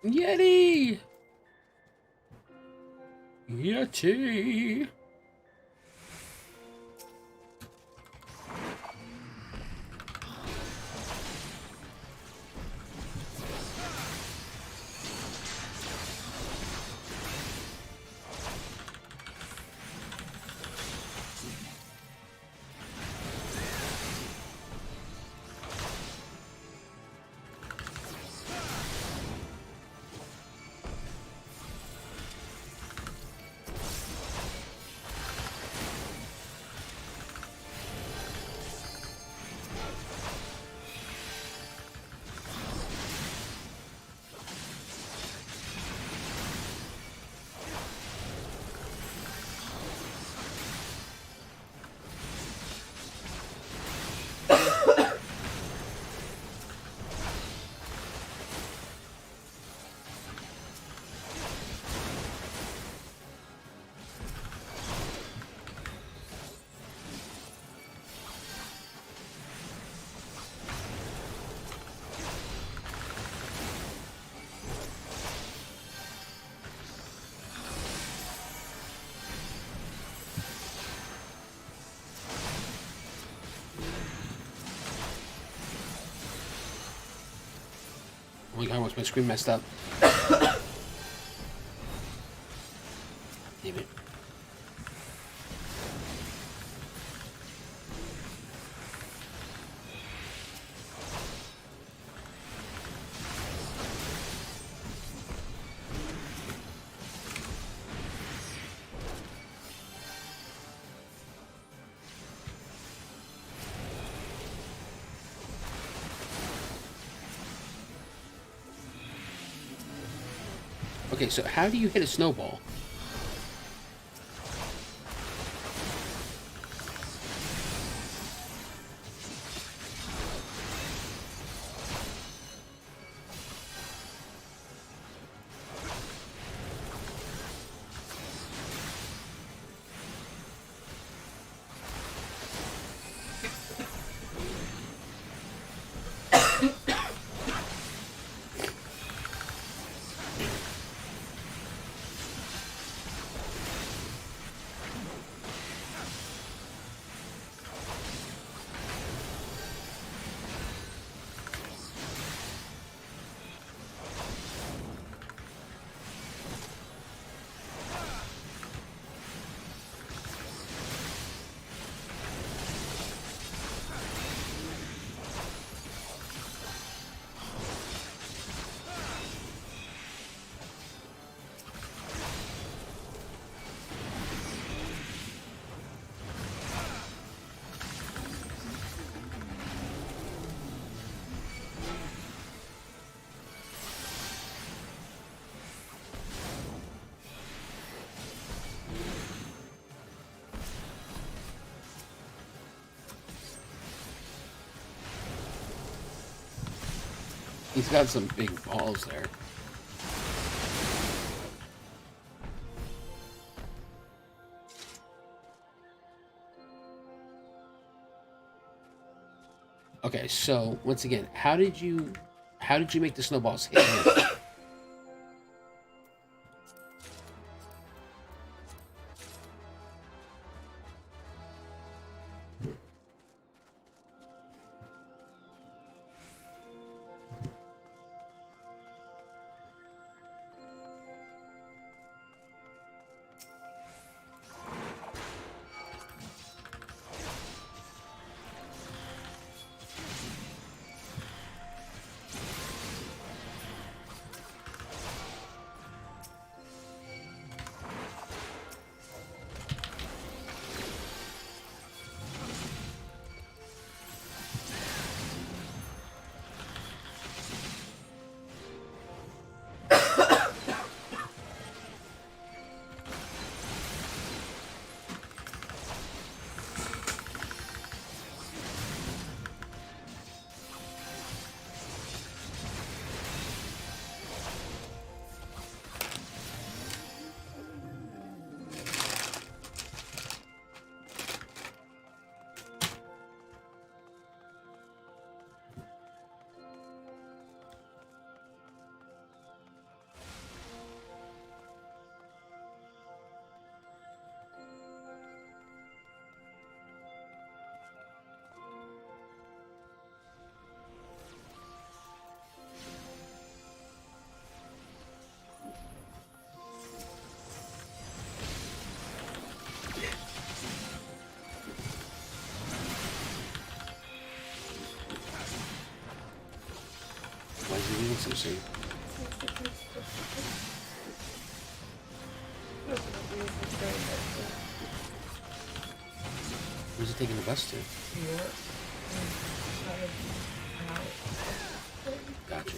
Yeti! Yeti! Oh my god, almost my screen messed up. Damn it. Okay, so how do you hit a snowball? He's got some big balls there. Okay, so once again, how did you make the snowballs hit him? see. Where's he taking the bus to? Gotcha.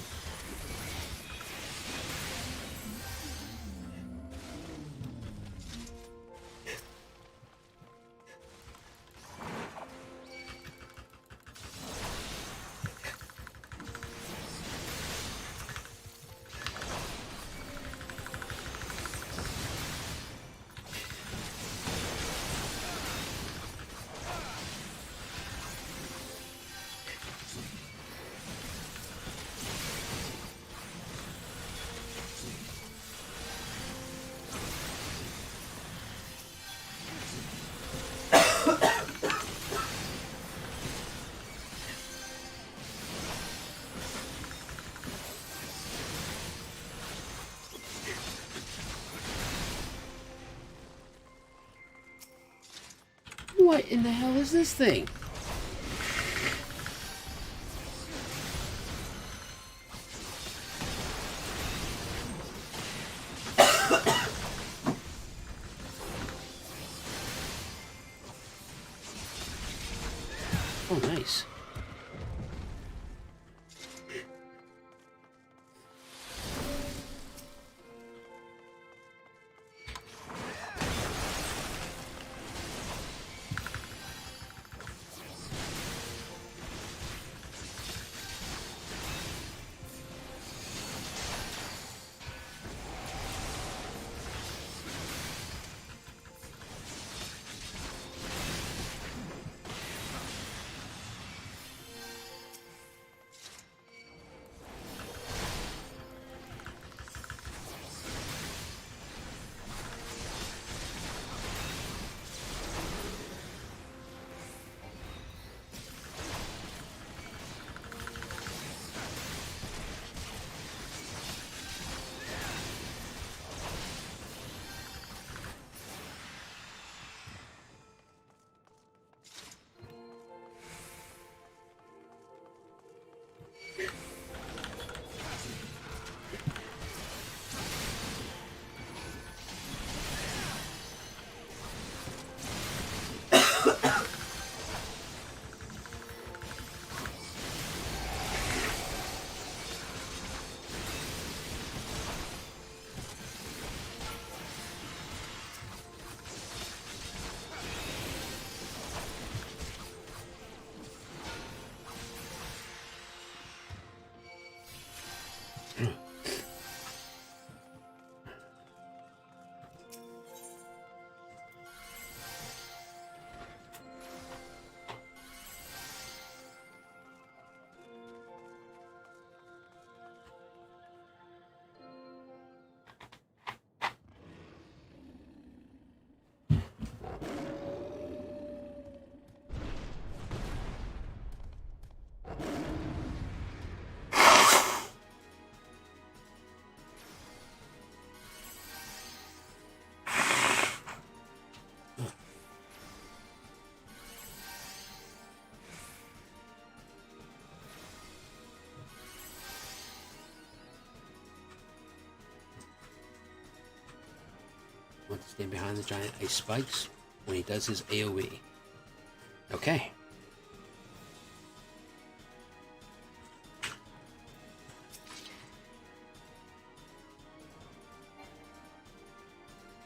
What in the hell is this thing? Oh, nice. Want to stand behind the giant ice spikes when he does his AoE. Okay.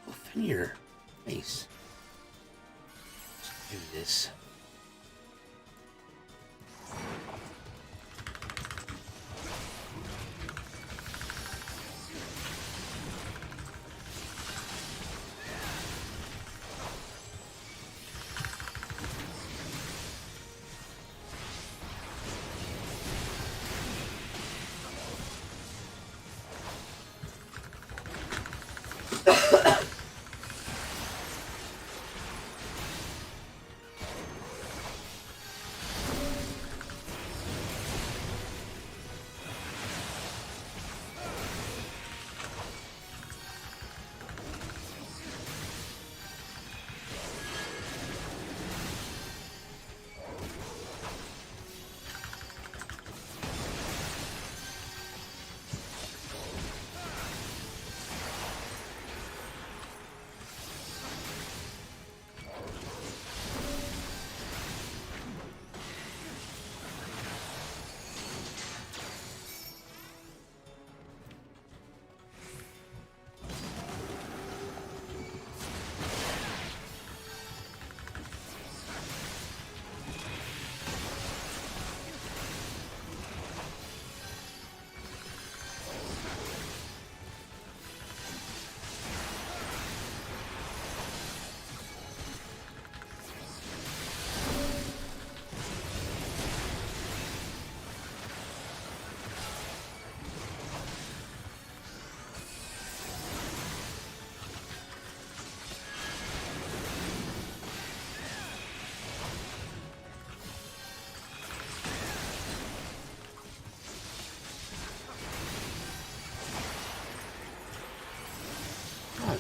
Oh, Fenrir. Nice. Let's do this.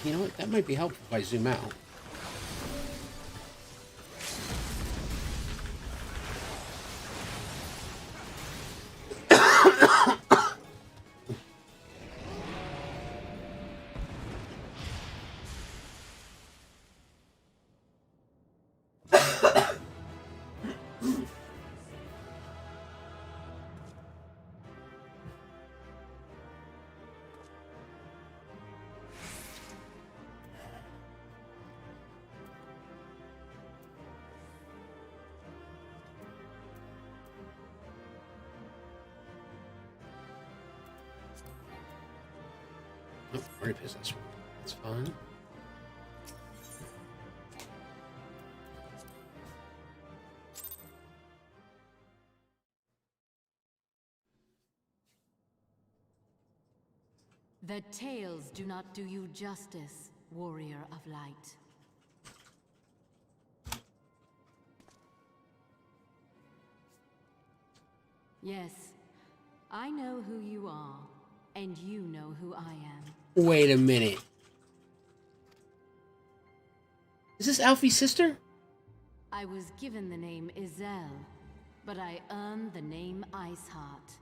You know what? That might be helpful if I zoom out. Oh, already pissed this one. That's fine. The tales do not do you justice, warrior of light. Yes, I know who you are, and you know who I am. Wait a minute. Is this Alfie's sister? I was given the name Izel, but I earned the name Iceheart.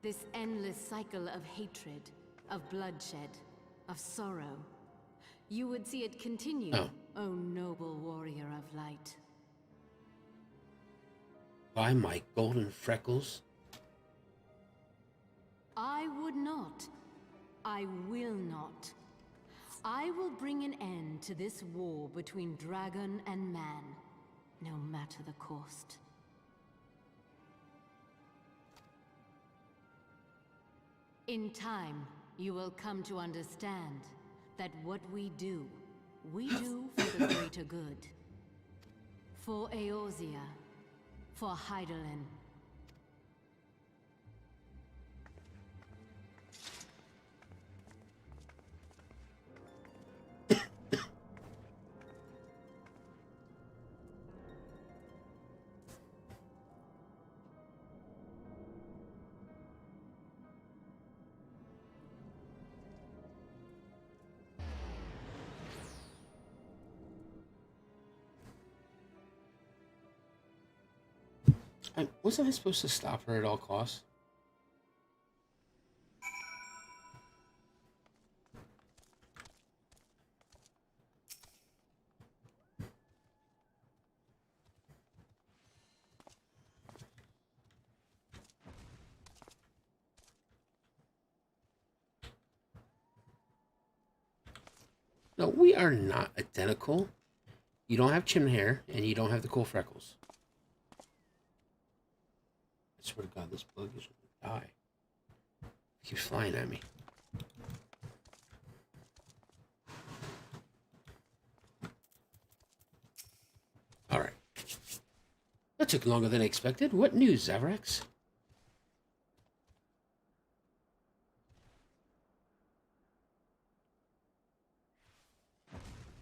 This endless cycle of hatred, of bloodshed, of sorrow. You would see it continue, O noble warrior of light. By my golden freckles. I would not. I will not. I will bring an end to this war between dragon and man, no matter the cost. In time, you will come to understand that what we do for the greater good. For Eorzea, for Hydaelyn. Wasn't I supposed to stop her at all costs? No, we are not identical. You don't have chin hair, and you don't have the cool freckles. I swear to God, this bug is gonna die. It keeps flying at me. Alright. That took longer than expected. What news, Zaverax?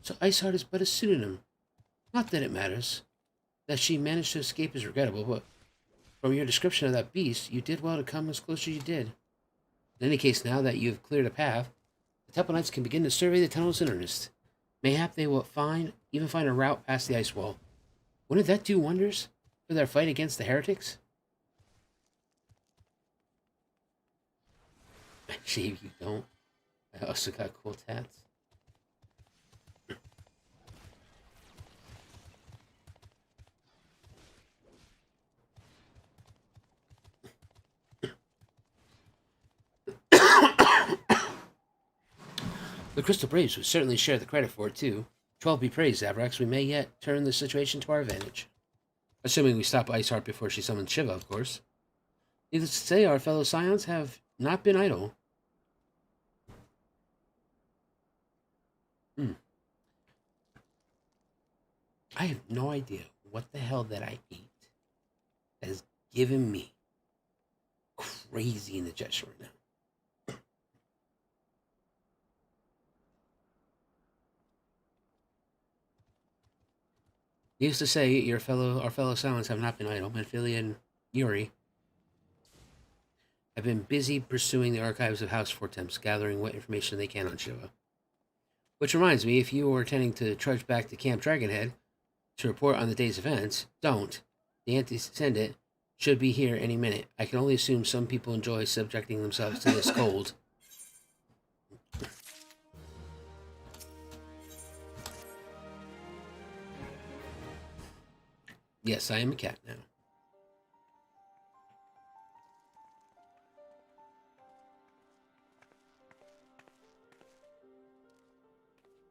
So Iceheart is but a pseudonym. Not that it matters. That she managed to escape is regrettable, but from your description of that beast, you did well to come as close as you did. In any case, now that you have cleared a path, the Temple Knights can begin to survey the tunnels in earnest. Mayhap they will even find a route past the ice wall. Wouldn't that do wonders for their fight against the heretics? Actually, you don't. I also got cool tats. The Crystal Braves would certainly share the credit for it, too. 12 be praised, Zaverax. We may yet turn the situation to our advantage. Assuming we stop Iceheart before she summons Shiva, of course. Needless to say, our fellow Scions have not been idle. I have no idea what the hell that I ate that has given me crazy indigestion right now. Needless to say, our fellow Silents have not been idle. Manphilia and Yuri have been busy pursuing the archives of House Fortemps, gathering what information they can on Shiva. Which reminds me, if you are intending to trudge back to Camp Dragonhead to report on the day's events, don't. The Anti-Descendant should be here any minute. I can only assume some people enjoy subjecting themselves to this cold. Yes, I am a cat now.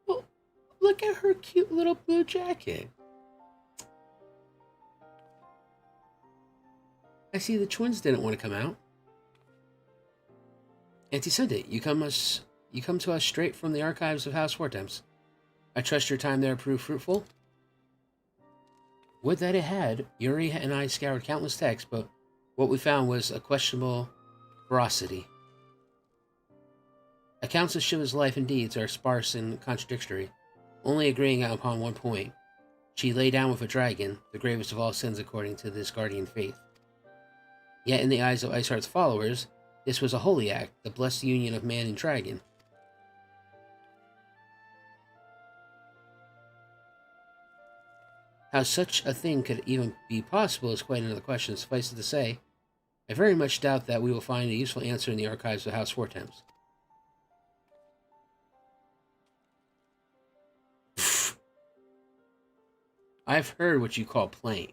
Well, look at her cute little blue jacket. I see the twins didn't want to come out. Anti-Descendant, you come to us straight from the archives of House Fortemps. I trust your time there proved fruitful. Would that it had. Yuri and I scoured countless texts, but what we found was a questionable veracity. Accounts of Shiva's life and deeds are sparse and contradictory, only agreeing upon one point. She lay down with a dragon, the gravest of all sins according to this guardian faith. Yet in the eyes of Iceheart's followers, this was a holy act, the blessed union of man and dragon. How such a thing could even be possible is quite another question. Suffice it to say, I very much doubt that we will find a useful answer in the archives of House Fortemps. I've heard what you call playing.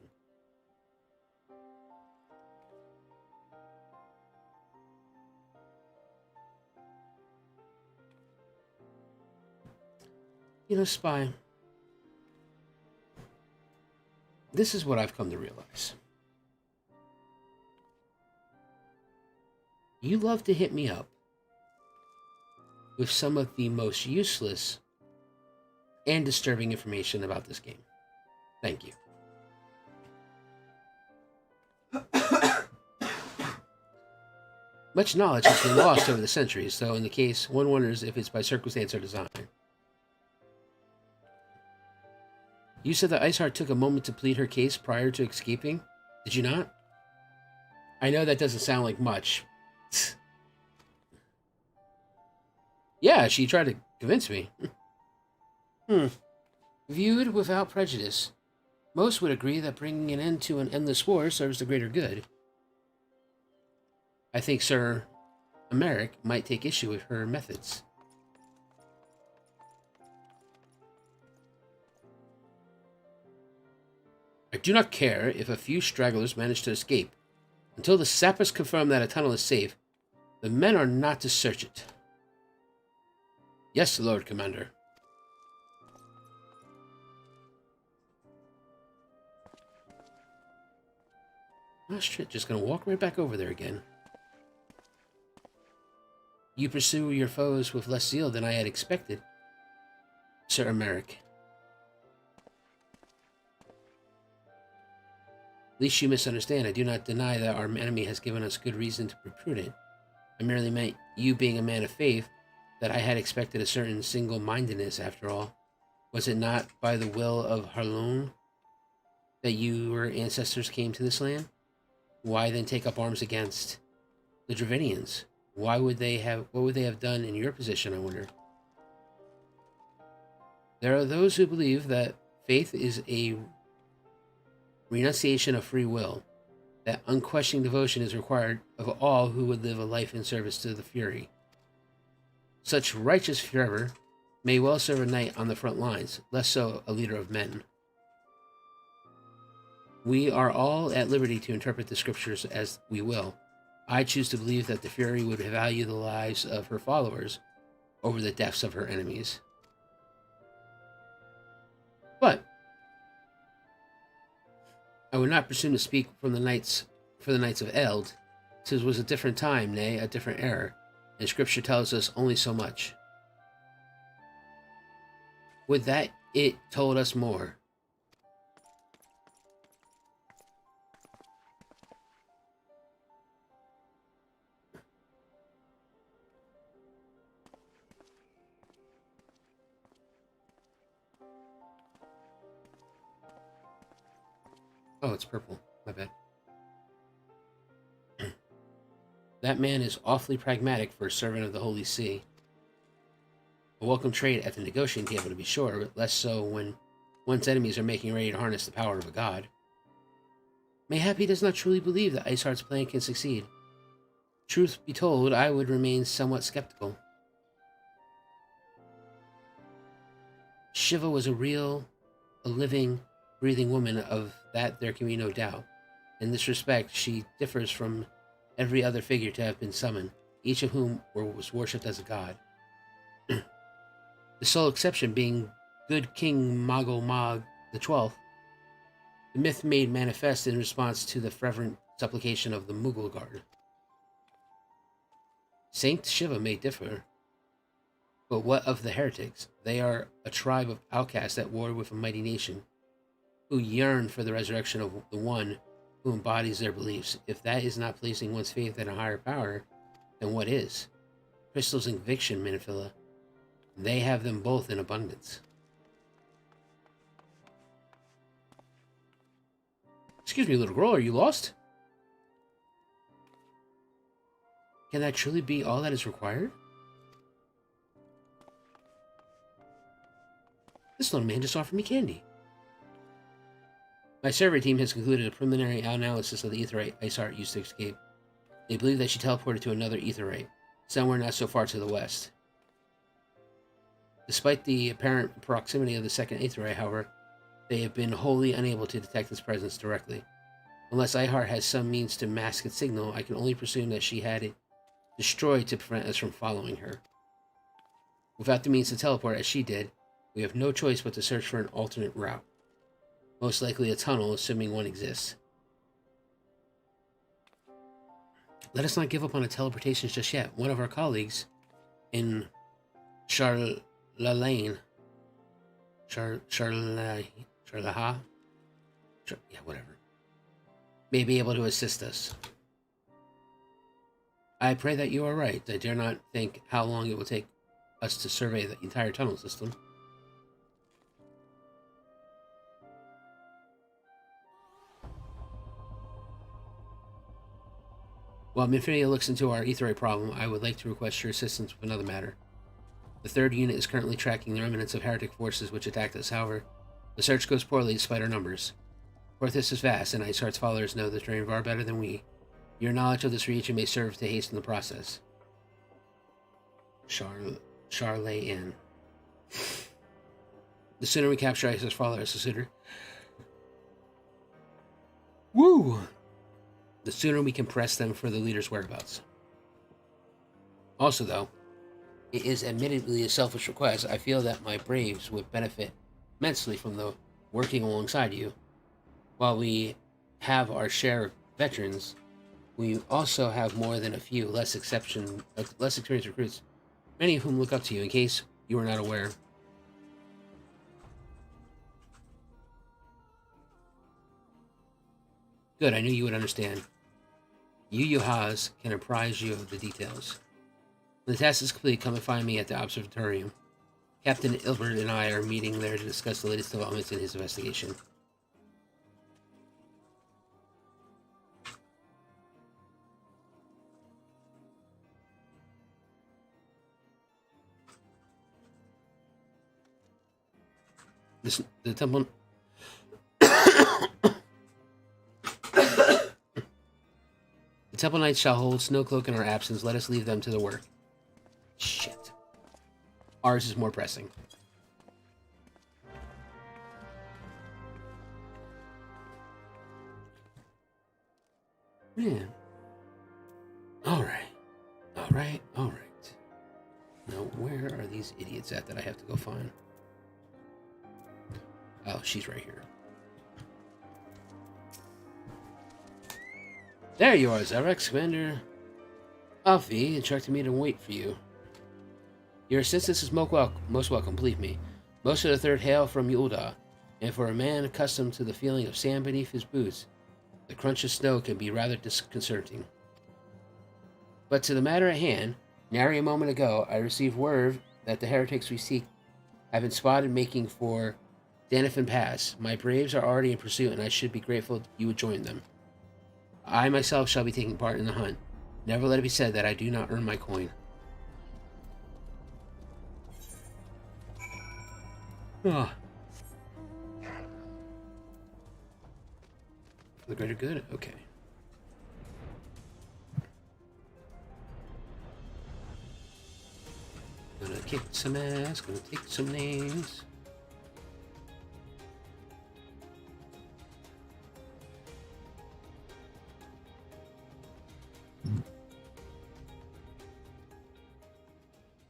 You know, Spy, this is what I've come to realize. You love to hit me up with some of the most useless and disturbing information about this game. Thank you. Much knowledge has been lost over the centuries, though in the case, one wonders if it's by circumstance or design. You said that Iceheart took a moment to plead her case prior to escaping. Did you not? I know that doesn't sound like much. Yeah, she tried to convince me. Viewed without prejudice, most would agree that bringing an end to an endless war serves the greater good. I think Sir Emeric might take issue with her methods. I do not care if a few stragglers manage to escape. Until the sappers confirm that a tunnel is safe, the men are not to search it. Yes, Lord Commander. Oh shit, just gonna walk right back over there again. You pursue your foes with less zeal than I had expected, Sir Emeric. Least you misunderstand. I do not deny that our enemy has given us good reason to be prudent. I merely meant, you being a man of faith, that I had expected a certain single-mindedness after all. Was it not by the will of Harloon that your ancestors came to this land? Why then take up arms against the Dravinians? What would they have done in your position, I wonder? There are those who believe that faith is a renunciation of free will, that unquestioning devotion is required of all who would live a life in service to the Fury. Such righteous fervor may well serve a knight on the front lines, less so a leader of men. We are all at liberty to interpret the scriptures as we will. I choose to believe that the Fury would value the lives of her followers over the deaths of her enemies. But I would not presume to speak for the Knights of Eld, since it was a different time, nay, a different era, and Scripture tells us only so much. With that, it told us more. Oh, it's purple. My bad. That man is awfully pragmatic for a servant of the Holy See. A welcome trait at the negotiating table, to be sure, but less so when one's enemies are making ready to harness the power of a god. Mayhap he does not truly believe that Iceheart's plan can succeed. Truth be told, I would remain somewhat skeptical. Shiva was a living, breathing woman, of that there can be no doubt. In this respect, she differs from every other figure to have been summoned, each of whom was worshipped as a god. The sole exception being good King Magomag XII, the myth made manifest in response to the fervent supplication of the Mughal guard. Saint Shiva may differ, but what of the heretics? They are a tribe of outcasts at war with a mighty nation, who yearn for the resurrection of the one who embodies their beliefs. If that is not placing one's faith in a higher power, then what is? Crystals and conviction, Minifilla. They have them both in abundance. Excuse me, little girl, are you lost? Can that truly be all that is required? This little man just offered me candy. My survey team has concluded a preliminary analysis of the aetheryte Iceheart used to escape. They believe that she teleported to another aetheryte, somewhere not so far to the west. Despite the apparent proximity of the second aetheryte, however, they have been wholly unable to detect its presence directly. Unless Iceheart has some means to mask its signal, I can only presume that she had it destroyed to prevent us from following her. Without the means to teleport as she did, we have no choice but to search for an alternate route. Most likely a tunnel, assuming one exists. Let us not give up on the teleportations just yet. One of our colleagues in Charlaha may be able to assist us. I pray that you are right. I dare not think how long it will take us to survey the entire tunnel system. While Minfinia looks into our aetheryte problem, I would like to request your assistance with another matter. The 3rd unit is currently tracking the remnants of heretic forces which attacked us. However, the search goes poorly despite our numbers. Porthos is vast, and Iceheart's followers know the terrain far better than we. Your knowledge of this region may serve to hasten the process. Charlahan. The sooner we capture Iceheart's followers, the sooner... Woo! The sooner we can press them for the leader's whereabouts. Also, though, it is admittedly a selfish request. I feel that my braves would benefit immensely from working alongside you. While we have our share of veterans, we also have more than a few less experienced recruits, many of whom look up to you, in case you are not aware. Good, I knew you would understand. You Yuhas can apprise you of the details. When the task is complete, come and find me at the observatorium. Captain Ilbert and I are meeting there to discuss the latest developments in his investigation. The temple... The Temple Knights shall hold Snowcloak in our absence. Let us leave them to the work. Shit. Ours is more pressing. Man. Alright. Now, where are these idiots at that I have to go find? Oh, she's right here. There you are, Zaverax. Commander Alfie instructed me to wait for you. Your assistance is most welcome, believe me. Most of the 3rd hail from Yulda, and for a man accustomed to the feeling of sand beneath his boots, the crunch of snow can be rather disconcerting. But to the matter at hand, nary a moment ago, I received word that the heretics we seek have been spotted making for Danifin Pass. My braves are already in pursuit, and I should be grateful you would join them. I myself shall be taking part in the hunt. Never let it be said that I do not earn my coin. Ah. For the greater good? Okay. Gonna kick some ass, gonna take some names.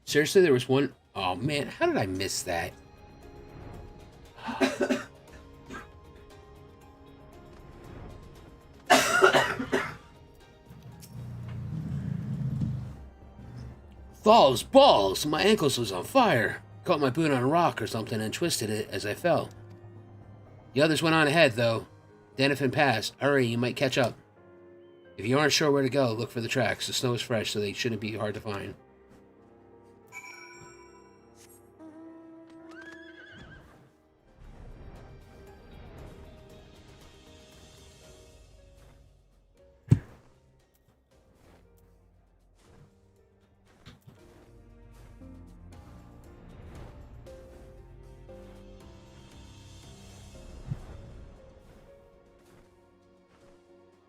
Seriously, there was one... Oh man, how did I miss that? Balls, balls! My ankles was on fire. Caught my boot on a rock or something and twisted it as I fell. The others went on ahead, though. Danifin Pass. Hurry, you might catch up. If you aren't sure where to go, look for the tracks. The snow is fresh, so they shouldn't be hard to find.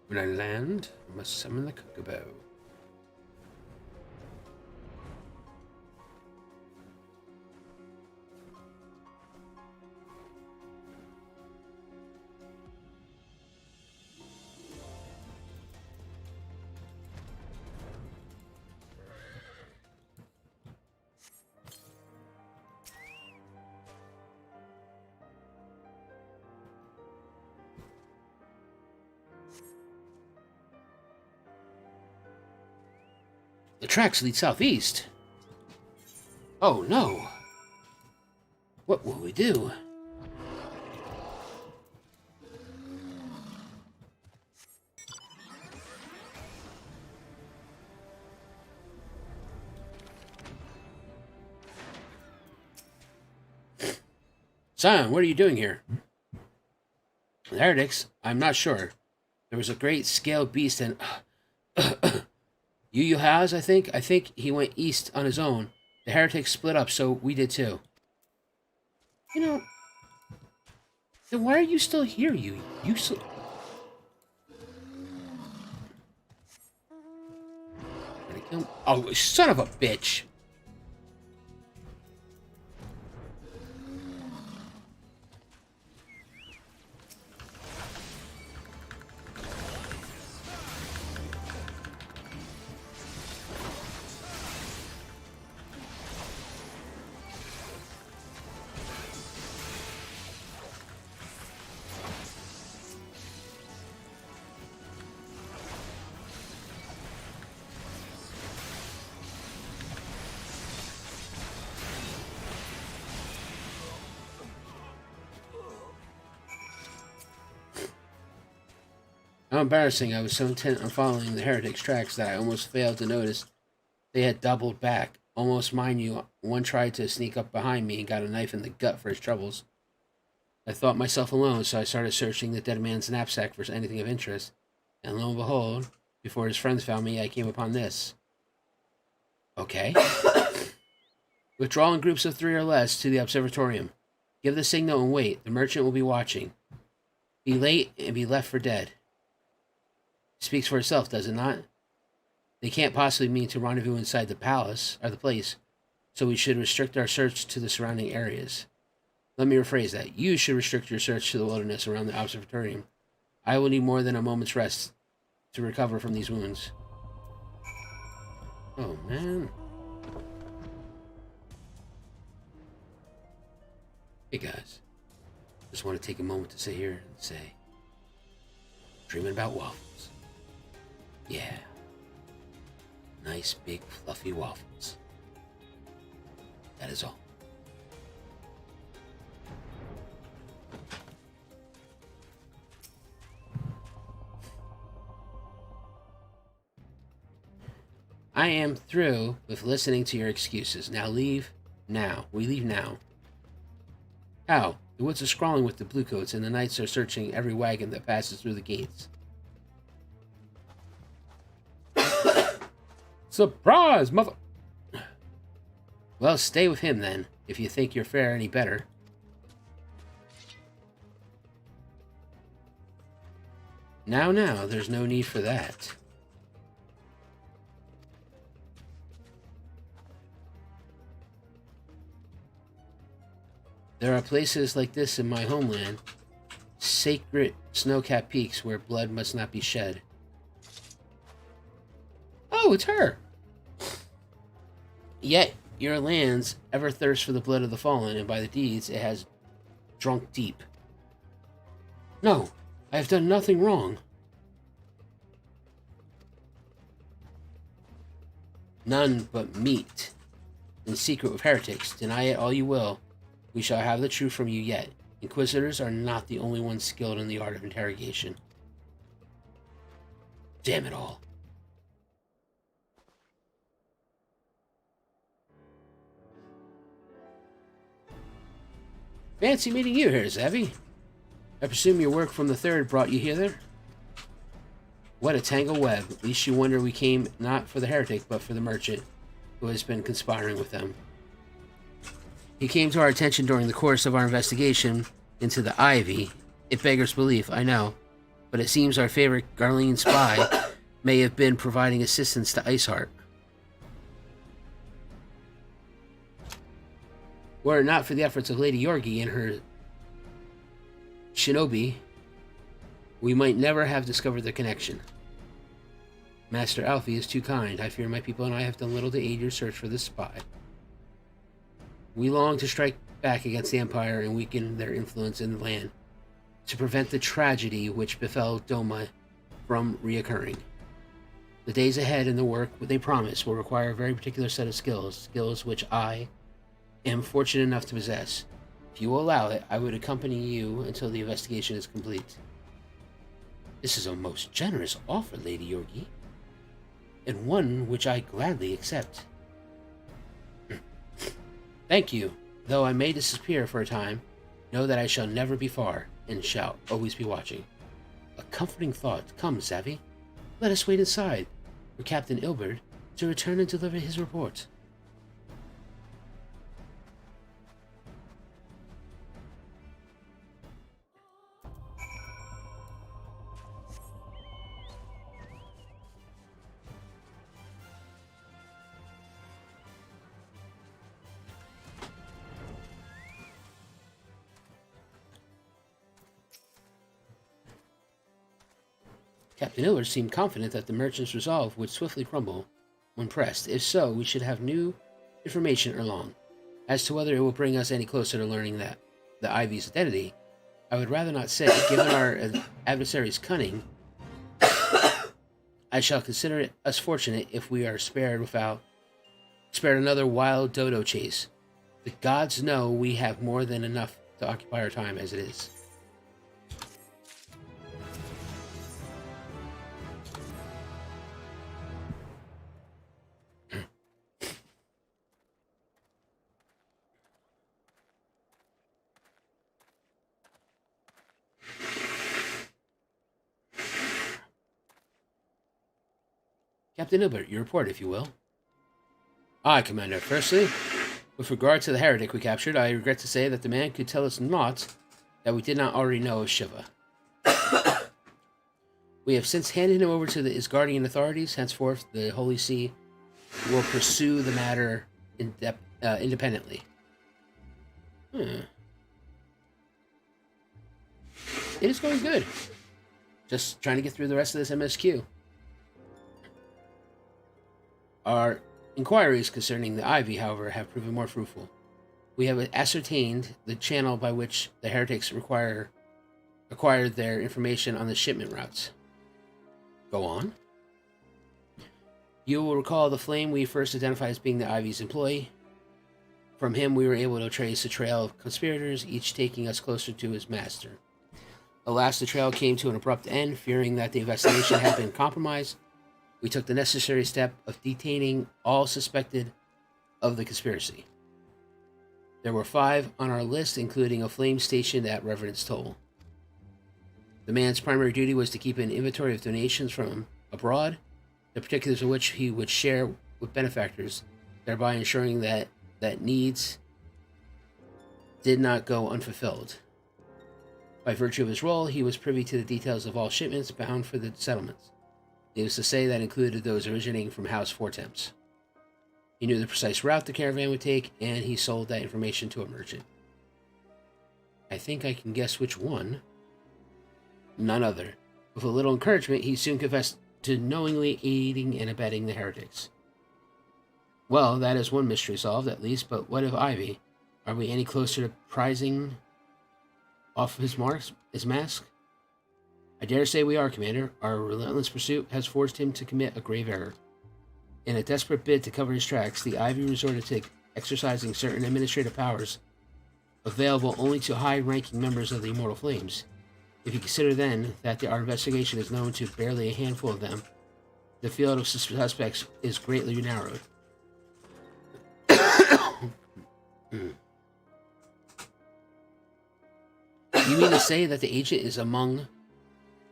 When I land, I must summon the Kokobo. The tracks lead southeast. Oh no. What will we do? Scion, what are you doing here? The heretics? I'm not sure. There was a great scaled beast and... Yu has, I think? I think he went east on his own. The heretics split up, so we did too. You know... Then why are you still here, You still... Oh, son of a bitch! How embarrassing. I was so intent on following the heretics' tracks that I almost failed to notice they had doubled back. Almost, mind you, one tried to sneak up behind me and got a knife in the gut for his troubles. I thought myself alone, so I started searching the dead man's knapsack for anything of interest. And lo and behold, before his friends found me, I came upon this. Okay. Withdraw in groups of 3 or less to the observatorium. Give the signal and wait. The merchant will be watching. Be late and be left for dead. Speaks for itself, does it not? They can't possibly mean to rendezvous inside the palace, or the place, so we should restrict our search to the surrounding areas. Let me rephrase that. You should restrict your search to the wilderness around the observatorium. I will need more than a moment's rest to recover from these wounds. Oh, man. Hey, guys. Just want to take a moment to sit here and say, dreaming about waffles. Yeah. Nice, big, fluffy waffles. That is all. I am through with listening to your excuses. Now leave now. We leave now. How? The woods are scrawling with the bluecoats, and the knights are searching every wagon that passes through the gates. Surprise, mother... Well, stay with him, then, if you think your fare any better. Now, there's no need for that. There are places like this in my homeland, sacred snow-capped peaks where blood must not be shed. Oh, it's her! Yet, your lands ever thirst for the blood of the fallen, and by the deeds it has drunk deep. No, I have done nothing wrong. None but meet in secret with heretics. Deny it all you will. We shall have the truth from you yet. Inquisitors are not the only ones skilled in the art of interrogation. Damn it all. Fancy meeting you here, Zavi. I presume your work from the Third brought you hither? What a tangled web. At least you wonder we came not for the heretic, but for the merchant who has been conspiring with them. He came to our attention during the course of our investigation into the Ivy. It beggars belief, I know, but it seems our favorite Garlean spy may have been providing assistance to Iceheart. Were it not for the efforts of Lady Yorgi and her shinobi, we might never have discovered the connection. Master Alfie is too kind. I fear my people and I have done little to aid your search for this spy. We long to strike back against the Empire and weaken their influence in the land, to prevent the tragedy which befell Doma from reoccurring. The days ahead and the work they promise will require a very particular set of skills which I am fortunate enough to possess. If you will allow it, I would accompany you until the investigation is complete. This is a most generous offer, Lady Yorgi, and one which I gladly accept. Thank you. Though I may disappear for a time, know that I shall never be far, and shall always be watching. A comforting thought. Come, Savvy. Let us wait inside for Captain Ilbert to return and deliver his report. Captain Ilbert seemed confident that the merchant's resolve would swiftly crumble when pressed. If so, we should have new information ere long. As to whether it will bring us any closer to learning that the Ivy's identity, I would rather not say. Given our adversary's cunning, I shall consider us fortunate if we are spared another wild dodo chase. The gods know we have more than enough to occupy our time as it is. Captain Ilbert, your report, if you will. Aye, Commander. Firstly, with regard to the heretic we captured, I regret to say that the man could tell us naught that we did not already know of Shiva. We have since handed him over to the Isgardian authorities. Henceforth, the Holy See will pursue the matter independently. It is going good. Just trying to get through the rest of this MSQ. Our inquiries concerning the Ivy, however, have proven more fruitful. We have ascertained the channel by which the heretics acquired their information on the shipment routes. Go on. You will recall the flame we first identified as being the Ivy's employee. From him, we were able to trace a trail of conspirators, each taking us closer to his master. Alas, the trail came to an abrupt end. Fearing that the investigation had been compromised, we took the necessary step of detaining all suspected of the conspiracy. There were 5 on our list, including a flame stationed at Reverend's Toll. The man's primary duty was to keep an inventory of donations from abroad, the particulars of which he would share with benefactors, thereby ensuring that needs did not go unfulfilled. By virtue of his role, he was privy to the details of all shipments bound for the settlements. Needless to say, that included those originating from House Fortemps. He knew the precise route the caravan would take, and he sold that information to a merchant. I think I can guess which one. None other. With a little encouragement, he soon confessed to knowingly aiding and abetting the heretics. Well, that is one mystery solved, at least, but what of Ivy? Are we any closer to prizing off his mask? I dare say we are, Commander. Our relentless pursuit has forced him to commit a grave error. In a desperate bid to cover his tracks, the Ivy resorted to exercising certain administrative powers available only to high-ranking members of the Immortal Flames. If you consider then that our investigation is known to barely a handful of them, the field of suspects is greatly narrowed. You mean to say that the agent is among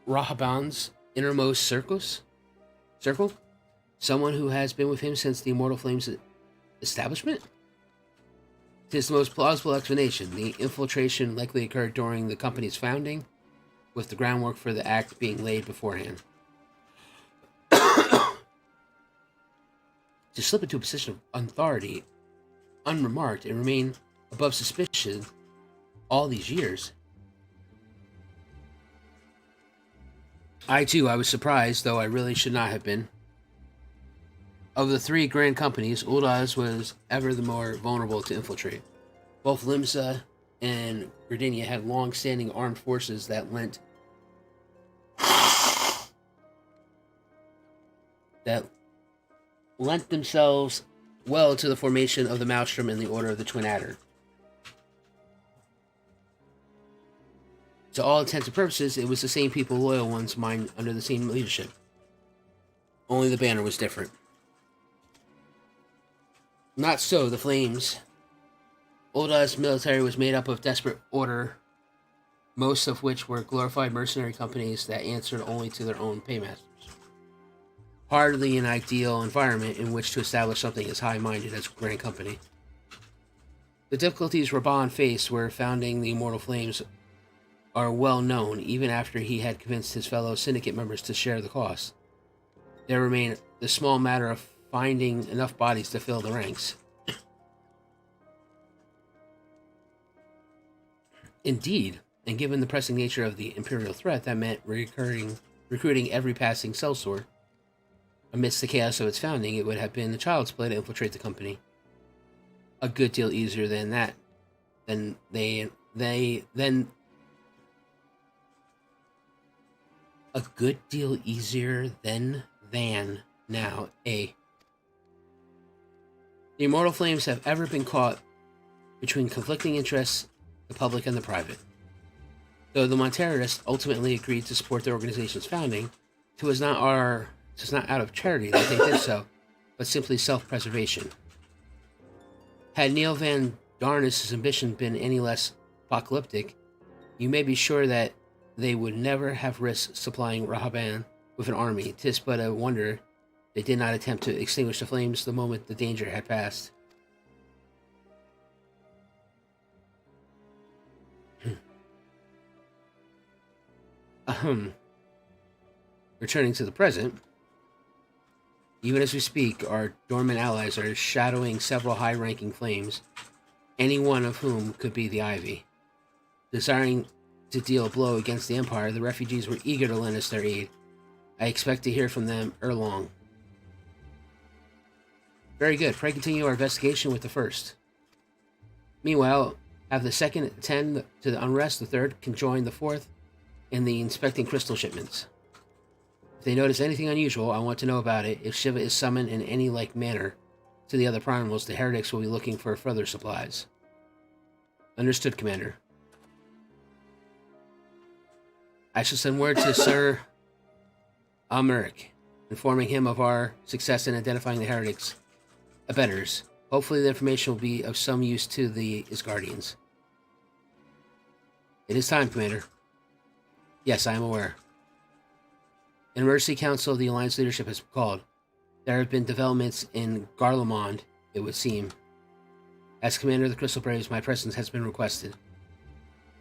Rahaban's innermost circle? Someone who has been with him since the Immortal Flames establishment? Tis the most plausible explanation. The infiltration likely occurred during the company's founding, with the groundwork for the act being laid beforehand. To slip into a position of authority unremarked and remain above suspicion all these years. I was surprised, though I really should not have been. Of the 3 grand companies, Uldaz was ever the more vulnerable to infiltrate. Both Limsa and Gridania had long-standing armed forces that lent themselves well to the formation of the Maelstrom and the Order of the Twin Adder. To all intents and purposes, it was the same people, loyal ones, mined under the same leadership. Only the banner was different. Not so the Flames. Uldaz's military was made up of desperate order, most of which were glorified mercenary companies that answered only to their own paymasters. Hardly an ideal environment in which to establish something as high-minded as Grand Company. The difficulties Raban faced where founding the Immortal Flames are well known, even after he had convinced his fellow syndicate members to share the cost. There remained the small matter of finding enough bodies to fill the ranks. Indeed, and given the pressing nature of the Imperial threat, that meant recruiting every passing sellsword. Amidst the chaos of its founding, it would have been the child's play to infiltrate the company. A good deal easier than that. A good deal easier than now, eh? The Immortal Flames have ever been caught between conflicting interests, the public and the private. Though the Monterrists ultimately agreed to support their organization's founding, it was not out of charity that they did so, but simply self-preservation. Had Neil Van Darnus' ambition been any less apocalyptic, you may be sure that they would never have risked supplying Rahaban with an army. 'Tis but a wonder they did not attempt to extinguish the flames the moment the danger had passed. Returning to the present, even as we speak, our dormant allies are shadowing several high-ranking flames, any one of whom could be the Ivy. Desiring to deal a blow against the Empire, the refugees were eager to lend us their aid. I expect to hear from them ere long. Very good. Pray continue our investigation with the first. Meanwhile, have the second attend to the unrest, the third can join the fourth in the inspecting crystal shipments. If they notice anything unusual, I want to know about it. If Shiva is summoned in any like manner to the other primals, the heretics will be looking for further supplies. Understood, Commander. I shall send word to Sir Almeric, informing him of our success in identifying the heretics' abettors. Hopefully the information will be of some use to the Asgardians. It is time, Commander. Yes, I am aware. An emergency council of the Alliance leadership has called. There have been developments in Garlemald, it would seem. As Commander of the Crystal Braves, my presence has been requested.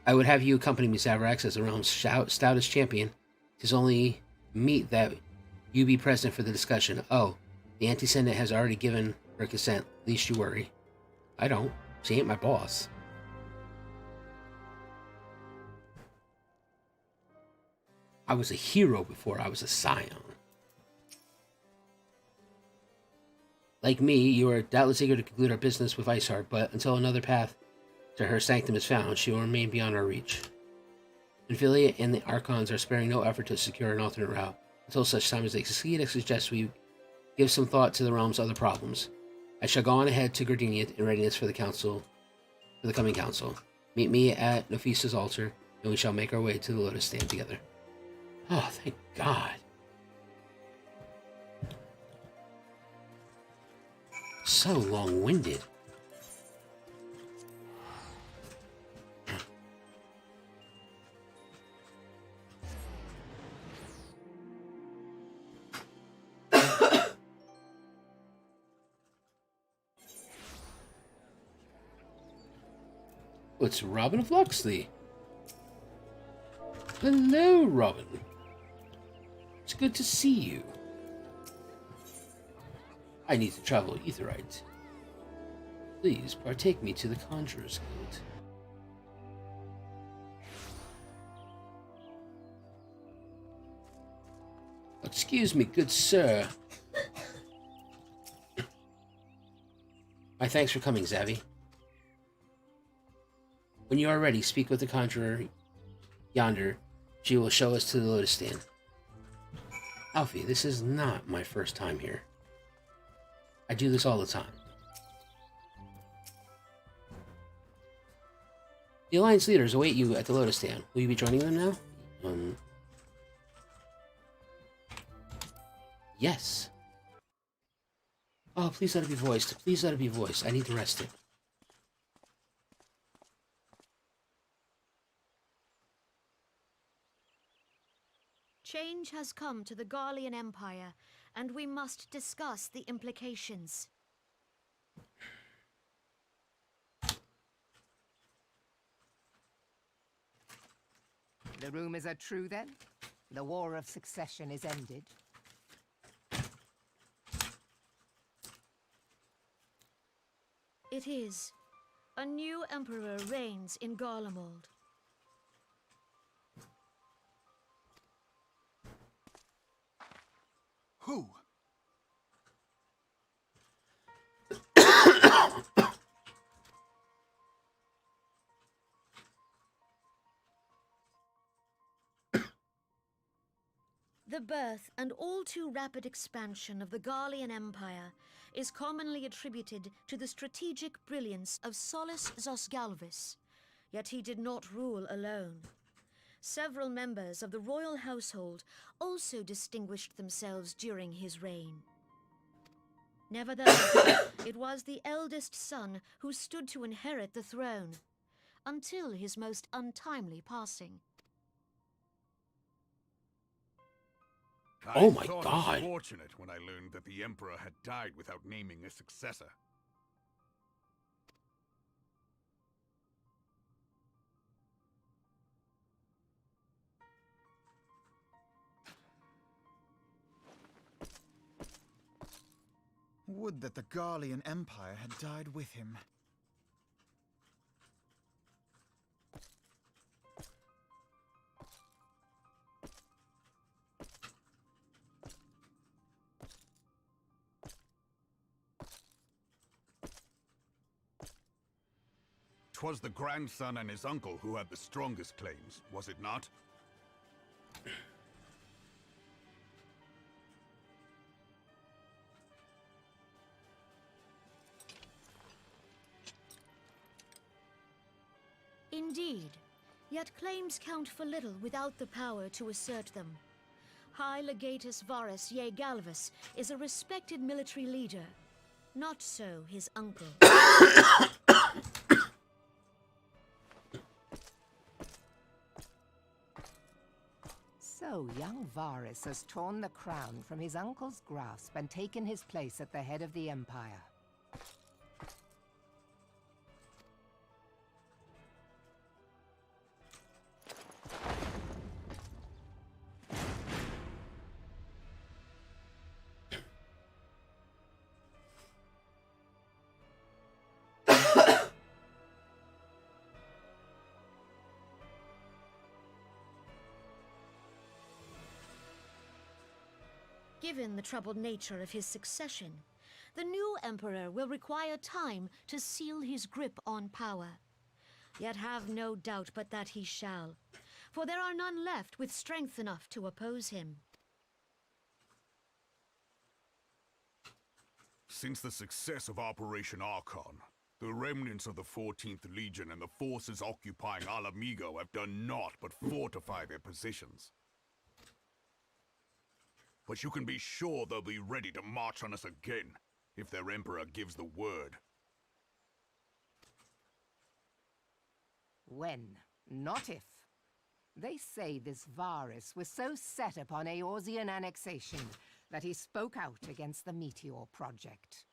I would have you accompany me, Zaverax, as the realm's stoutest champion. 'Tis only meet that you be present for the discussion. Oh, the Anti-Senate has already given her consent. Least you worry. I don't. She ain't my boss. I was a hero before I was a scion. Like me, you are doubtless eager to conclude our business with Iceheart, but until another path to her sanctum is found, she will remain beyond our reach. Infilia and the Archons are sparing no effort to secure an alternate route. Until such time as they succeed, I suggest we give some thought to the realm's other problems. I shall go on ahead to Gardenia in readiness for the coming council. Meet me at Nephisa's altar, and we shall make our way to the Lotus Stand together. Oh, thank God. So long-winded. It's Robin of Locksley. Hello, Robin. It's good to see you. I need to travel Aetheryte. Please partake me to the Conjurer's Guild. Excuse me, good sir. My thanks for coming, Zavi. When you are ready, speak with the Conjurer yonder. She will show us to the Lotus Stand. Alfie, this is not my first time here. I do this all the time. The Alliance leaders await you at the Lotus Stand. Will you be joining them now? Yes. Oh, please let it be voiced. Please let it be voiced. I need to rest it. Change has come to the Garlean Empire, and we must discuss the implications. The rumors are true, then? The War of Succession is ended? It is. A new emperor reigns in Garlemald. Who? The birth and all too rapid expansion of the Garlean Empire is commonly attributed to the strategic brilliance of Solus Zosgalvis, yet he did not rule alone. Several members of the royal household also distinguished themselves during his reign. Nevertheless, it was the eldest son who stood to inherit the throne, until his most untimely passing. Oh my I thought God. it was fortunate when I learned that the Emperor had died without naming a successor. Would that the Garlean Empire had died with him. Twas the grandson and his uncle who had the strongest claims, was it not? Indeed, yet claims count for little without the power to assert them. High Legatus Varus Ye Galvus is a respected military leader, Not so his uncle. So young Varus has torn the crown from his uncle's grasp and taken his place at the head of the Empire. Given the troubled nature of his succession, the new emperor will require time to seal his grip on power. Yet have no doubt but that he shall, for there are none left with strength enough to oppose him. Since the success of Operation Archon, the remnants of the 14th Legion and the forces occupying Alamigo have done naught but fortify their positions. But you can be sure they'll be ready to march on us again, if their Emperor gives the word. When, not if. They say this Varus was so set upon Eorzean annexation that he spoke out against the Meteor Project.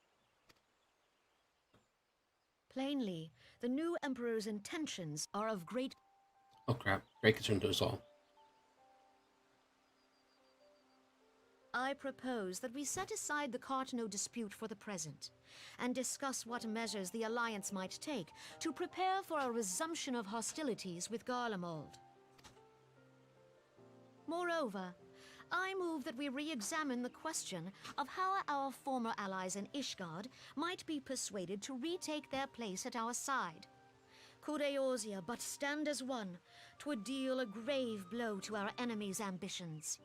Plainly, the new emperor's intentions are of great... Oh crap, great concern to us all. I propose that we set aside the Cartno dispute for the present, and discuss what measures the Alliance might take to prepare for a resumption of hostilities with Garlemald. Moreover, I move that we re-examine the question of how our former allies in Ishgard might be persuaded to retake their place at our side. Could Eorzea but stand as one, 'twould deal a grave blow to our enemies' ambitions.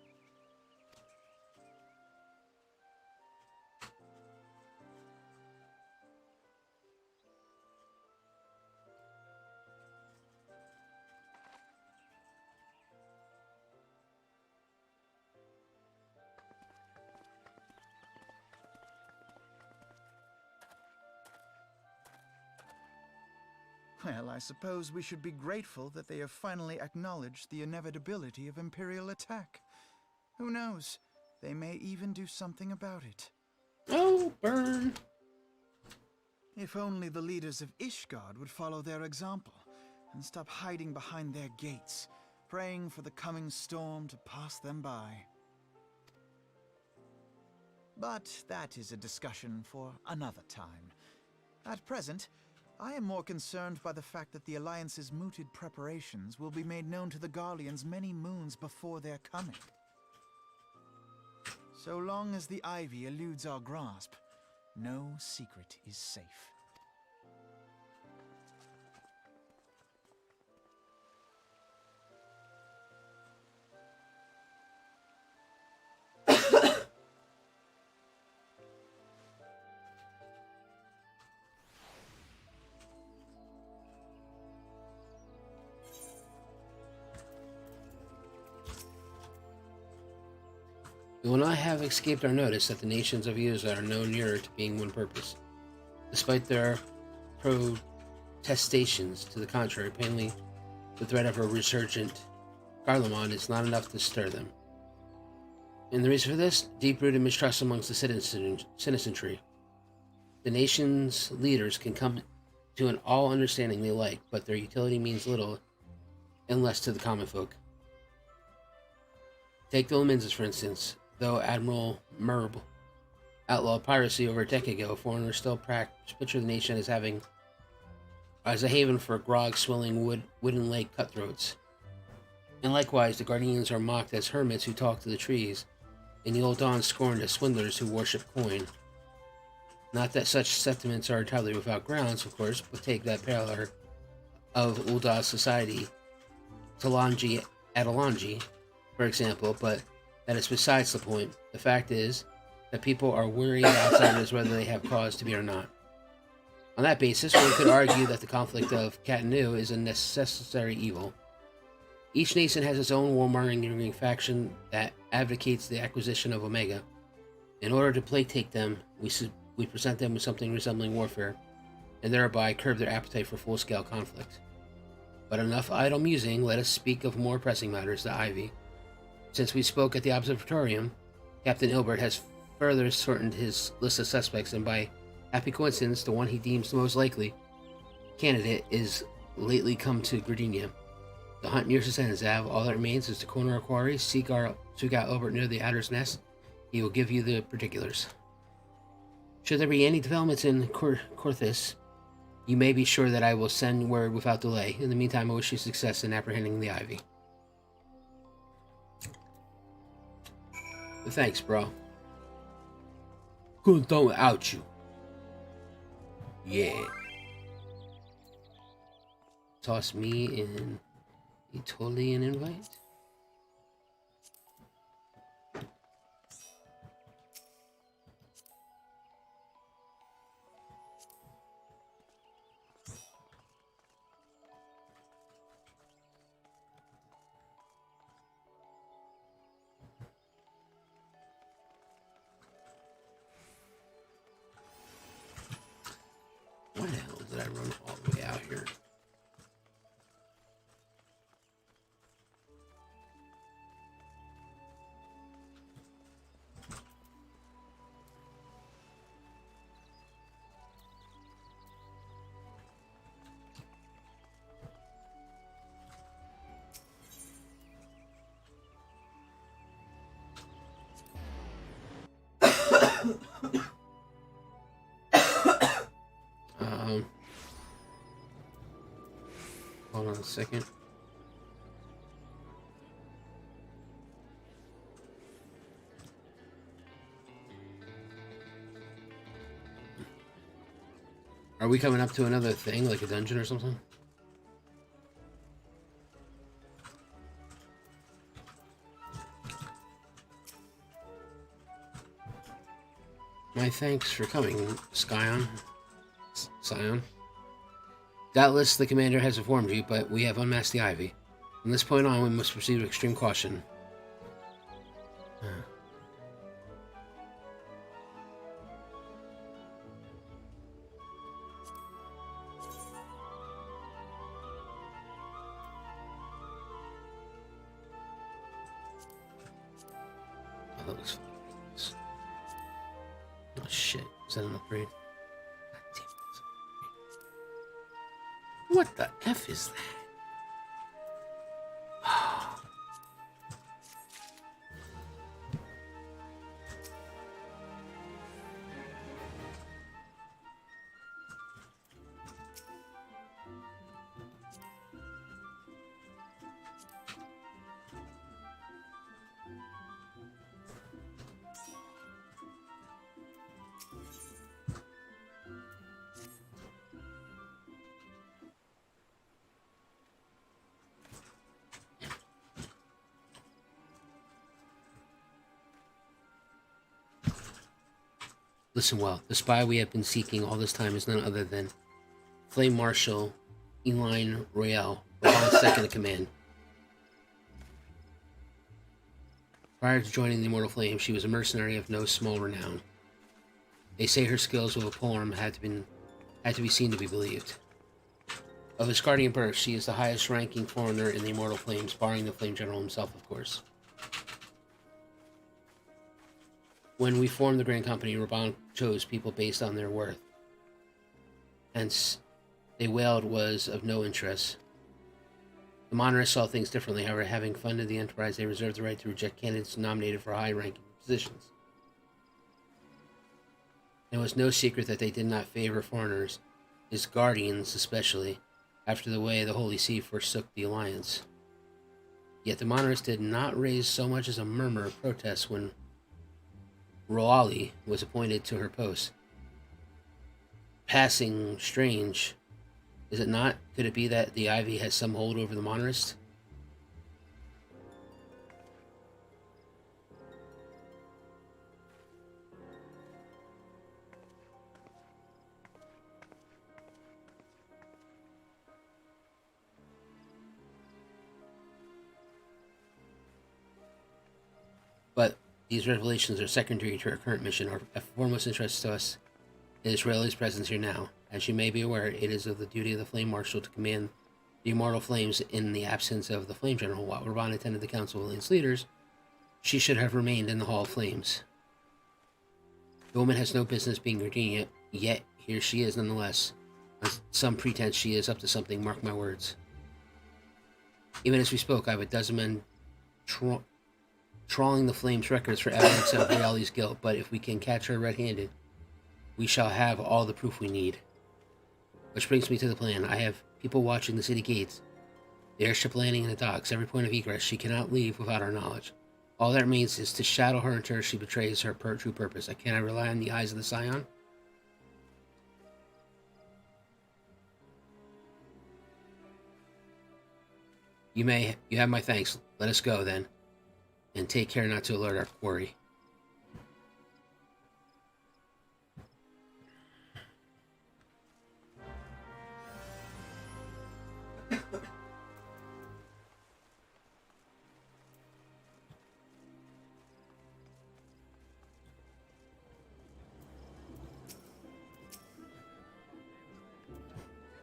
Well, I suppose we should be grateful that they have finally acknowledged the inevitability of Imperial attack. Who knows? They may even do something about it. Oh, burn! If only the leaders of Ishgard would follow their example and stop hiding behind their gates, praying for the coming storm to pass them by. But that is a discussion for another time. At present, I am more concerned by the fact that the Alliance's mooted preparations will be made known to the Garleans many moons before their coming. So long as the Ivy eludes our grasp, no secret is safe. We will not have escaped our notice that the nations of Eorzea are no nearer to being one purpose. Despite their protestations to the contrary, plainly the threat of a resurgent Garlemald is not enough to stir them. And the reason for this? Deep-rooted mistrust amongst the citizenry. The nation's leaders can come to an all-understanding they like, but their utility means little unless to the common folk. Take the Lominses, for instance. Though Admiral Merb outlawed piracy over a decade ago, foreigners still picture the nation as a haven for grog-swilling wooden leg cutthroats. And likewise, the Guardians are mocked as hermits who talk to the trees, and the Old Dawn scorned as swindlers who worship coin. Not that such sentiments are entirely without grounds, of course, but take that parallel of Ulda's society, Talanji Atalanji, for example, but that is besides the point. The fact is that people are weary of outsiders whether they have cause to be or not. On that basis, one could argue that the conflict of Katanu is a necessary evil. Each nation has its own warmongering faction that advocates the acquisition of Omega. In order to placate them, we we present them with something resembling warfare, and thereby curb their appetite for full-scale conflict. But enough idle musing, let us speak of more pressing matters, the Ivy. Since we spoke at the Observatorium, Captain Ilbert has further shortened his list of suspects, and by happy coincidence, the one he deems the most likely candidate is lately come to Gardenia. The hunt nears its end, Zav. All that remains is to corner a quarry, seek out Ilbert near the Adder's Nest. He will give you the particulars. Should there be any developments in Korthis, you may be sure that I will send word without delay. In the meantime, I wish you success in apprehending the Ivy. Thanks, bro. Couldn't do without you. Yeah. Toss me in a totally an invite. Why the hell did I run all the way out here? Hold on a second. Are we coming up to another thing, like a dungeon or something? My thanks for coming, Scion. Doubtless the commander has informed you, but we have unmasked the Ivy. From this point on, we must proceed with extreme caution. Oh, that looks fun. Oh shit, is that an upgrade? What the F is that? Listen well, the spy we have been seeking all this time is none other than Flame Marshal Eline Royale, Raban's second in command. Prior to joining the Immortal Flame, she was a mercenary of no small renown. They say her skills with a polearm had to be seen to be believed. Of Asgardian birth, she is the highest-ranking foreigner in the Immortal Flames, barring the Flame General himself, of course. When we formed the Grand Company, Raban chose people based on their worth. Hence, they wailed was of no interest. The monarchs saw things differently, however, having funded the enterprise, they reserved the right to reject candidates nominated for high-ranking positions. It was no secret that they did not favor foreigners, his guardians especially, after the way the Holy See forsook the alliance. Yet the monarchs did not raise so much as a murmur of protest when Roali was appointed to her post. Passing strange, is it not? Could it be that the Ivy has some hold over the monarchs? But these revelations are secondary to our current mission. Of foremost interest to us Israeli's presence here now. As you may be aware, it is of the duty of the Flame Marshal to command the immortal flames in the absence of the Flame General. While Ravan attended the Council of its leaders, she should have remained in the Hall of Flames. The woman has no business being Gardenia, yet here she is nonetheless. On some pretense she is up to something, mark my words. Even as we spoke, I have a dozen men trawling the Flames records for evidence of Reality's guilt, but if we can catch her red-handed, we shall have all the proof we need. Which brings me to the plan. I have people watching the city gates, the airship landing in the docks, every point of egress. She cannot leave without our knowledge. All that remains is to shadow her until she betrays her true purpose. I cannot rely on the eyes of the Scion. You have my thanks. Let us go, then. And take care not to alert our quarry.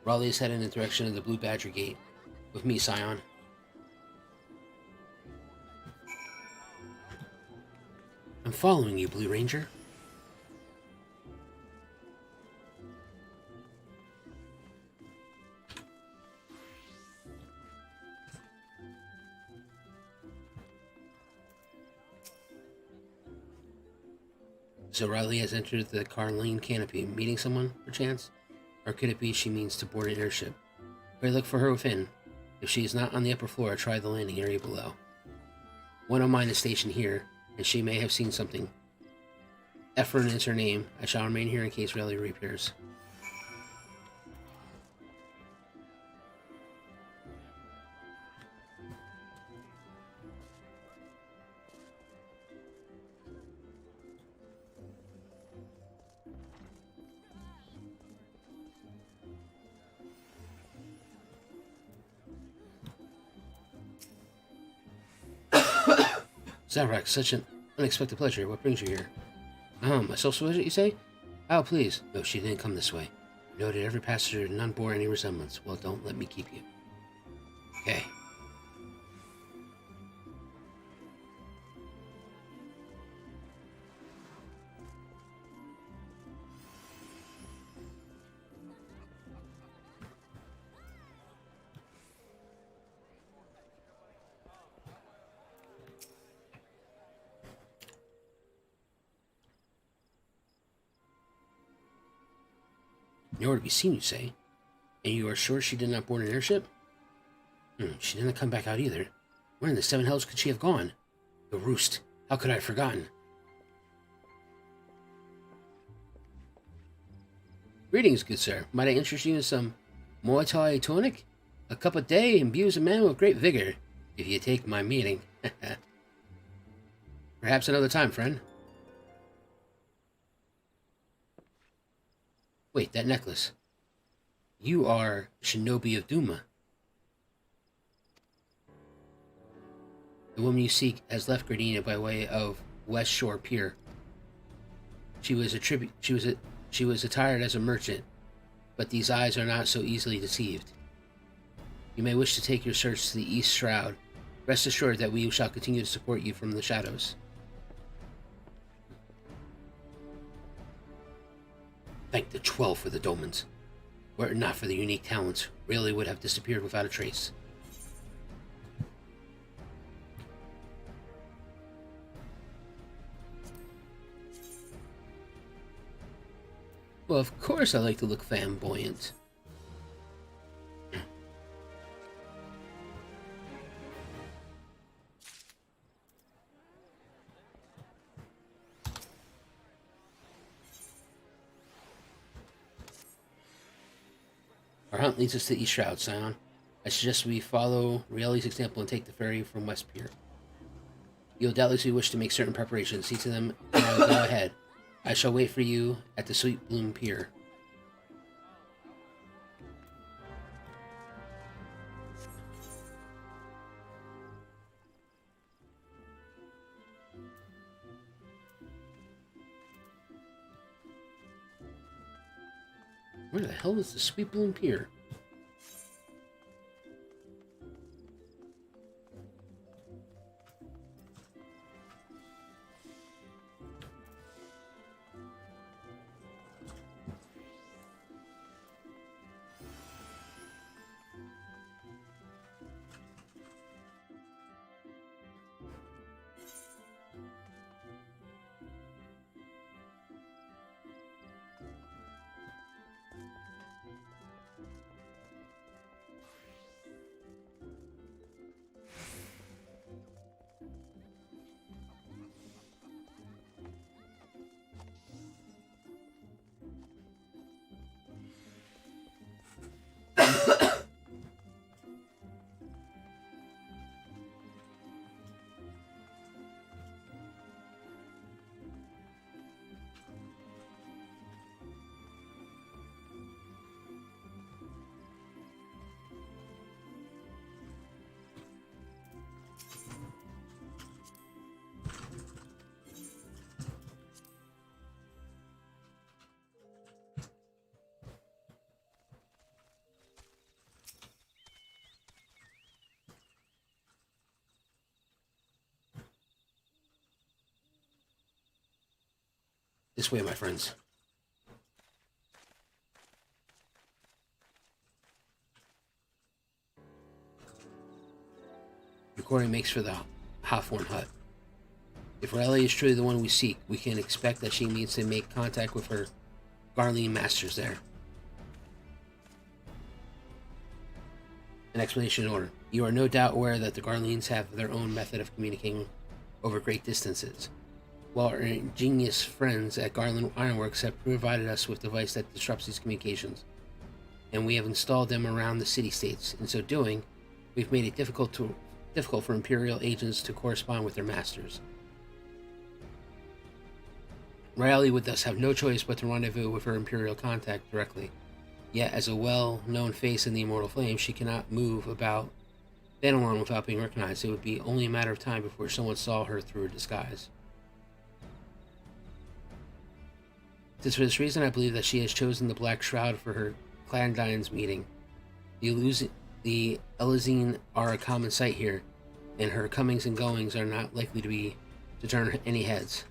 Raleigh is heading in the direction of the Blue Badger Gate. With me, Scion. I'm following you, Blue Ranger. So Riley has entered the Garlean canopy, meeting someone, perchance? Or could it be she means to board an airship? Pray look for her within. If she is not on the upper floor, try the landing area below. One of mine is stationed here, and she may have seen something. Ephron is her name. I shall remain here in case Riley reappears. Zaverax, such an unexpected pleasure. What brings you here? A social visit, you say? Oh, please. No, she didn't come this way. Noted every passenger, none bore any resemblance. Well, don't let me keep you. Okay. Nowhere to be seen, you say? And you are sure she did not board an airship? She didn't come back out either. Where in the seven hells could she have gone? The roost. How could I have forgotten? Greetings, good sir. Might I interest you in some Muay Thai tonic? A cup a day imbues a man with great vigor, if you take my meaning. Perhaps another time, friend. Wait, that necklace. You are Shinobi of Duma. The woman you seek has left Gardenia by way of West Shore Pier. She was attired as a merchant, but these eyes are not so easily deceived. You may wish to take your search to the East Shroud. Rest assured that we shall continue to support you from the shadows. Thank the 12 for the dolmens. Were it not for the unique talents, Rayleigh would have disappeared without a trace. Well, of course I like to look flamboyant. Our hunt leads us to East Shroud, Scion. I suggest we follow Rieli's example and take the ferry from West Pier. You'll doubtlessly wish to make certain preparations. See to them, and I will go ahead. I shall wait for you at the Sweet Bloom Pier. Where the hell is the Sweet Bloom Pier? This way, my friends. Recording makes for the Hawthorne Hut. If Riley is truly the one we seek, we can expect that she needs to make contact with her Garlean masters there. An explanation in order. You are no doubt aware that the Garleans have their own method of communicating over great distances. While our ingenious friends at Garlean Ironworks have provided us with a device that disrupts these communications, and we have installed them around the city-states. In so doing, we've made it difficult for Imperial agents to correspond with their masters. Riley would thus have no choice but to rendezvous with her Imperial contact directly. Yet, as a well-known face in the Immortal Flame, she cannot move about Banalon without being recognized. It would be only a matter of time before someone saw her through her disguise. It is for this reason I believe that she has chosen the Black Shroud for her Clandines meeting. The Elysian are a common sight here, and her comings and goings are not likely to turn any heads.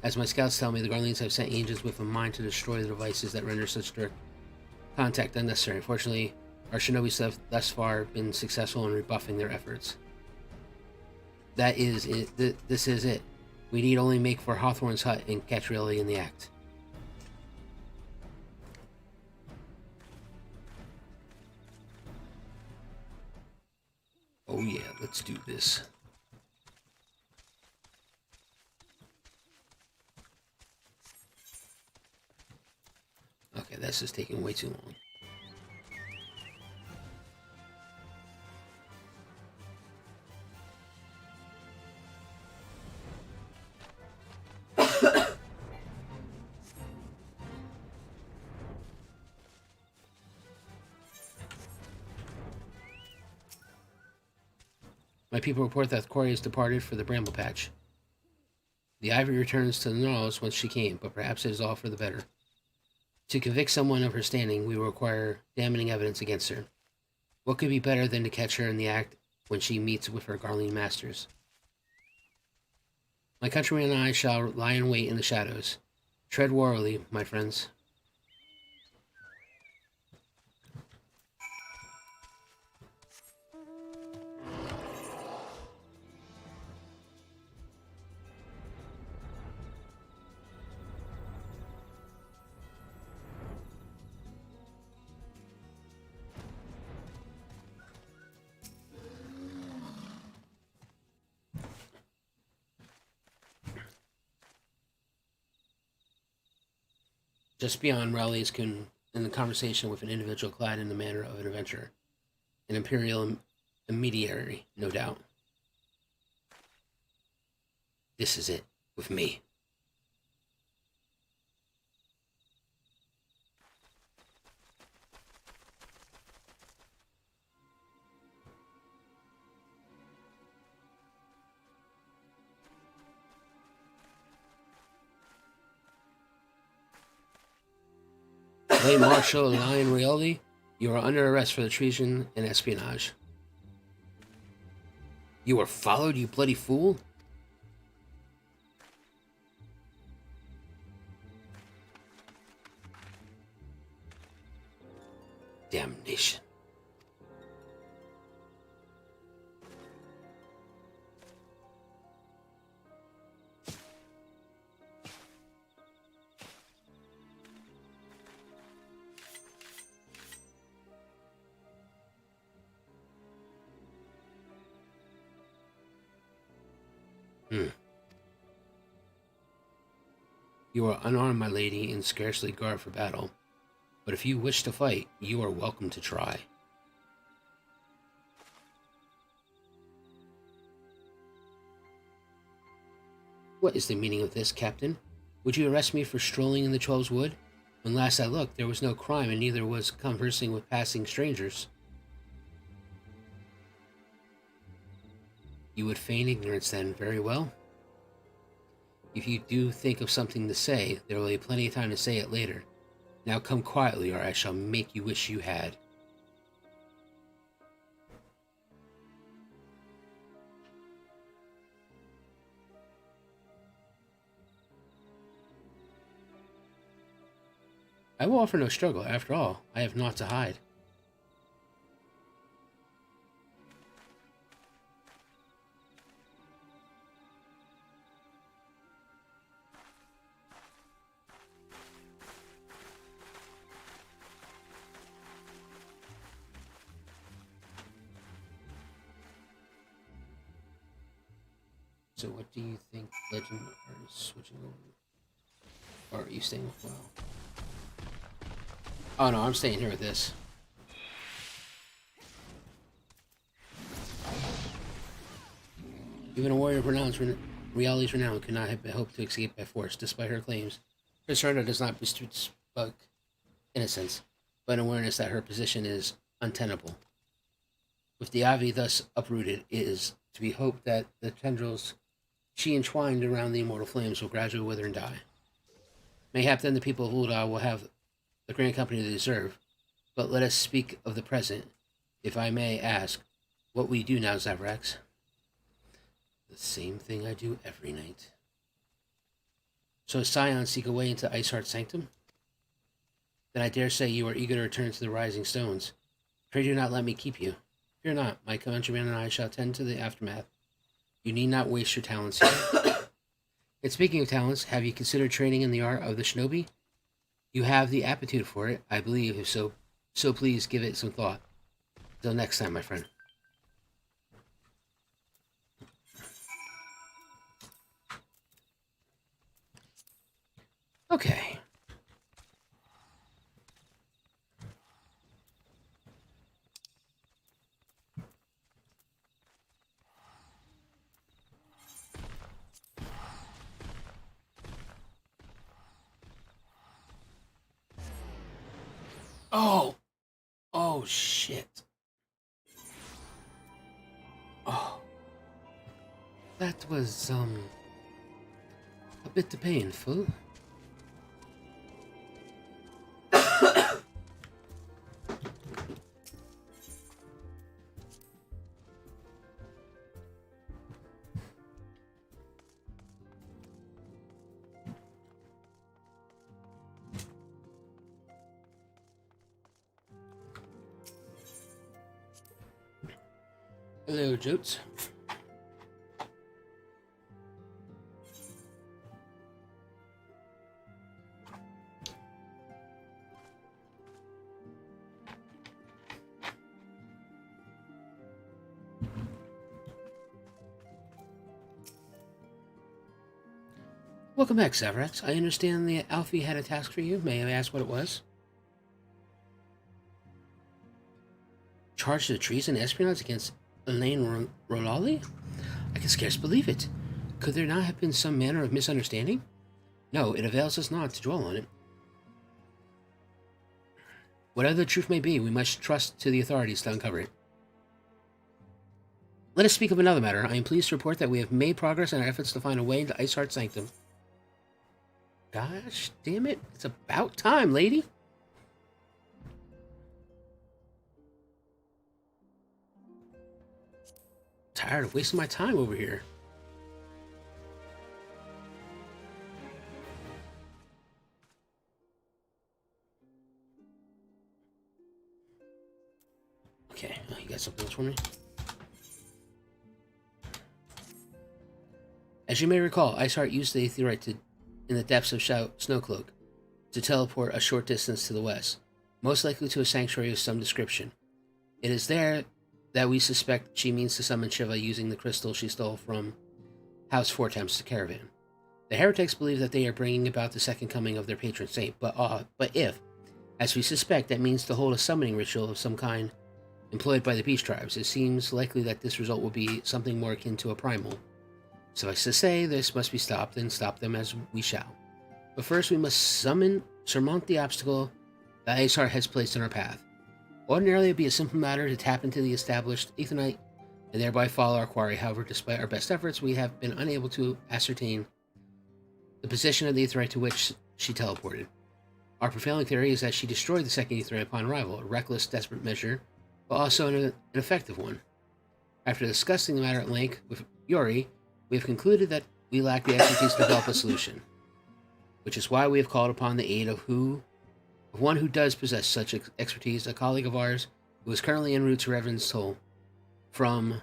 As my scouts tell me, the Garleans have sent agents with a mind to destroy the devices that render such direct contact unnecessary. Fortunately, our shinobi have thus far been successful in rebuffing their efforts. That is it. This is it. We need only make for Hawthorne's hut and catch Riley in the act. Oh yeah, let's do this. Okay, this is taking way too long. My people report that Corey has departed for the Bramble Patch. The Ivy returns to the Knolls whence she came, but perhaps it is all for the better. To convict someone of her standing, we will require damning evidence against her. What could be better than to catch her in the act when she meets with her Garlean masters? My countrymen and I shall lie in wait in the shadows. Tread warily, my friends. Just beyond, Raleigh is in the conversation with an individual clad in the manner of an adventurer. An Imperial intermediary, no doubt. This is it, with me. Late Marshal Lion Rioli, you are under arrest for the treason and espionage. You were followed, you bloody fool? Damnation. You are unarmed, my lady, and scarcely garbed for battle. But if you wish to fight, you are welcome to try. What is the meaning of this, Captain? Would you arrest me for strolling in the Twelves Wood? When last I looked, there was no crime, and neither was conversing with passing strangers. You would feign ignorance then, very well. If you do think of something to say, there will be plenty of time to say it later. Now come quietly, or I shall make you wish you had. I will offer no struggle. After all, I have naught to hide. So what do you think, Legend, are you switching over? Or are you staying with WoW? Oh no, I'm staying here with this. Even a warrior pronounced Riali's renown could not have hoped to escape by force, despite her claims. Her surrender does not bespoke innocence, but an awareness that her position is untenable. With the Ivy thus uprooted, it is to be hoped that the tendrils she entwined around the immortal flames will gradually wither and die. Mayhap then the people of Ul'dah will have the grand company they deserve, but let us speak of the present. If I may ask, what will you do now, Zaverax? The same thing I do every night. So Scions seek a way into Iceheart's sanctum? Then I dare say you are eager to return to the Rising Stones. Pray do not let me keep you. Fear not, my countrymen and I shall tend to the aftermath. You need not waste your talents here. And speaking of talents, have you considered training in the art of the shinobi? You have the aptitude for it, I believe, if so please give it some thought. Till next time, my friend. Okay. Oh, shit. Oh. That was, a bit painful. Hello, Jutes. Welcome back, Zaverax. I understand the Alfie had a task for you. May I ask what it was? Charged with treason and espionage against Elaine Rolali? I can scarce believe it. Could there not have been some manner of misunderstanding? No, it avails us not to dwell on it. Whatever the truth may be, we must trust to the authorities to uncover it. Let us speak of another matter. I am pleased to report that we have made progress in our efforts to find a way into Iceheart's sanctum. Gosh damn it, it's about time, lady. tired of wasting my time over here. Okay, you got something else for me? As you may recall, Iceheart used the Aetherite in the depths of Snowcloak to teleport a short distance to the west, most likely to a sanctuary of some description. It is there that we suspect she means to summon Shiva using the crystal she stole from House Fortem's caravan. The heretics believe that they are bringing about the second coming of their patron saint, but if, as we suspect, that means to hold a summoning ritual of some kind employed by the beast tribes, it seems likely that this result will be something more akin to a primal. Suffice to say, this must be stopped, and stop them as we shall. But first we must surmount the obstacle that Iceheart has placed in our path. Ordinarily, it would be a simple matter to tap into the established Aetherite and thereby follow our quarry. However, despite our best efforts, we have been unable to ascertain the position of the Aetherite to which she teleported. Our prevailing theory is that she destroyed the second Aetherite upon arrival, a reckless, desperate measure, but also an effective one. After discussing the matter at length with Yuri, we have concluded that we lack the expertise to develop a solution, which is why we have called upon the aid of one who does possess such expertise, a colleague of ours who is currently en route to Revan's Toll from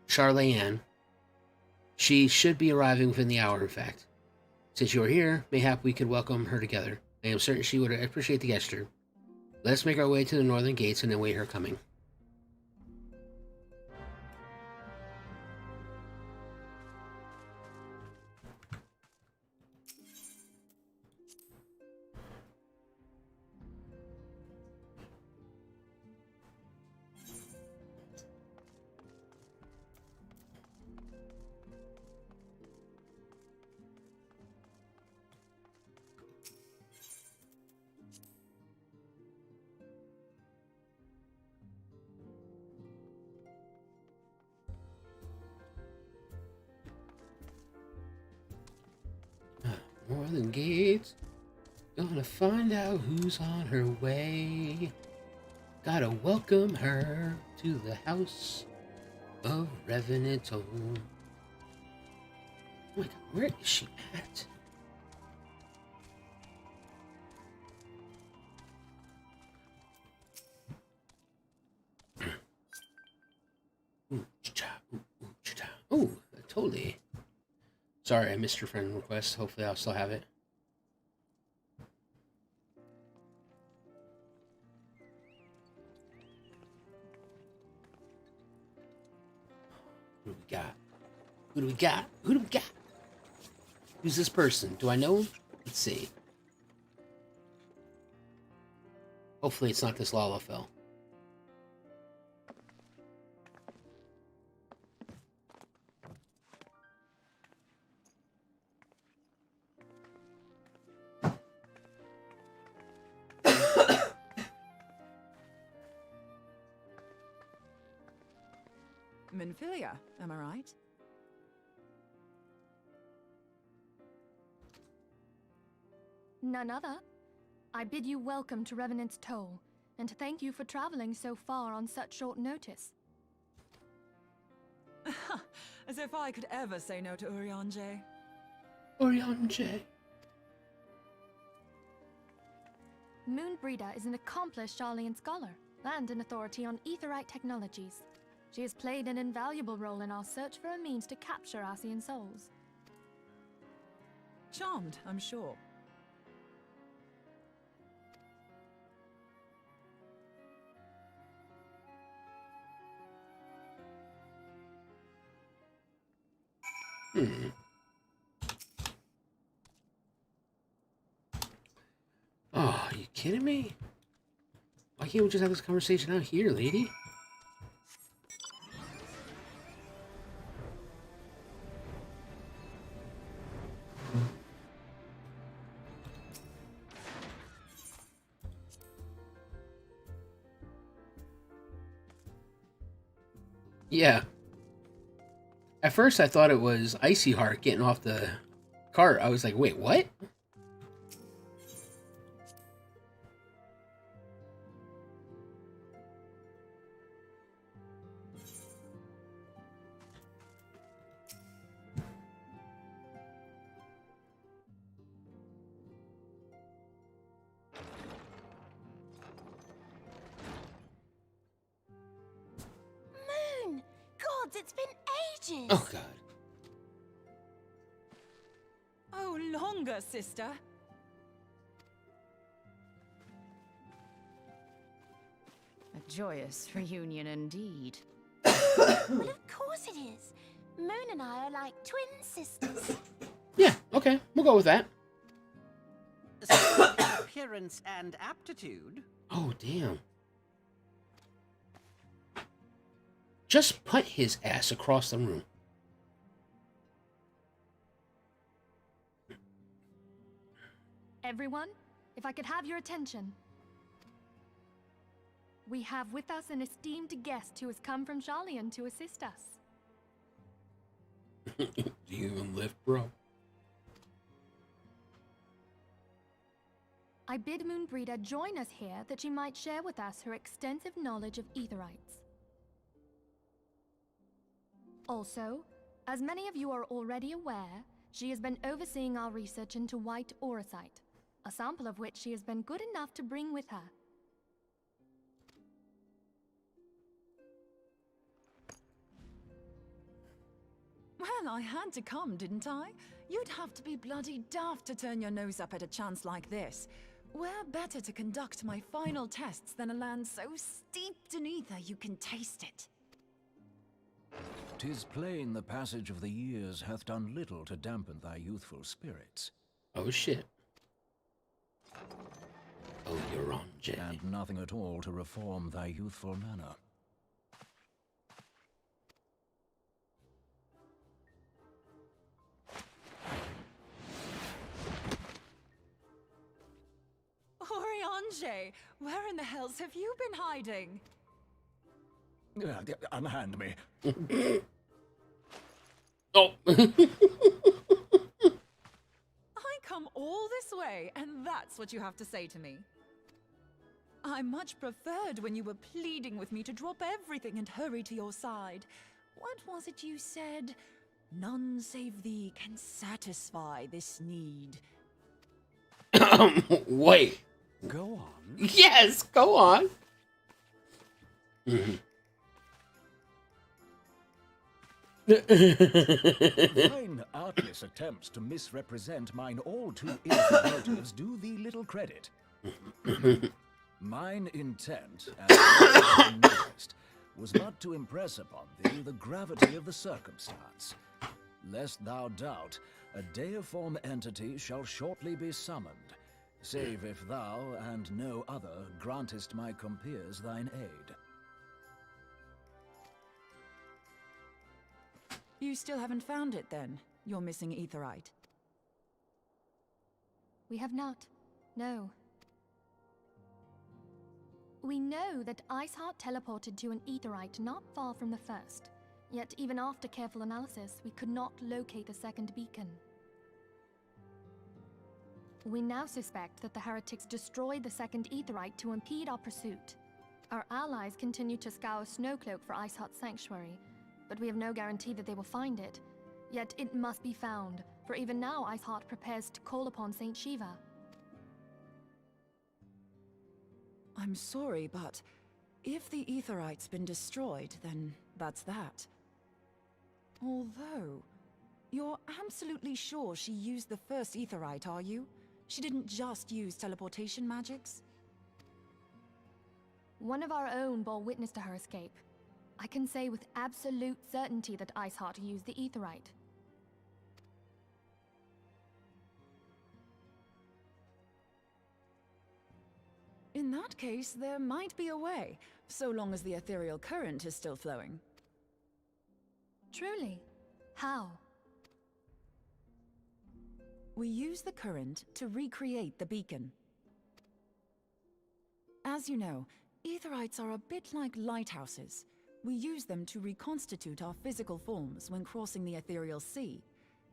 Charlayan. She should be arriving within the hour, in fact. Since you are here, mayhap we could welcome her together. I am certain she would appreciate the gesture. Let us make our way to the northern gates and await her coming. Northern gates. Gonna find out who's on her way. Gotta welcome her to the house of Revenant. Oh my god, where is she at? Oh, totally. Sorry, I missed your friend request. Hopefully I'll still have it. Who do we got? Who do we got? Who do we got? Who's this person? Do I know him? Let's see. Hopefully it's not this Lalafell. Minfilia, am I right? None other. I bid you welcome to Revenant's Toll, and to thank you for traveling so far on such short notice. As if I could ever say no to Urianger. Urianger. Moonbreeder is an accomplished Garlean scholar and an authority on Aetherite technologies. She has played an invaluable role in our search for a means to capture Ascian souls. Charmed, I'm sure. Oh, are you kidding me? Why can't we just have this conversation out here, lady? Yeah. At first I thought it was Iceheart getting off the cart. I was like, wait, what? It's been ages. Oh, God. Oh, longer, sister. A joyous reunion indeed. Well, of course it is. Moon and I are like twin sisters. Yeah, okay. We'll go with that. Appearance and aptitude. Oh, damn. Just put his ass across the room. Everyone, if I could have your attention. We have with us an esteemed guest who has come from Garlean to assist us. Do you even lift, bro? I bid Moonbreeder join us here that she might share with us her extensive knowledge of Aetherites. Also, as many of you are already aware, she has been overseeing our research into white auracite, a sample of which she has been good enough to bring with her. Well, I had to come, didn't I? You'd have to be bloody daft to turn your nose up at a chance like this. Where better to conduct my final tests than a land so steeped in ether you can taste it? 'Tis plain the passage of the years hath done little to dampen thy youthful spirits. Oh, shit. Oh, you're on, Jay. And nothing at all to reform thy youthful manner. Oriange, where in the hells have you been hiding? Unhand me. Oh. I come all this way, and that's what you have to say to me. I much preferred when you were pleading with me to drop everything and hurry to your side. What was it you said? None save thee can satisfy this need. Wait. Go on. Yes, go on. Thine artless attempts to misrepresent mine all too innocent motives do thee little credit. Mine intent, as thou knowest, was but to impress upon thee the gravity of the circumstance. Lest thou doubt, a deiform entity shall shortly be summoned, save if thou and no other grantest my compeers thine aid. You still haven't found it, then? Your missing Aetherite? We have not. No. We know that Iceheart teleported to an Aetherite not far from the first. Yet even after careful analysis, we could not locate a second beacon. We now suspect that the Heretics destroyed the second Aetherite to impede our pursuit. Our allies continue to scour Snowcloak for Iceheart's sanctuary, but we have no guarantee that they will find it. Yet it must be found, for even now Iceheart prepares to call upon Saint Shiva. I'm sorry, but if the Aetherite's been destroyed, then that's that. Although, you're absolutely sure she used the first Aetherite, are you? She didn't just use teleportation magics? One of our own bore witness to her escape. I can say with absolute certainty that Iceheart used the Aetherite. In that case, there might be a way, so long as the ethereal current is still flowing. Truly? How? We use the current to recreate the beacon. As you know, Aetherites are a bit like lighthouses. We use them to reconstitute our physical forms when crossing the ethereal sea.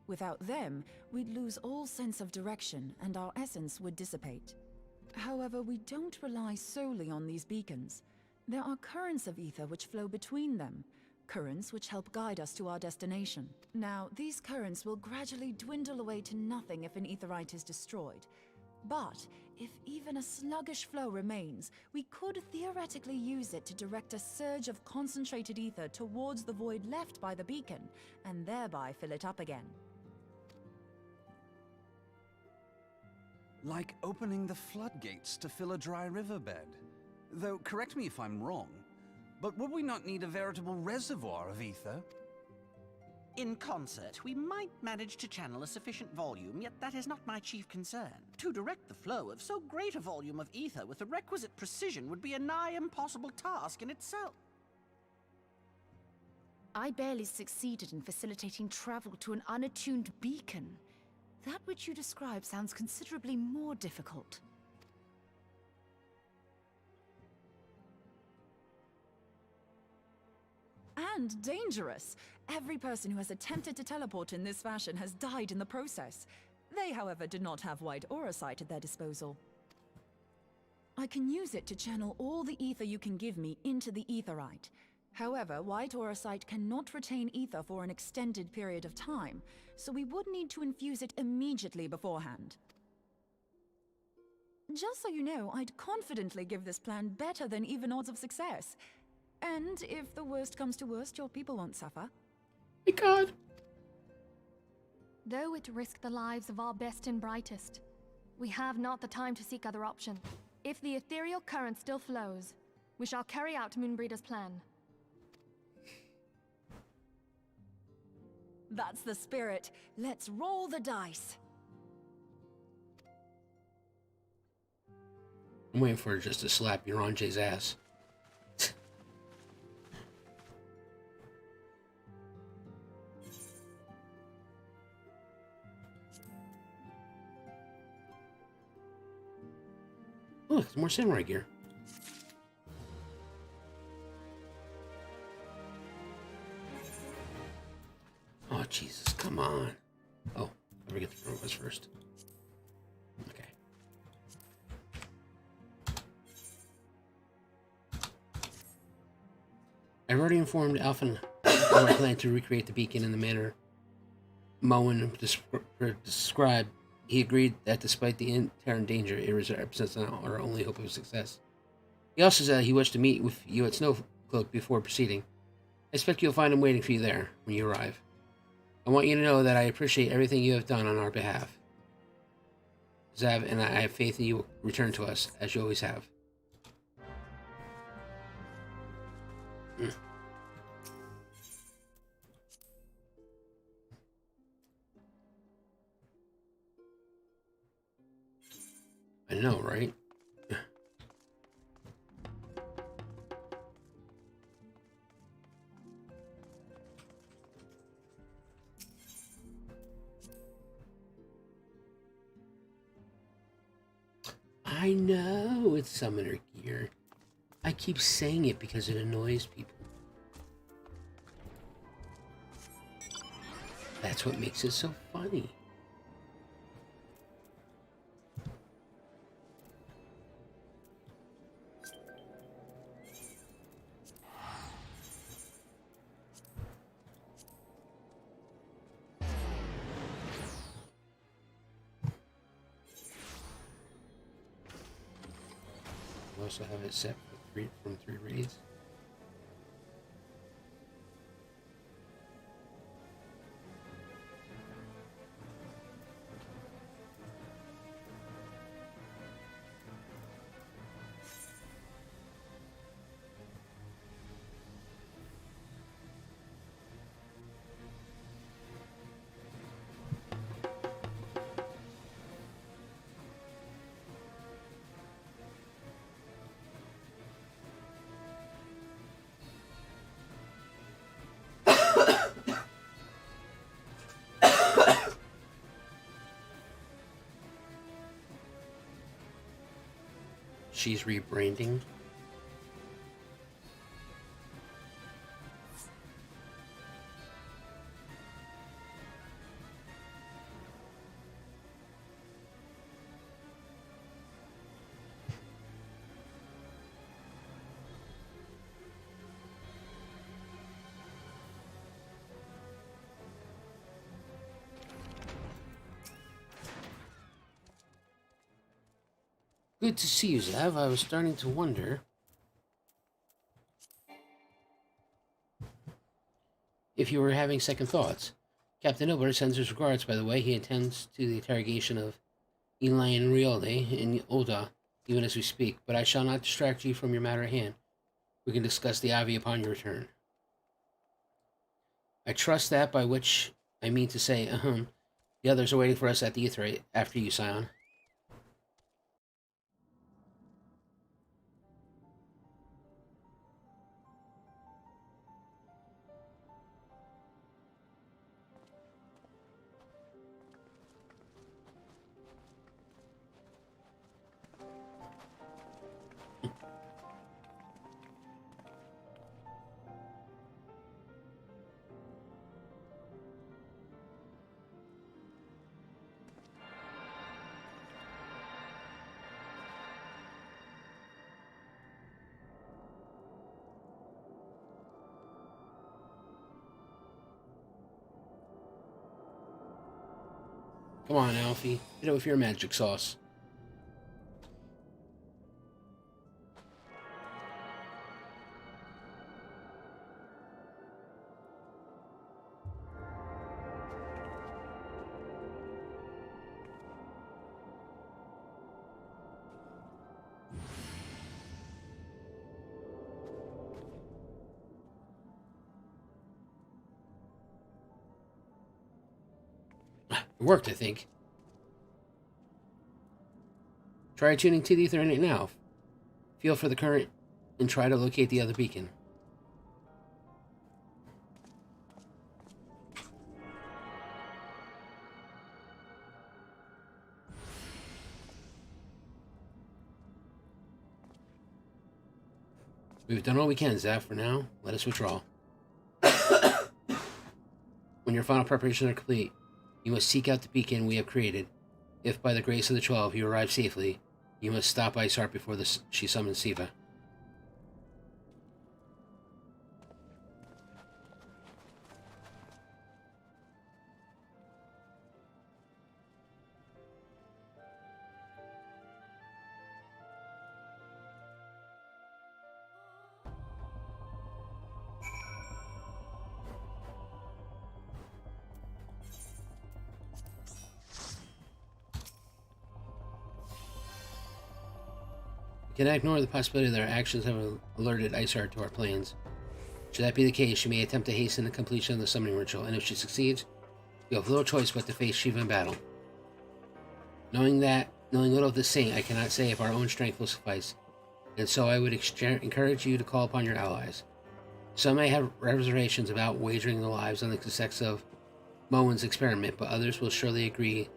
Without them, we'd lose all sense of direction and our essence would dissipate. However, we don't rely solely on these beacons. There are currents of ether which flow between them, currents which help guide us to our destination. Now, these currents will gradually dwindle away to nothing if an Aetherite is destroyed. But If even a sluggish flow remains, we could theoretically use it to direct a surge of concentrated ether towards the void left by the beacon, and thereby fill it up again. Like opening the floodgates to fill a dry riverbed. Though, correct me if I'm wrong, but would we not need a veritable reservoir of ether? In concert, we might manage to channel a sufficient volume, yet that is not my chief concern. To direct the flow of so great a volume of ether with the requisite precision would be a nigh impossible task in itself. I barely succeeded in facilitating travel to an unattuned beacon. That which you describe sounds considerably more difficult. And dangerous. Every person who has attempted to teleport in this fashion has died in the process. They, however, did not have white aura sight at their disposal. I can use it to channel all the ether you can give me into the aetheryte. However, white aura sight cannot retain ether for an extended period of time, so we would need to infuse it immediately beforehand. Just so you know, I'd confidently give this plan better than even odds of success. And if the worst comes to worst, your people won't suffer. My God. Though it risked the lives of our best and brightest, we have not the time to seek other option. If the ethereal current still flows, we shall carry out Moonbreeder's plan. That's the spirit. Let's roll the dice. I'm waiting for her just to slap Eorzea ass. Look, it's more samurai gear. Oh, Jesus, come on. Oh, let me get the trophies first. Okay. I've already informed Alphen of our plan to recreate the beacon in the manner Moen described. He agreed that despite the inherent danger, it represents our only hope of success. He also said he wished to meet with you at Snowcloak before proceeding. I expect you'll find him waiting for you there when you arrive. I want you to know that I appreciate everything you have done on our behalf. Zav and I have faith in you will return to us, as you always have. I know, right? I know it's summoner gear. I keep saying it because it annoys people. That's what makes it so funny. I also have it set for from 3 raids. She's rebranding. Good to see you, Zav. I was starting to wonder if you were having second thoughts. Captain Ilber sends his regards, by the way. He attends to the interrogation of Elaine Rialde in Ul'dah, even as we speak, but I shall not distract you from your matter at hand. We can discuss the Ivy upon your return. I trust that, by which I mean to say, the others are waiting for us at the Aetheryte after you, Scion. Come on, Alfie. Hit it with your magic sauce. It worked, I think. Try tuning to the Ethernet now. Feel for the current and try to locate the other beacon. We've done all we can, Zav. For now, let us withdraw. When your final preparations are complete, you must seek out the beacon we have created. If by the grace of the 12 you arrive safely, you must stop Iceheart before she summons Shiva. We cannot ignore the possibility that our actions have alerted Iceheart to our plans. Should that be the case, she may attempt to hasten the completion of the summoning ritual, and if she succeeds, you have little choice but to face Shiva in battle. Knowing little of the saint, I cannot say if our own strength will suffice, and so I would encourage you to call upon your allies. Some may have reservations about wagering their lives on the success of Moen's experiment, but others will surely agree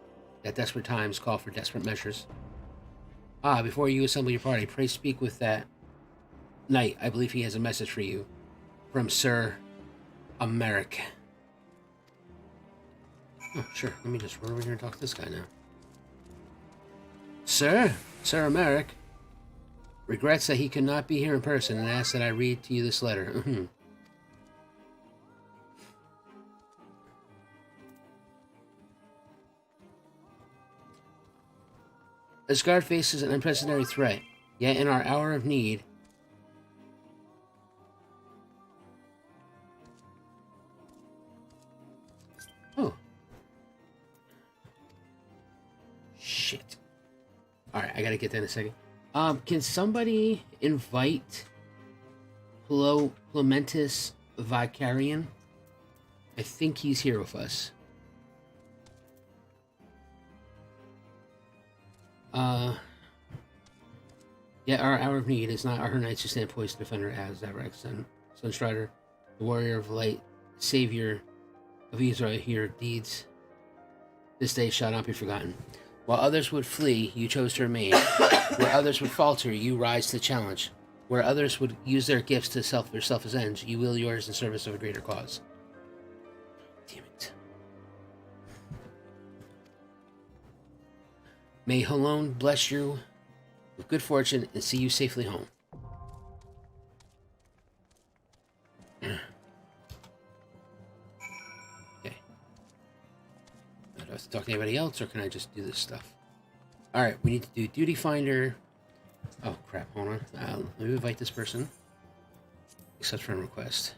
that desperate times call for desperate measures. Before you assemble your party, pray speak with that knight. I believe he has a message for you. From Sir Americ. Oh, sure. Let me just run over here and talk to this guy now. Sir Americ regrets that he could not be here in person and asks that I read to you this letter. Asgard faces an unprecedented threat, yet in our hour of need, shit. Alright, I gotta get that in a second. Can somebody invite Clementis Vicarian? I think he's here with us. Yeah, our hour of need is not our knights who stand poised to defend her as Zaverax and Sunstrider, the warrior of light, savior of Eorzea, your deeds this day shall not be forgotten. While others would flee, you chose to remain. Where others would falter, you rise to the challenge. Where others would use their gifts to their selfish ends, you will yours in service of a greater cause. Damn it. May Halone bless you with good fortune and see you safely home. Okay. Do I have to talk to anybody else, or can I just do this stuff? Alright, we need to do Duty Finder, Oh crap! Hold on. Let me invite this person. Accept friend request.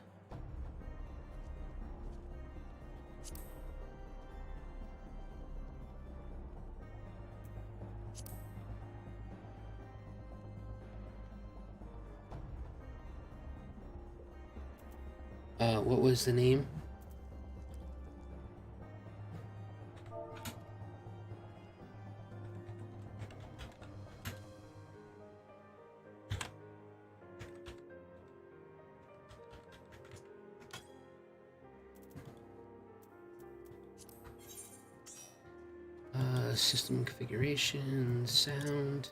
What was the name? System configuration, sound.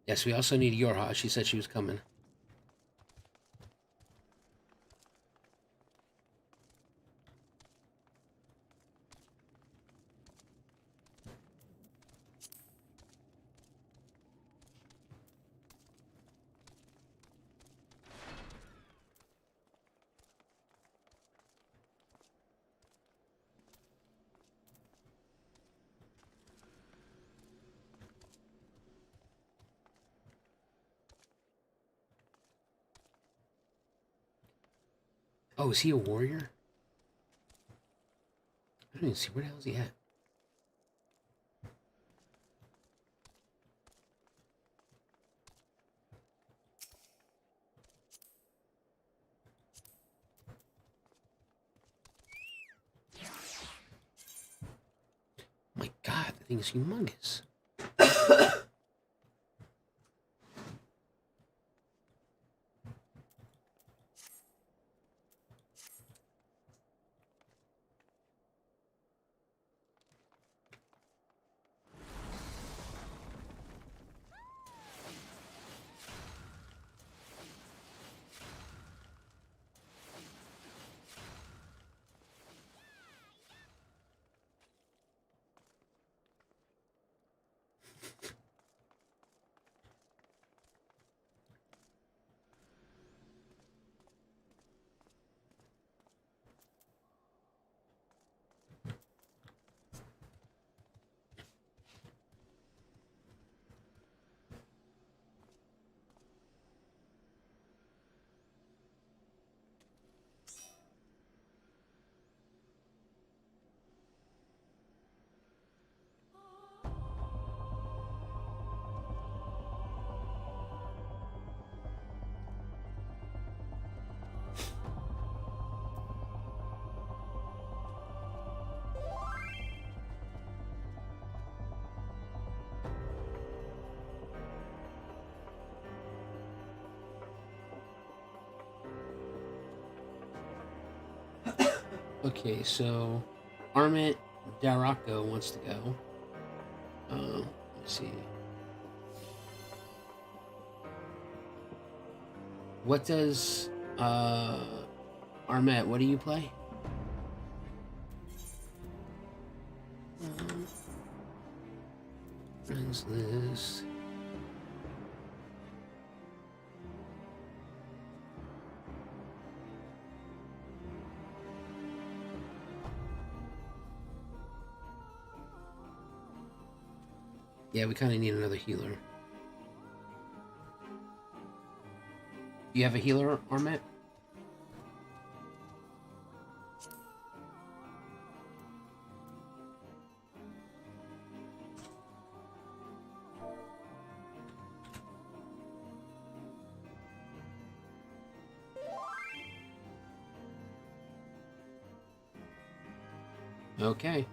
Yes, we also need Yorha. She said she was coming. Oh, is he a warrior? I don't even see. Where the hell is he at? My God, the thing is humongous. Okay, so Armit Darako wants to go. Let's see. What does Armet? What do you play? Friends list. Yeah, we kind of need another healer. Do you have a healer, Armet? Okay.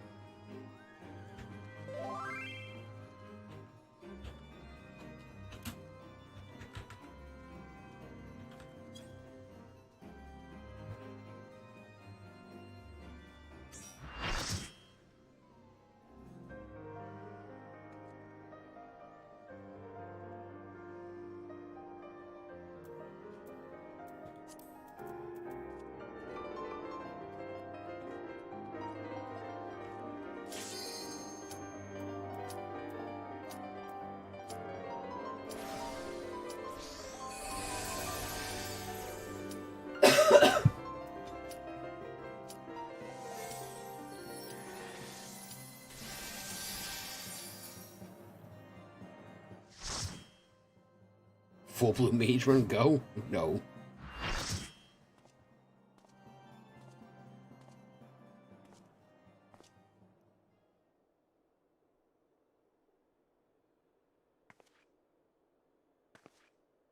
Full blue mage run go? No.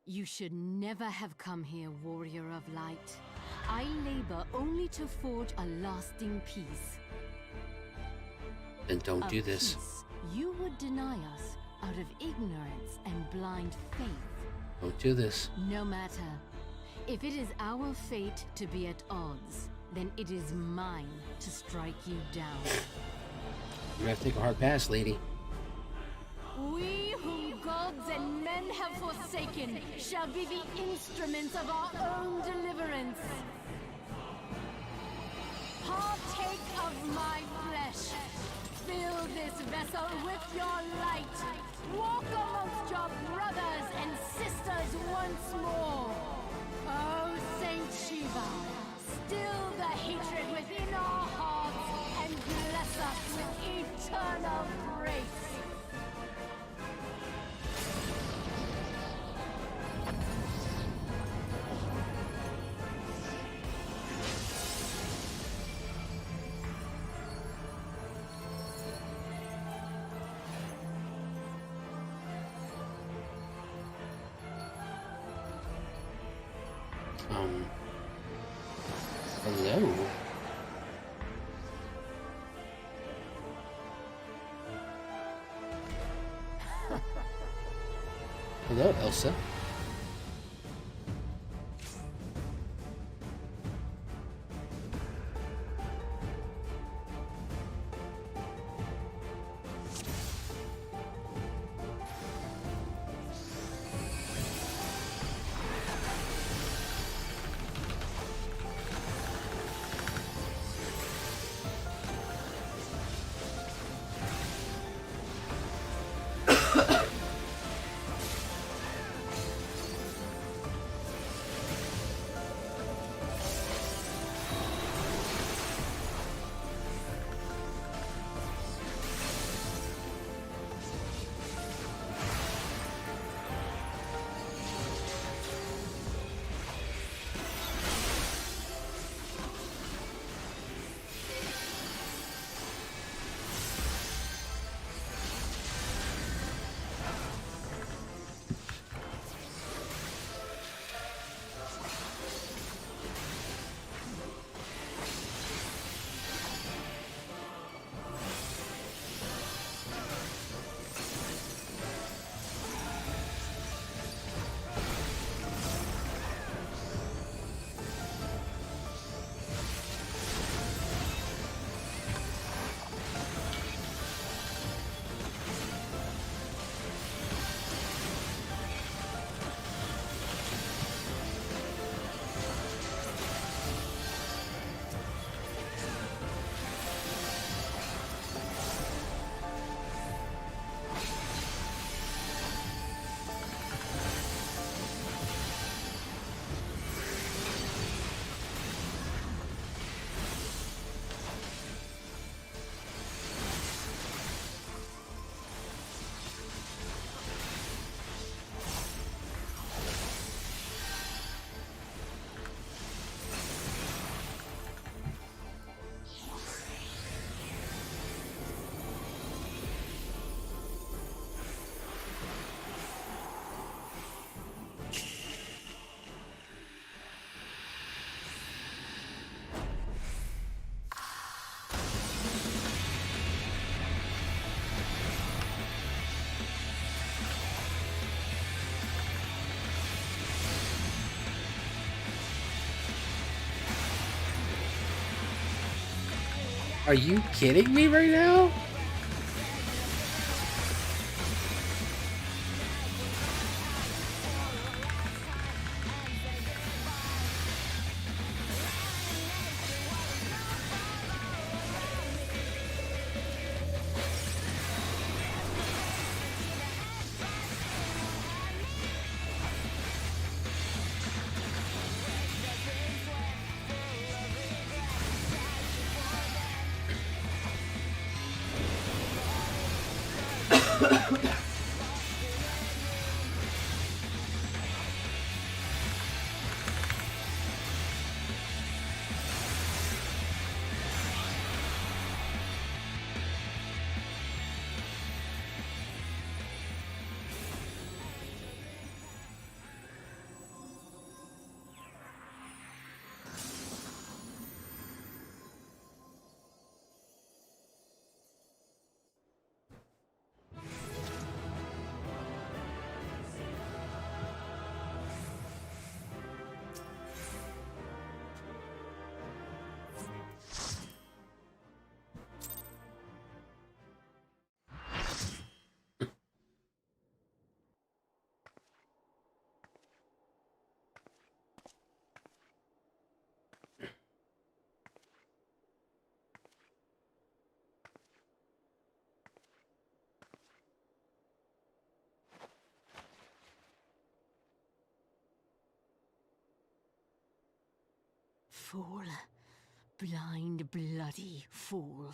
You should never have come here, warrior of light. I labor only to forge a lasting peace. Then don't do this. Peace you would deny us out of ignorance and blind faith. Don't do this. No matter. If it is our fate to be at odds, then it is mine to strike you down. You have to take a hard pass, lady. We whom gods and men have forsaken shall be the instruments of our own deliverance. Partake of my flesh. Fill this vessel with your light. Walk amongst your brothers and sisters once more. Oh, Saint Shiva, still the hatred within our hearts and bless us with eternal grace. Hello? Hello, Elsa. Are you kidding me right now? fool. Blind, bloody fool.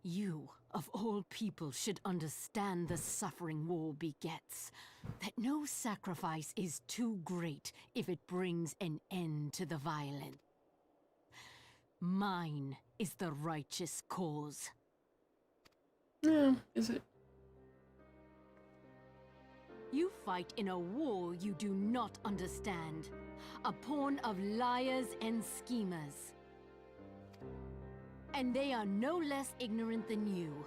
You, of all people, should understand the suffering war begets. That no sacrifice is too great if it brings an end to the violence. Mine is the righteous cause. Yeah, is it? You fight in a war you do not understand. A pawn of liars and schemers. And they are no less ignorant than you,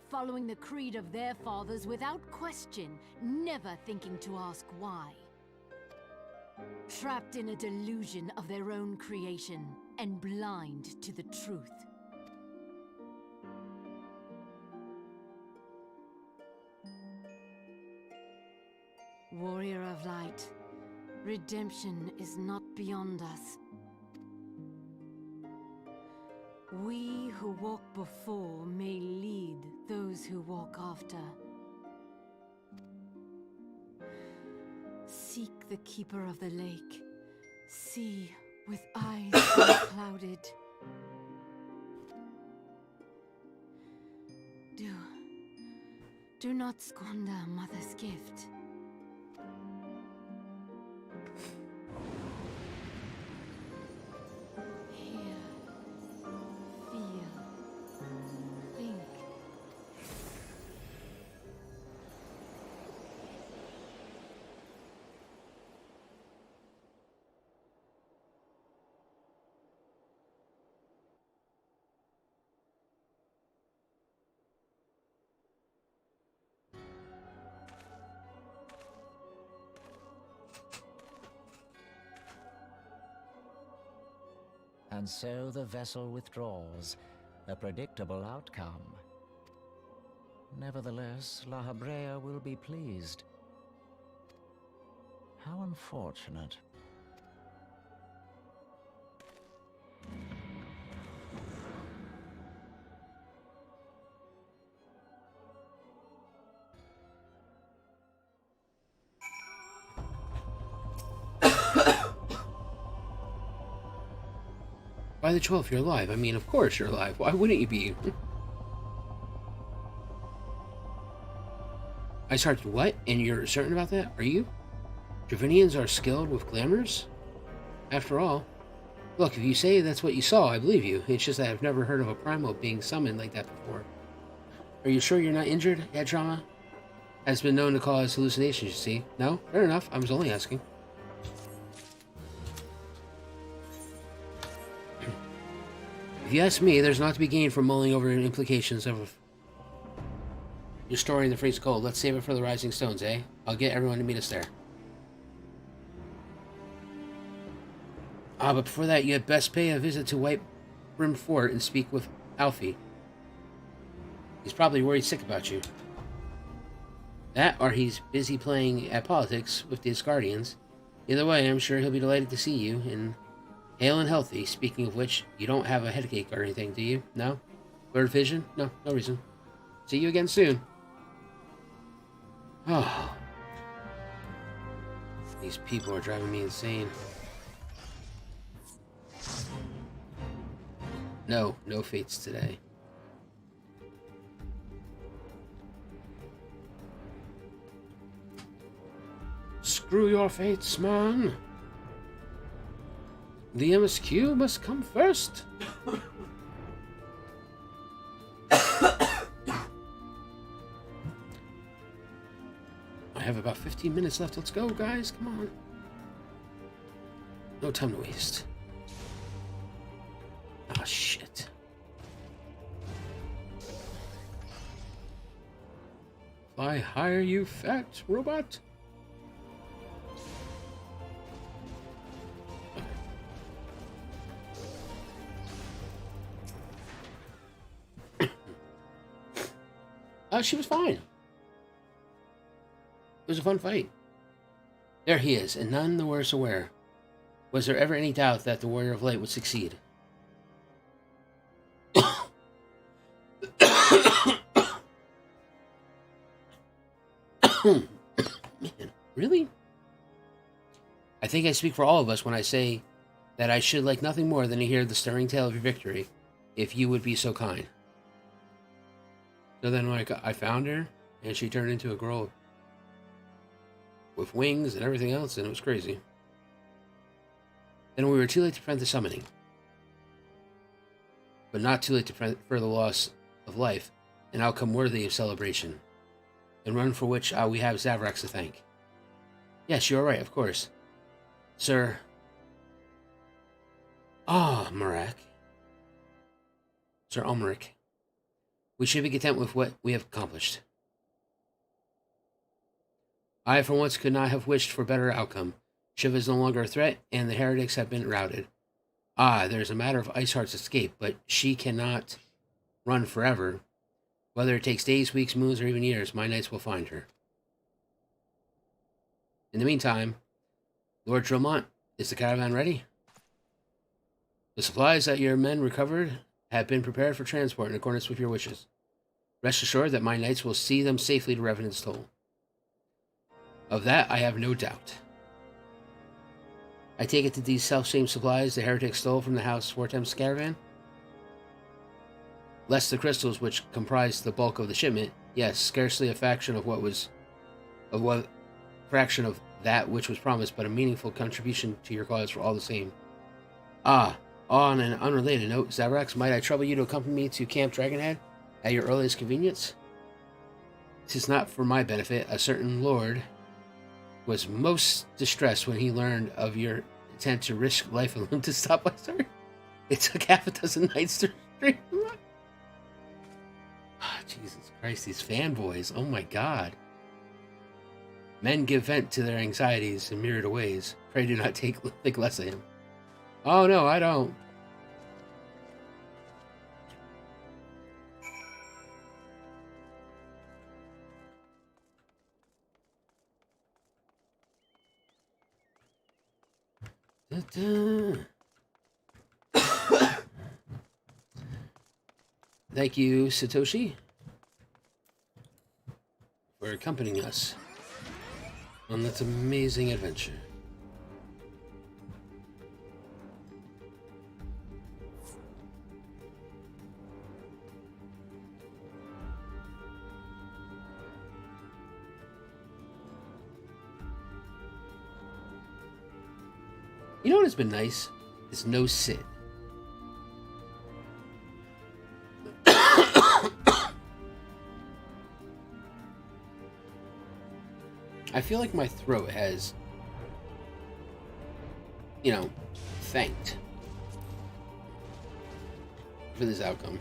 following the creed of their fathers without question, never thinking to ask why. Trapped in a delusion of their own creation, and blind to the truth. Warrior of Light, redemption is not beyond us. We who walk before may lead those who walk after. Seek the Keeper of the Lake. See with eyes unclouded. Do not squander Mother's gift. And so the vessel withdraws, a predictable outcome. Nevertheless, La Habrea will be pleased. How unfortunate. By the 12th, you're alive. I mean, of course you're alive. Why wouldn't you be? Iceheart, what? And you're certain about that? Are you? Dravinians are skilled with glamours? After all, look, if you say that's what you saw, I believe you. It's just that I've never heard of a primal being summoned like that before. Are you sure you're not injured? Head trauma has been known to cause hallucinations, you see. No? Fair enough. I was only asking. If you ask me, there's not to be gained from mulling over the implications of your story in the freeze cold. Let's save it for the Rising Stones, eh? I'll get everyone to meet us there. But before that, you had best pay a visit to White Brim Fort and speak with Alfie. He's probably worried sick about you. That, or he's busy playing at politics with the Asgardians. Either way, I'm sure he'll be delighted to see you, and hale and healthy. Speaking of which, you don't have a headache or anything, do you? No? Blurred vision? No, no reason. See you again soon. Oh. These people are driving me insane. No fates today. Screw your fates, man. The MSQ must come first. I have about 15 minutes left. Let's go, guys. Come on. No time to waste. Ah, shit. Fly higher, you fat robot. She was fine. It was a fun fight. There he is, and none the worse aware. Was there ever any doubt that the Warrior of Light would succeed? Man. Really? I think I speak for all of us when I say that I should like nothing more than to hear the stirring tale of your victory, if you would be so kind. So then like I found her, and she turned into a girl with wings and everything else, and it was crazy. Then we were too late to prevent the summoning. But not too late to prevent further loss of life, an outcome worthy of celebration, and one for which we have Zaverax to thank. Yes, you are right, of course. Sir... Marak. Sir Ulmeric. We should be content with what we have accomplished. I, for once, could not have wished for a better outcome. Shiva is no longer a threat, and the heretics have been routed. There's a matter of Iceheart's escape, but she cannot run forever. Whether it takes days, weeks, moons, or even years, my knights will find her. In the meantime, Lord Dromont, is the caravan ready? The supplies that your men recovered have been prepared for transport in accordance with your wishes. Rest assured that my knights will see them safely to Revenant's Toll. Of that, I have no doubt. I take it that these self-same supplies the heretics stole from the House Swartem's caravan? Less the crystals which comprised the bulk of the shipment, yes, scarcely a fraction of fraction of that which was promised, but a meaningful contribution to your cause for all the same. On an unrelated note, Zaverax, might I trouble you to accompany me to Camp Dragonhead at your earliest convenience? 'Tis not for my benefit. A certain lord was most distressed when he learned of your intent to risk life and limb to stop by, sir. It took half a dozen nights to restrain him. Jesus Christ, these fanboys. Oh my God. Men give vent to their anxieties in myriad ways. Pray do not think less of him. Oh no, I don't. Thank you, Satoshi, for accompanying us on this amazing adventure. You know what has been nice? Is no Sid. I feel like my throat has, thanked for this outcome.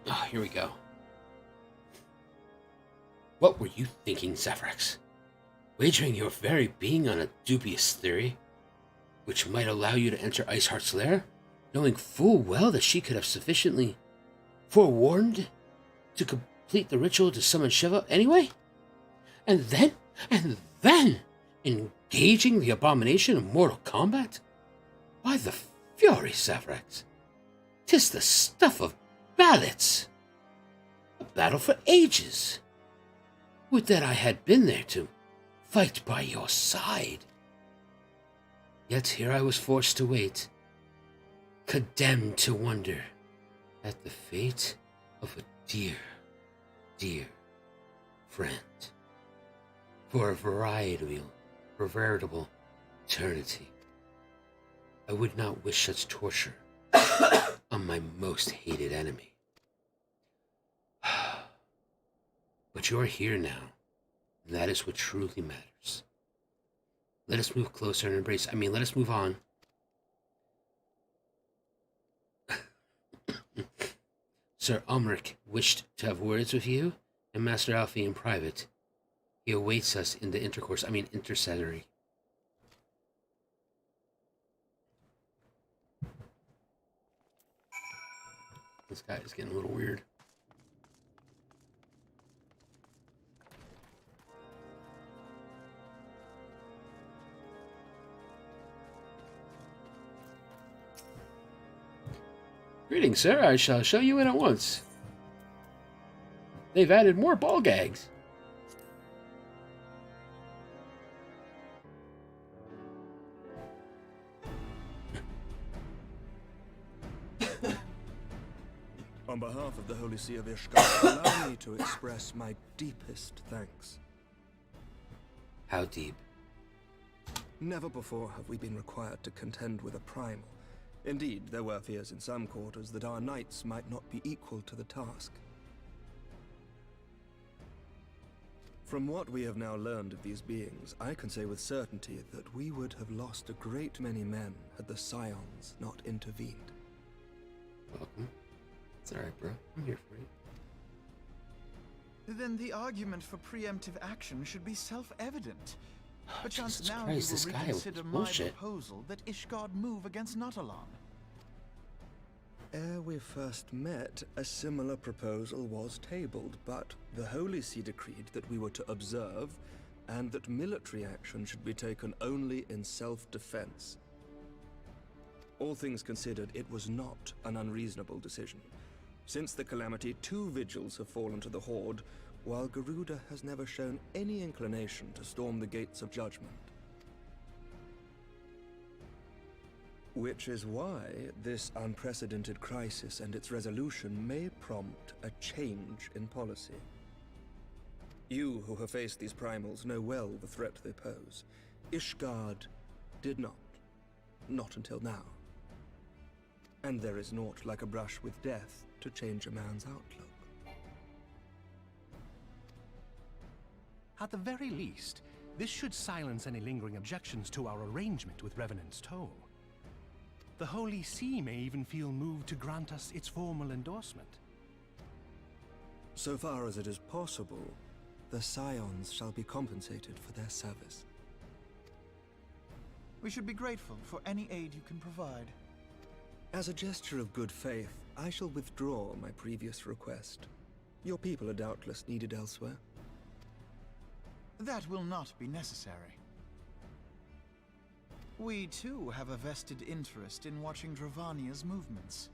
Oh, here we go. What were you thinking, Zaverax? Wagering your very being on a dubious theory, which might allow you to enter Iceheart's lair, knowing full well that she could have sufficiently forewarned to complete the ritual to summon Shiva anyway? And then, engaging the abomination in mortal combat? By the fury, Zaverax, 'tis the stuff of ballots. A battle for ages. Would that I had been there to fight by your side. Yet here I was forced to wait, condemned to wonder at the fate of a dear, dear friend. For a veritable eternity. I would not wish such torture on my most hated enemy. But you're here now, and that is what truly matters. Let us move closer and embrace. Let us move on. Sir Ulmeric wished to have words with you and Master Alfie in private. He awaits us in the intercessory. This guy is getting a little weird. Greetings, sir. I shall show you in at once. They've added more ball gags. On behalf of the Holy See of Ishgard, allow me to express my deepest thanks. How deep? Never before have we been required to contend with a primal. Indeed, there were fears in some quarters that our knights might not be equal to the task. From what we have now learned of these beings, I can say with certainty that we would have lost a great many men had the Scions not intervened. Welcome. It's alright, bro. I'm here for you. Then the argument for preemptive action should be self-evident. Perchance Jesus now Christ, you this will guy with reconsider his my bullshit. proposal that Ishgard move against Nautilon. Ere we first met, a similar proposal was tabled, but the Holy See decreed that we were to observe, and that military action should be taken only in self-defense. All things considered, it was not an unreasonable decision. Since the Calamity, 2 vigils have fallen to the Horde, while Garuda has never shown any inclination to storm the gates of judgment. Which is why this unprecedented crisis and its resolution may prompt a change in policy. You who have faced these primals know well the threat they pose. Ishgard did not. Not until now. And there is naught like a brush with death to change a man's outlook. At the very least, this should silence any lingering objections to our arrangement with Revenant's Toll. The Holy See may even feel moved to grant us its formal endorsement. So far as it is possible, the Scions shall be compensated for their service. We should be grateful for any aid you can provide. As a gesture of good faith, I shall withdraw my previous request. Your people are doubtless needed elsewhere. That will not be necessary. We too have a vested interest in watching Dravania's movements.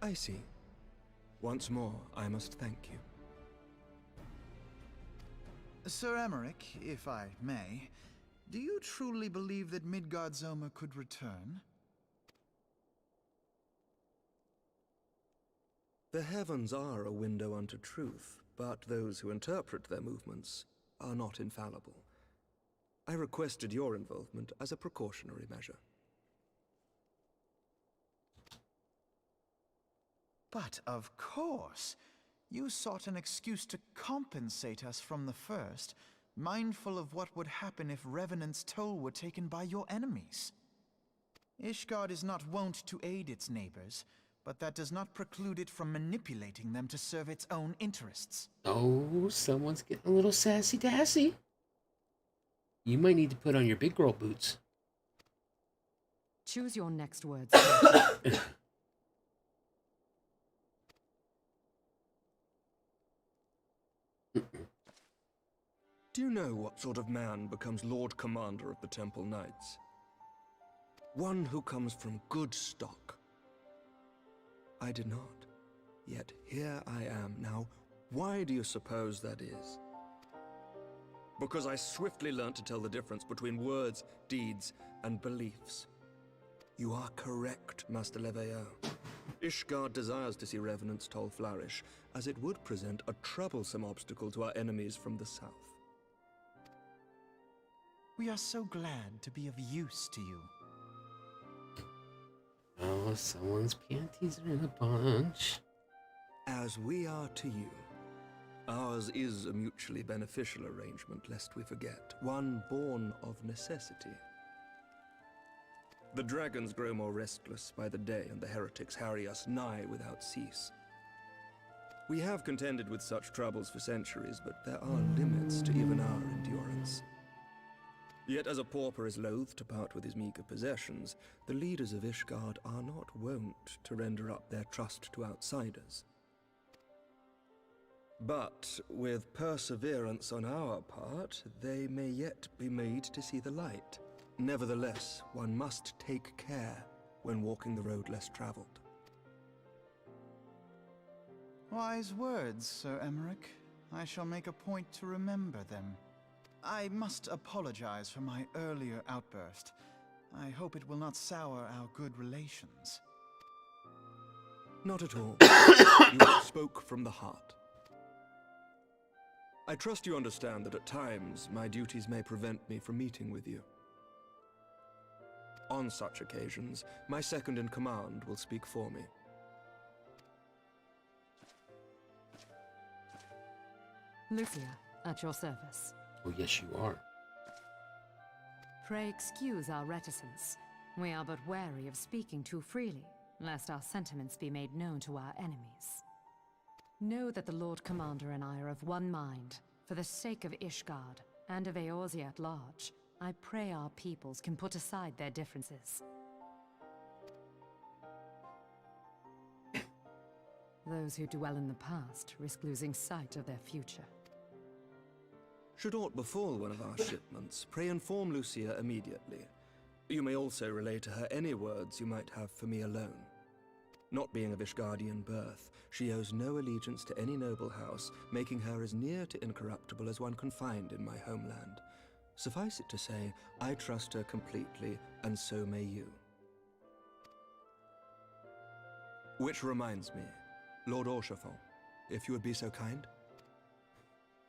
I see. Once more, I must thank you. Sir Emmerich, if I may, do you truly believe that Midgard-Zoma could return? The heavens are a window unto truth, but those who interpret their movements are not infallible. I requested your involvement as a precautionary measure. But of course, you sought an excuse to compensate us from the first, mindful of what would happen if Revenant's Toll were taken by your enemies. Ishgard is not wont to aid its neighbors, but that does not preclude it from manipulating them to serve its own interests. Oh, someone's getting a little sassy-dassy. You might need to put on your big girl boots. Choose your next words. Do you know what sort of man becomes Lord Commander of the Temple Knights? One who comes from good stock. I did not. Yet here I am. Now, why do you suppose that is? Because I swiftly learned to tell the difference between words, deeds, and beliefs. You are correct, Master Leveilleur. Ishgard desires to see Revenant's Toll flourish, as it would present a troublesome obstacle to our enemies from the south. We are so glad to be of use to you. Oh, someone's panties are in a bunch. As we are to you. Ours is a mutually beneficial arrangement, lest we forget, one born of necessity. The dragons grow more restless by the day, and the heretics harry us nigh without cease. We have contended with such troubles for centuries, but there are limits to even our endurance. Yet as a pauper is loath to part with his meager possessions, the leaders of Ishgard are not wont to render up their trust to outsiders. But with perseverance on our part, they may yet be made to see the light. Nevertheless, one must take care when walking the road less traveled. Wise words, Sir Emmerich. I shall make a point to remember them. I must apologize for my earlier outburst. I hope it will not sour our good relations. Not at all. You spoke from the heart. I trust you understand that at times my duties may prevent me from meeting with you. On such occasions, my second-in-command will speak for me. Lucia, at your service. Oh, yes, you are. Pray excuse our reticence. We are but wary of speaking too freely, lest our sentiments be made known to our enemies. Know that the Lord Commander and I are of one mind. For the sake of Ishgard, and of Eorzea at large, I pray our peoples can put aside their differences. Those who dwell in the past risk losing sight of their future. Should aught befall one of our shipments, pray inform Lucia immediately. You may also relay to her any words you might have for me alone. Not being of Ishgardian birth, she owes no allegiance to any noble house, making her as near to incorruptible as one can find in my homeland. Suffice it to say, I trust her completely, and so may you. Which reminds me, Lord Orchafon, if you would be so kind?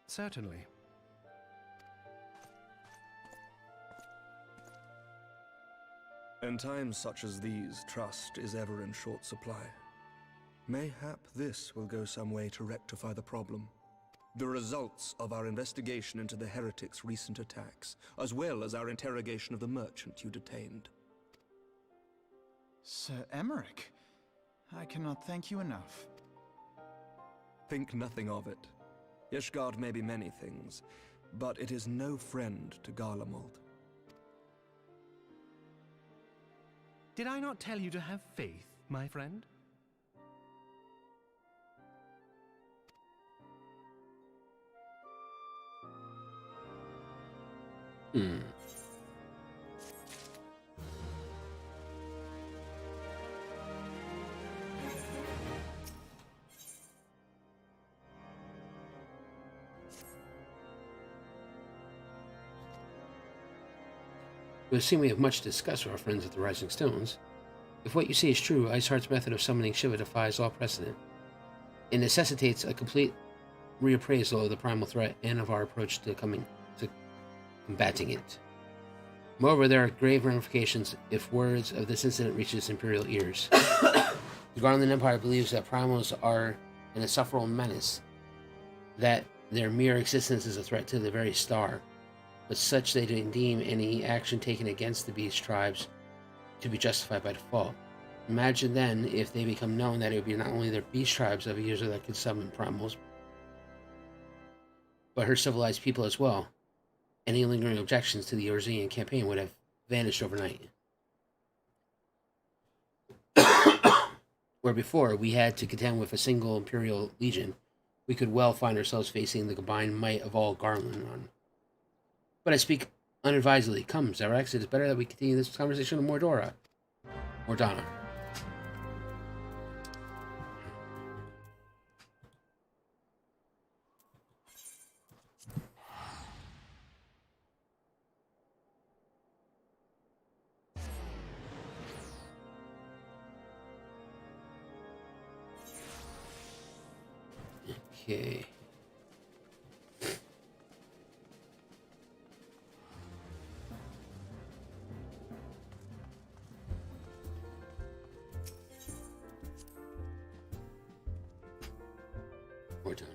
Certainly. In times such as these, trust is ever in short supply. Mayhap this will go some way to rectify the problem. The results of our investigation into the Heretic's recent attacks, as well as our interrogation of the merchant you detained. Sir Emmerich, I cannot thank you enough. Think nothing of it. Ishgard may be many things, but it is no friend to Garlemald. Did I not tell you to have faith, my friend? It would seem we have much to discuss with our friends at the Rising Stones. If what you say is true, Iceheart's method of summoning Shiva defies all precedent. It necessitates a complete reappraisal of the primal threat and of our approach to combating it. Moreover, there are grave ramifications if words of this incident reaches Imperial ears. The Garlean Empire believes that primals are an insufferable menace, that their mere existence is a threat to the very star, but such they deem any action taken against the beast tribes to be justified by default. Imagine then if they become known that it would be not only their beast tribes of Eorzea that could summon primals, but her civilized people as well. Any lingering objections to the Eorzean campaign would have vanished overnight. Where before we had to contend with a single Imperial Legion, we could well find ourselves facing the combined might of all Garlean. But I speak unadvisedly. Come, Zaverax, it is better that we continue this conversation with Mordana. Okay. We're done.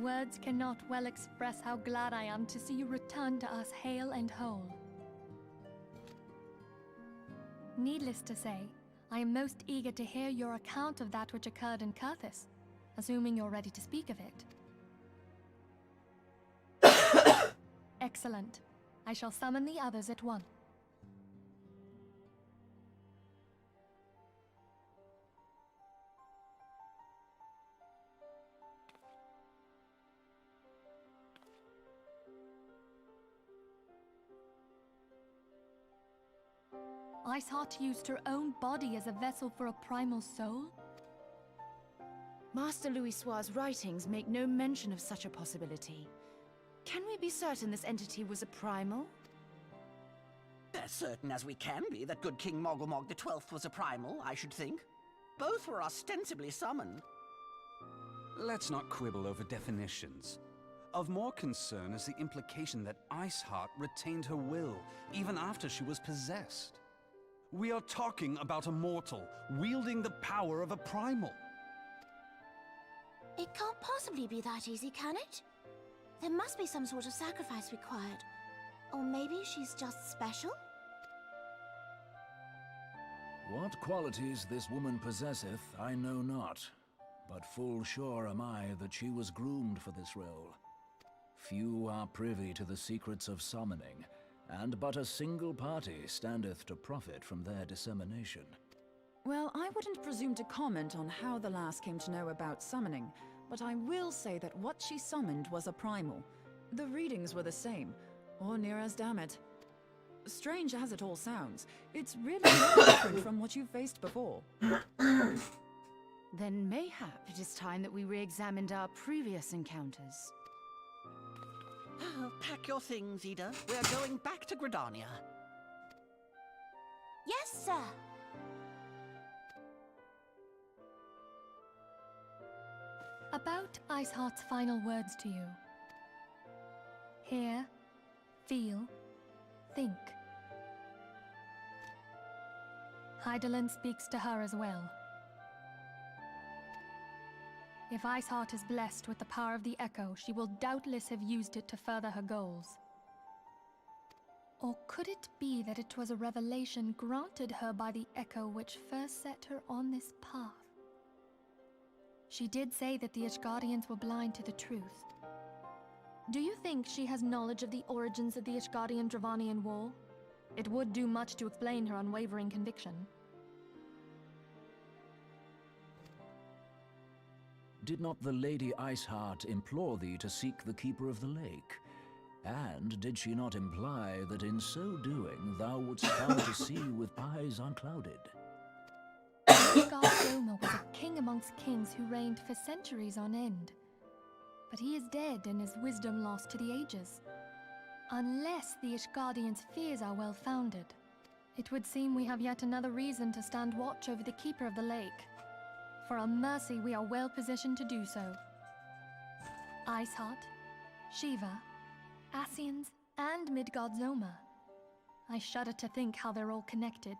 Words cannot well express how glad I am to see you return to us hale and whole. Needless to say, I am most eager to hear your account of that which occurred in Kurthis, assuming you're ready to speak of it. Excellent. I shall summon the others at once. Iceheart used her own body as a vessel for a primal soul? Master Louisoir's writings make no mention of such a possibility. Can we be certain this entity was a primal? As certain as we can be that good King Mogulmog the 12th was a primal, I should think. Both were ostensibly summoned. Let's not quibble over definitions. Of more concern is the implication that Iceheart retained her will, even after she was possessed. We are talking about a mortal, wielding the power of a primal. It can't possibly be that easy, can it? There must be some sort of sacrifice required. Or maybe she's just special? What qualities this woman possesseth, I know not. But full sure am I that she was groomed for this role. Few are privy to the secrets of summoning, and but a single party standeth to profit from their dissemination. Well, I wouldn't presume to comment on how the lass came to know about summoning, but I will say that what she summoned was a primal. The readings were the same, or near as damn it. Strange as it all sounds, it's really no different from what you've faced before. Then mayhap it is time that we re-examined our previous encounters. Pack your things, Ida. We're going back to Gridania. Yes, sir. About Iceheart's final words to you. Hear, feel, think. Hydaelyn speaks to her as well. If Iceheart is blessed with the power of the Echo, she will doubtless have used it to further her goals. Or could it be that it was a revelation granted her by the Echo which first set her on this path? She did say that the Ishgardians were blind to the truth. Do you think she has knowledge of the origins of the Ishgardian-Dravanian War? It would do much to explain her unwavering conviction. Did not the Lady Iceheart implore thee to seek the Keeper of the Lake? And did she not imply that in so doing thou wouldst come to see with eyes unclouded? Garlean was a king amongst kings who reigned for centuries on end. But he is dead and his wisdom lost to the ages. Unless the Ishgardians' fears are well founded. It would seem we have yet another reason to stand watch over the Keeper of the Lake. For a mercy, we are well positioned to do so. Iceheart, Shiva, Ascians, and Midgard-Zoma. I shudder to think how they're all connected.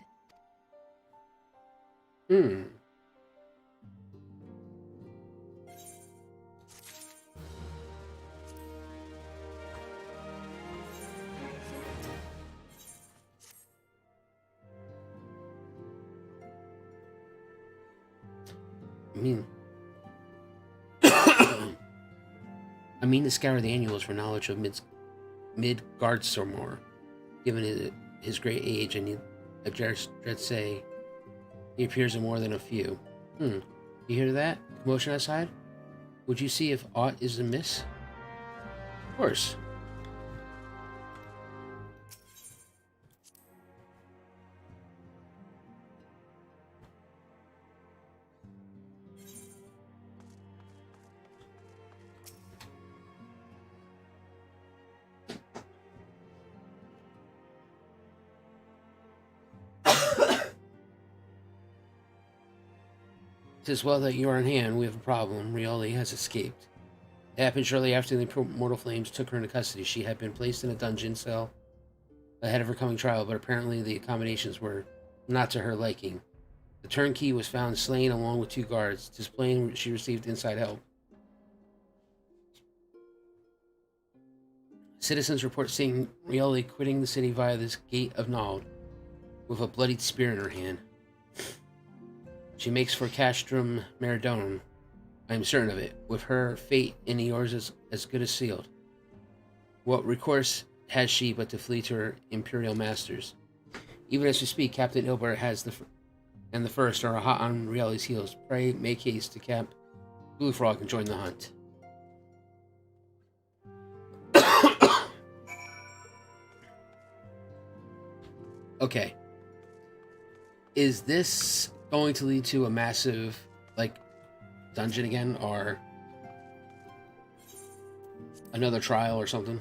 I mean to scour the annuals for knowledge of Midgardsormor. Given his great age, I dare say he appears in more than a few. You hear that? Commotion outside? Would you see if aught is amiss? Of course. It is well that you are on hand. We have a problem. Rioli has escaped. It happened shortly after the mortal flames took her into custody. She had been placed in a dungeon cell ahead of her coming trial, but apparently the accommodations were not to her liking. The turnkey was found slain along with 2 guards. It is plain she received inside help. Citizens report seeing Rioli quitting the city via this gate of Nald with a bloodied spear in her hand. She makes for Castrum Meridon. I am certain of it. With her fate in Eorzea as good as sealed. What recourse has she but to flee to her imperial masters? Even as we speak, Captain Ilbert and the first are hot on Rieli's heels. Pray make haste to Cap Blue Frog and join the hunt. Okay. Is this going to lead to a massive, like, dungeon again, or another trial or something?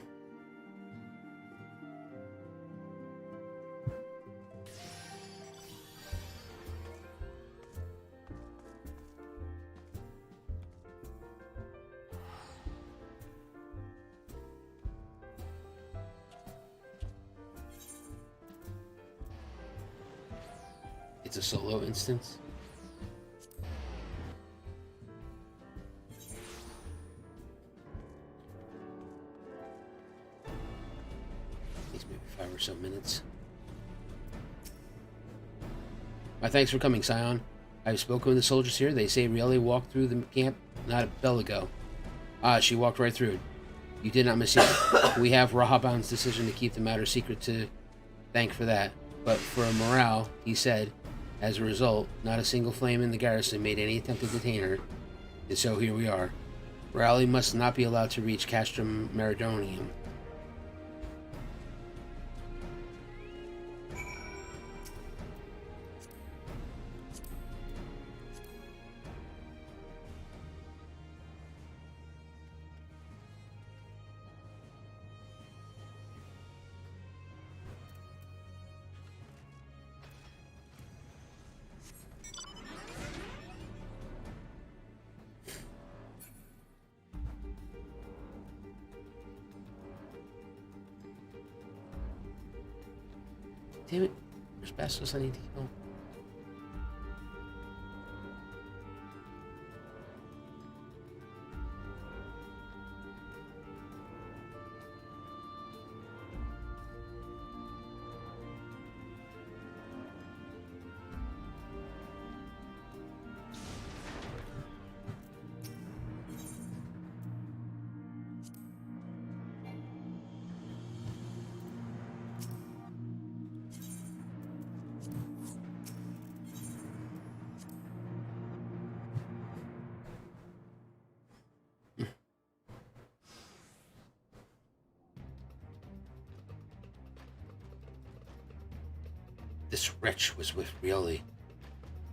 It's a solo instance. Takes maybe 5 or so minutes. My thanks for coming, Scion. I've spoken with the soldiers here. They say Rieli walked through the camp not a bell ago. Ah, she walked right through. You did not miss it. We have Rahaban's decision to keep the matter secret to thank for that. But for morale, he said, as a result, not a single flame in the garrison made any attempt to detain her, and so here we are. Rieli must not be allowed to reach Castrum Meridonium. Damn it. There's Bastos I need to kill. This wretch was with Rieli.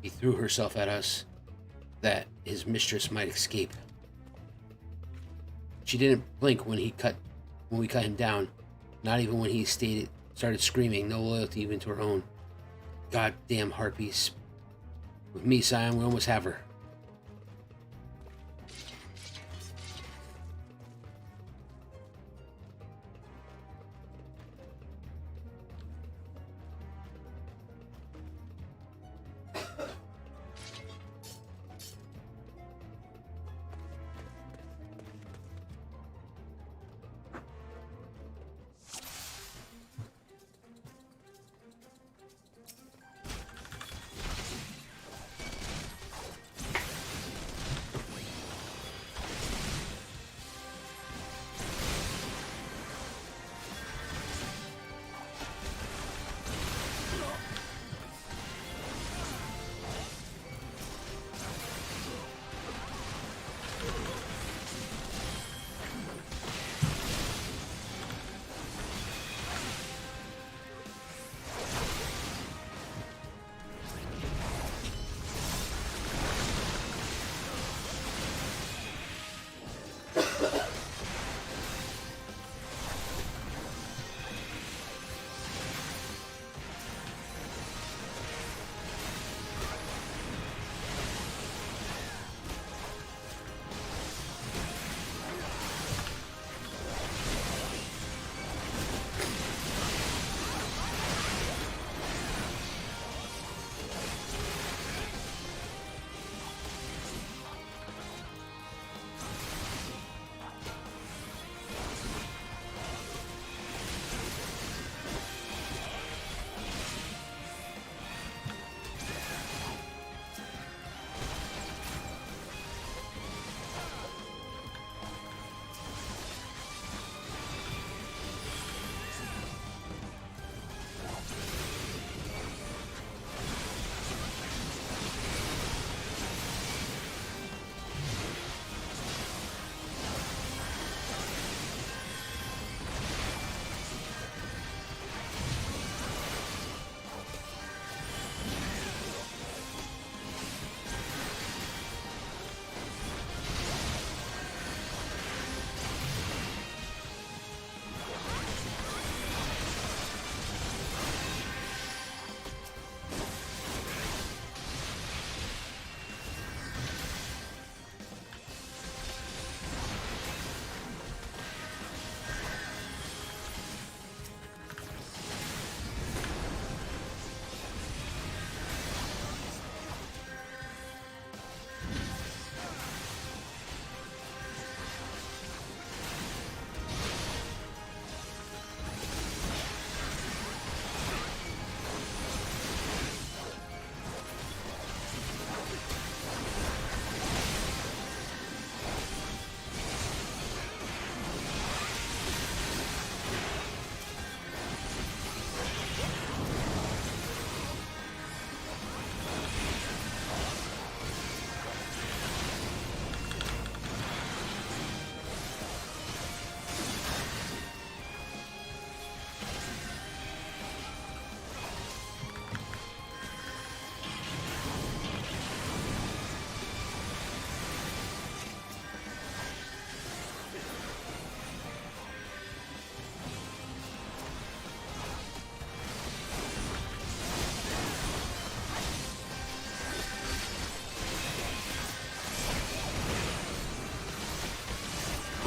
He threw herself at us, that his mistress might escape. She didn't blink when we cut him down, not even when he started screaming, no loyalty even to her own. Goddamn harpies. With me, Scion, we almost have her.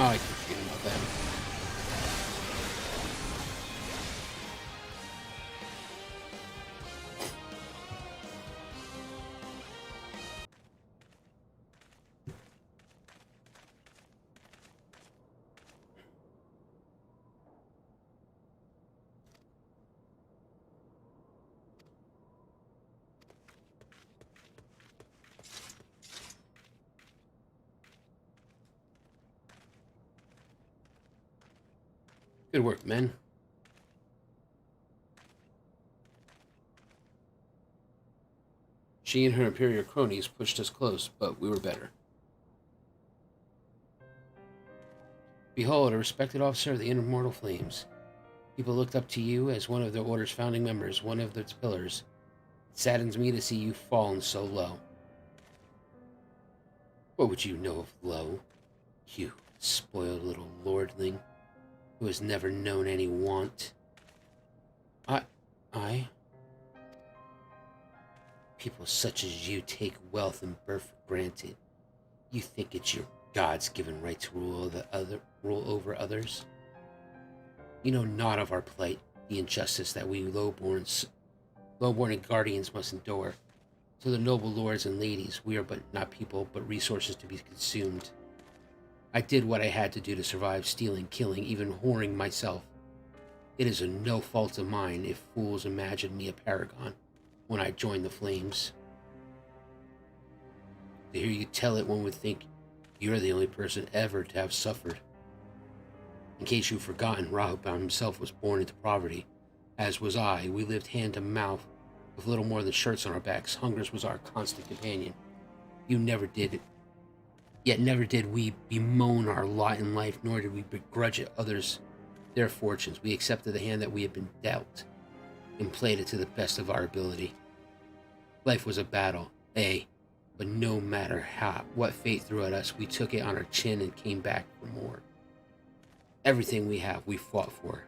Oh, I keep forgetting about that. Good work, men. She and her Imperial cronies pushed us close, but we were better. Behold, a respected officer of the Immortal Flames. People looked up to you as one of the Order's founding members, one of its pillars. It saddens me to see you fallen so low. What would you know of low? You spoiled little lordling who has never known any want. I? People such as you take wealth and birth for granted. You think it's your God's given right to rule over others? You know not of our plight, the injustice that we lowborn and guardians must endure. To the noble lords and ladies, we are but not people, but resources to be consumed. I did what I had to do to survive, stealing, killing, even whoring myself. It is no fault of mine if fools imagine me a paragon when I joined the flames. To hear you tell it, one would think you're the only person ever to have suffered. In case you've forgotten, Rahuban himself was born into poverty, as was I. We lived hand to mouth with little more than shirts on our backs. Hunger was our constant companion. You never did it. Yet never did we bemoan our lot in life, nor did we begrudge others their fortunes. We accepted the hand that we had been dealt and played it to the best of our ability. Life was a battle, but no matter what fate threw at us, we took it on our chin and came back for more. Everything we have, we fought for.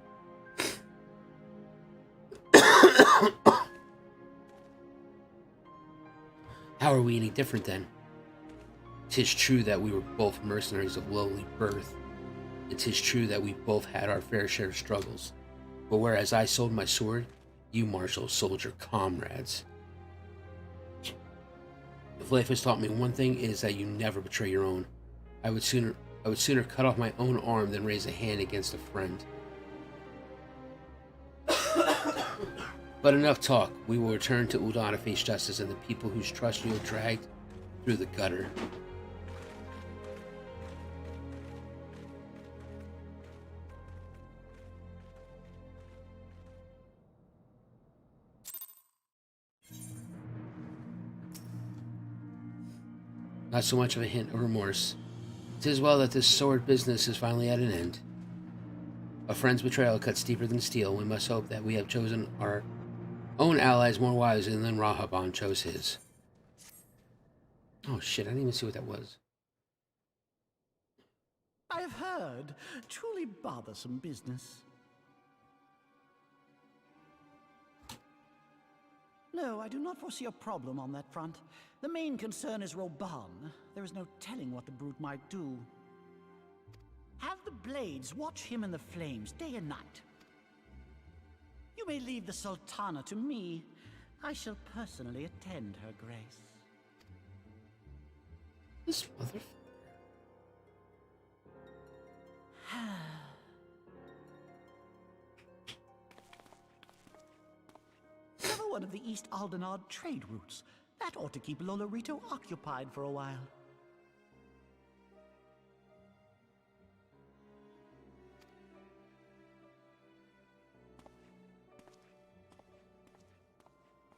How are we any different then? 'Tis true that we were both mercenaries of lowly birth. It is true that we both had our fair share of struggles. But whereas I sold my sword, you, Marshal, sold your comrades. If life has taught me one thing, it is that you never betray your own. I would sooner cut off my own arm than raise a hand against a friend. But enough talk. We will return to Ul'dah to face justice and the people whose trust you have dragged through the gutter. Not so much of a hint of remorse. 'Tis well that this sword business is finally at an end. A friend's betrayal cuts deeper than steel. We must hope that we have chosen our own allies more wisely than Rahuban chose his. Oh shit, I didn't even see what that was. I've heard. Truly bothersome business. No, I do not foresee a problem on that front. The main concern is Roban. There is no telling what the brute might do. Have the blades watch him in the flames day and night. You may leave the Sultana to me. I shall personally attend her grace. This motherfucker. Another one of the East Aldenard trade routes. That ought to keep Lolorito occupied for a while.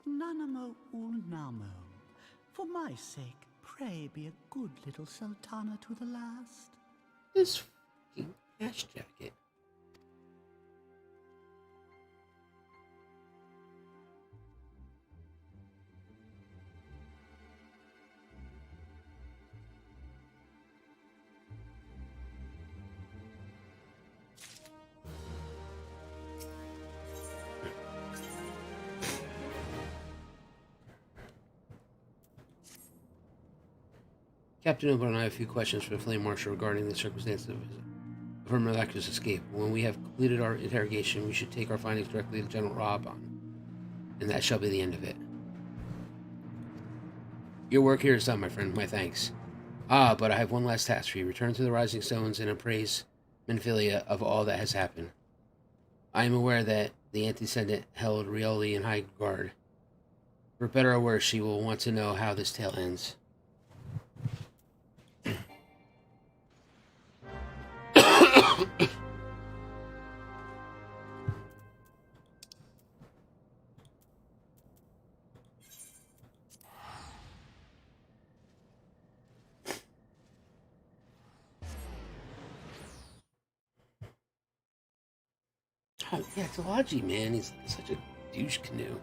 Nanamo Ulnamo. For my sake, pray be a good little Sultana to the last. This fucking ash jacket. Captain Umbral and I have a few questions for the Flame Marshal regarding the circumstances of her miraculous escape. When we have completed our interrogation, we should take our findings directly to General Raban, and that shall be the end of it. Your work here is done, my friend. My thanks. But I have one last task for you. Return to the Rising Stones and appraise Menphilia of all that has happened. I am aware that the Antecedent held Rioli in high regard. For better or worse, she will want to know how this tale ends. Oh, yeah, Talaji, man, he's such a douche canoe.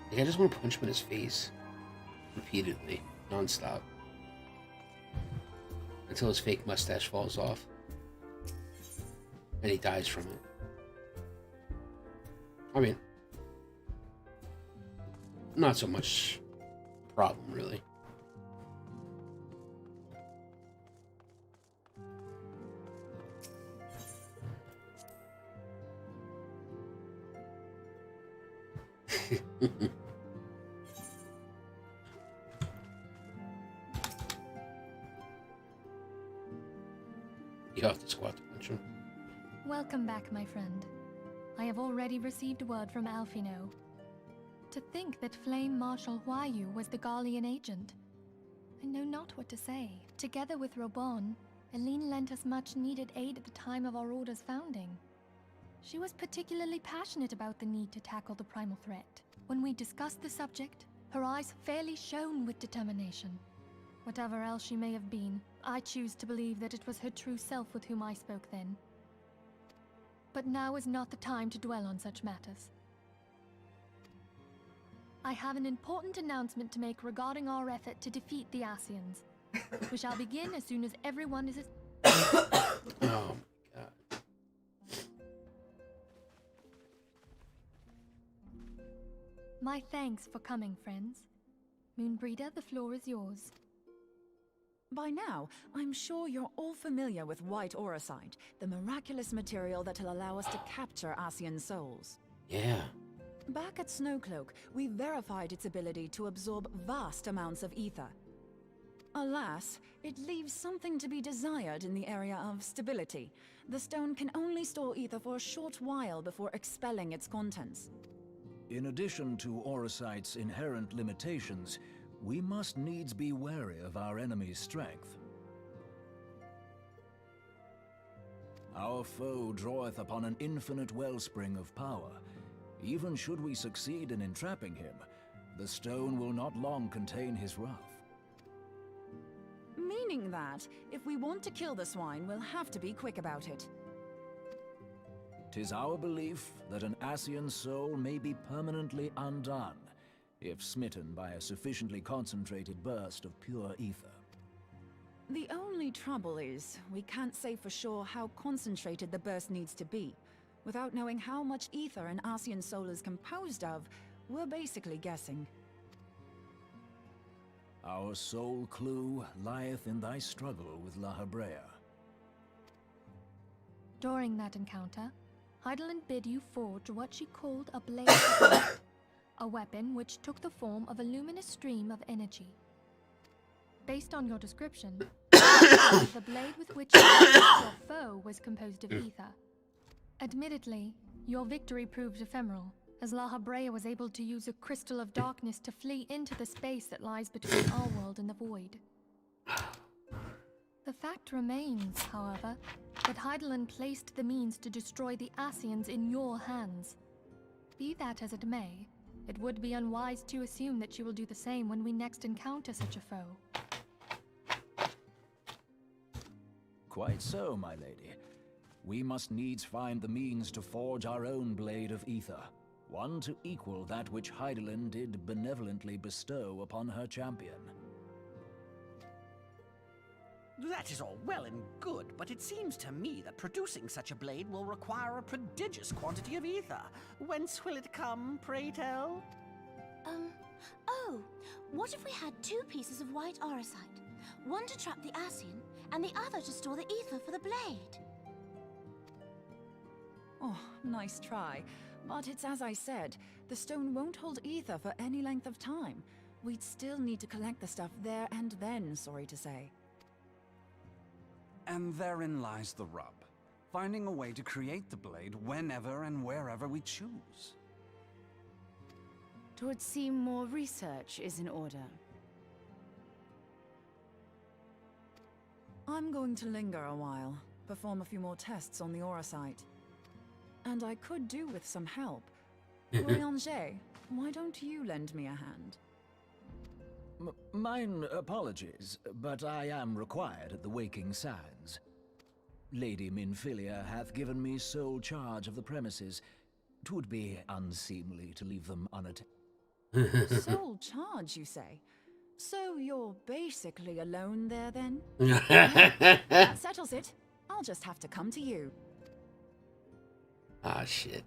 Like, I just want to punch him in his face. Repeatedly. Non-stop. Until his fake mustache falls off. And he dies from it. I mean, not so much problem, really. You have to squat to punch him. Welcome back, my friend. I have already received word from Alphino. To think that Flame Marshal Huayu was the Garlean agent. I know not what to say. Together with Robon, Eline lent us much needed aid at the time of our Order's founding. She was particularly passionate about the need to tackle the primal threat. When we discussed the subject, her eyes fairly shone with determination. Whatever else she may have been, I choose to believe that it was her true self with whom I spoke then. But now is not the time to dwell on such matters. I have an important announcement to make regarding our effort to defeat the Asians. We shall begin as soon as everyone is... Oh my god. My thanks for coming, friends. Moonbreeder, the floor is yours. By now, I'm sure you're all familiar with white auracite, the miraculous material that'll allow us to capture Asian souls. Yeah. Back at Snowcloak, we verified its ability to absorb vast amounts of ether. Alas, it leaves something to be desired in the area of stability. The stone can only store ether for a short while before expelling its contents. In addition to auracite's inherent limitations, we must needs be wary of our enemy's strength. Our foe draweth upon an infinite wellspring of power. Even should we succeed in entrapping him, the stone will not long contain his wrath. Meaning that, if we want to kill the swine, we'll have to be quick about it. 'Tis our belief that an Asian soul may be permanently undone, if smitten by a sufficiently concentrated burst of pure ether. The only trouble is, we can't say for sure how concentrated the burst needs to be. Without knowing how much ether an Asian soul is composed of, we're basically guessing. Our sole clue lieth in thy struggle with La Habrea. During that encounter, Heidelin bid you forge what she called a blade of light, a weapon which took the form of a luminous stream of energy. Based on your description, the blade with which you fought your foe was composed of ether. Admittedly, your victory proved ephemeral, as La Habrea was able to use a crystal of darkness to flee into the space that lies between our world and the void. The fact remains, however, that Heidelin placed the means to destroy the Asians in your hands. Be that as it may, it would be unwise to assume that she will do the same when we next encounter such a foe. Quite so, my lady. We must needs find the means to forge our own blade of ether, one to equal that which Heidelin did benevolently bestow upon her champion. That is all well and good, but it seems to me that producing such a blade will require a prodigious quantity of ether. Whence will it come, pray tell? Oh, What if we had 2 pieces of white orosite? One to trap the Ascian, and the other to store the ether for the blade. Oh, nice try. But it's as I said, the stone won't hold ether for any length of time. We'd still need to collect the stuff there and then, sorry to say. And therein lies the rub. Finding a way to create the blade whenever and wherever we choose. It would seem more research is in order. I'm going to linger a while, perform a few more tests on the orosite. And I could do with some help. Ranger, why don't you lend me a hand? Mine apologies, but I am required at the Waking Sands. Lady Minfilia hath given me sole charge of the premises. 'Twould be unseemly to leave them unattended. Sole charge, you say? So you're basically alone there, then? That settles it. I'll just have to come to you. Ah, shit.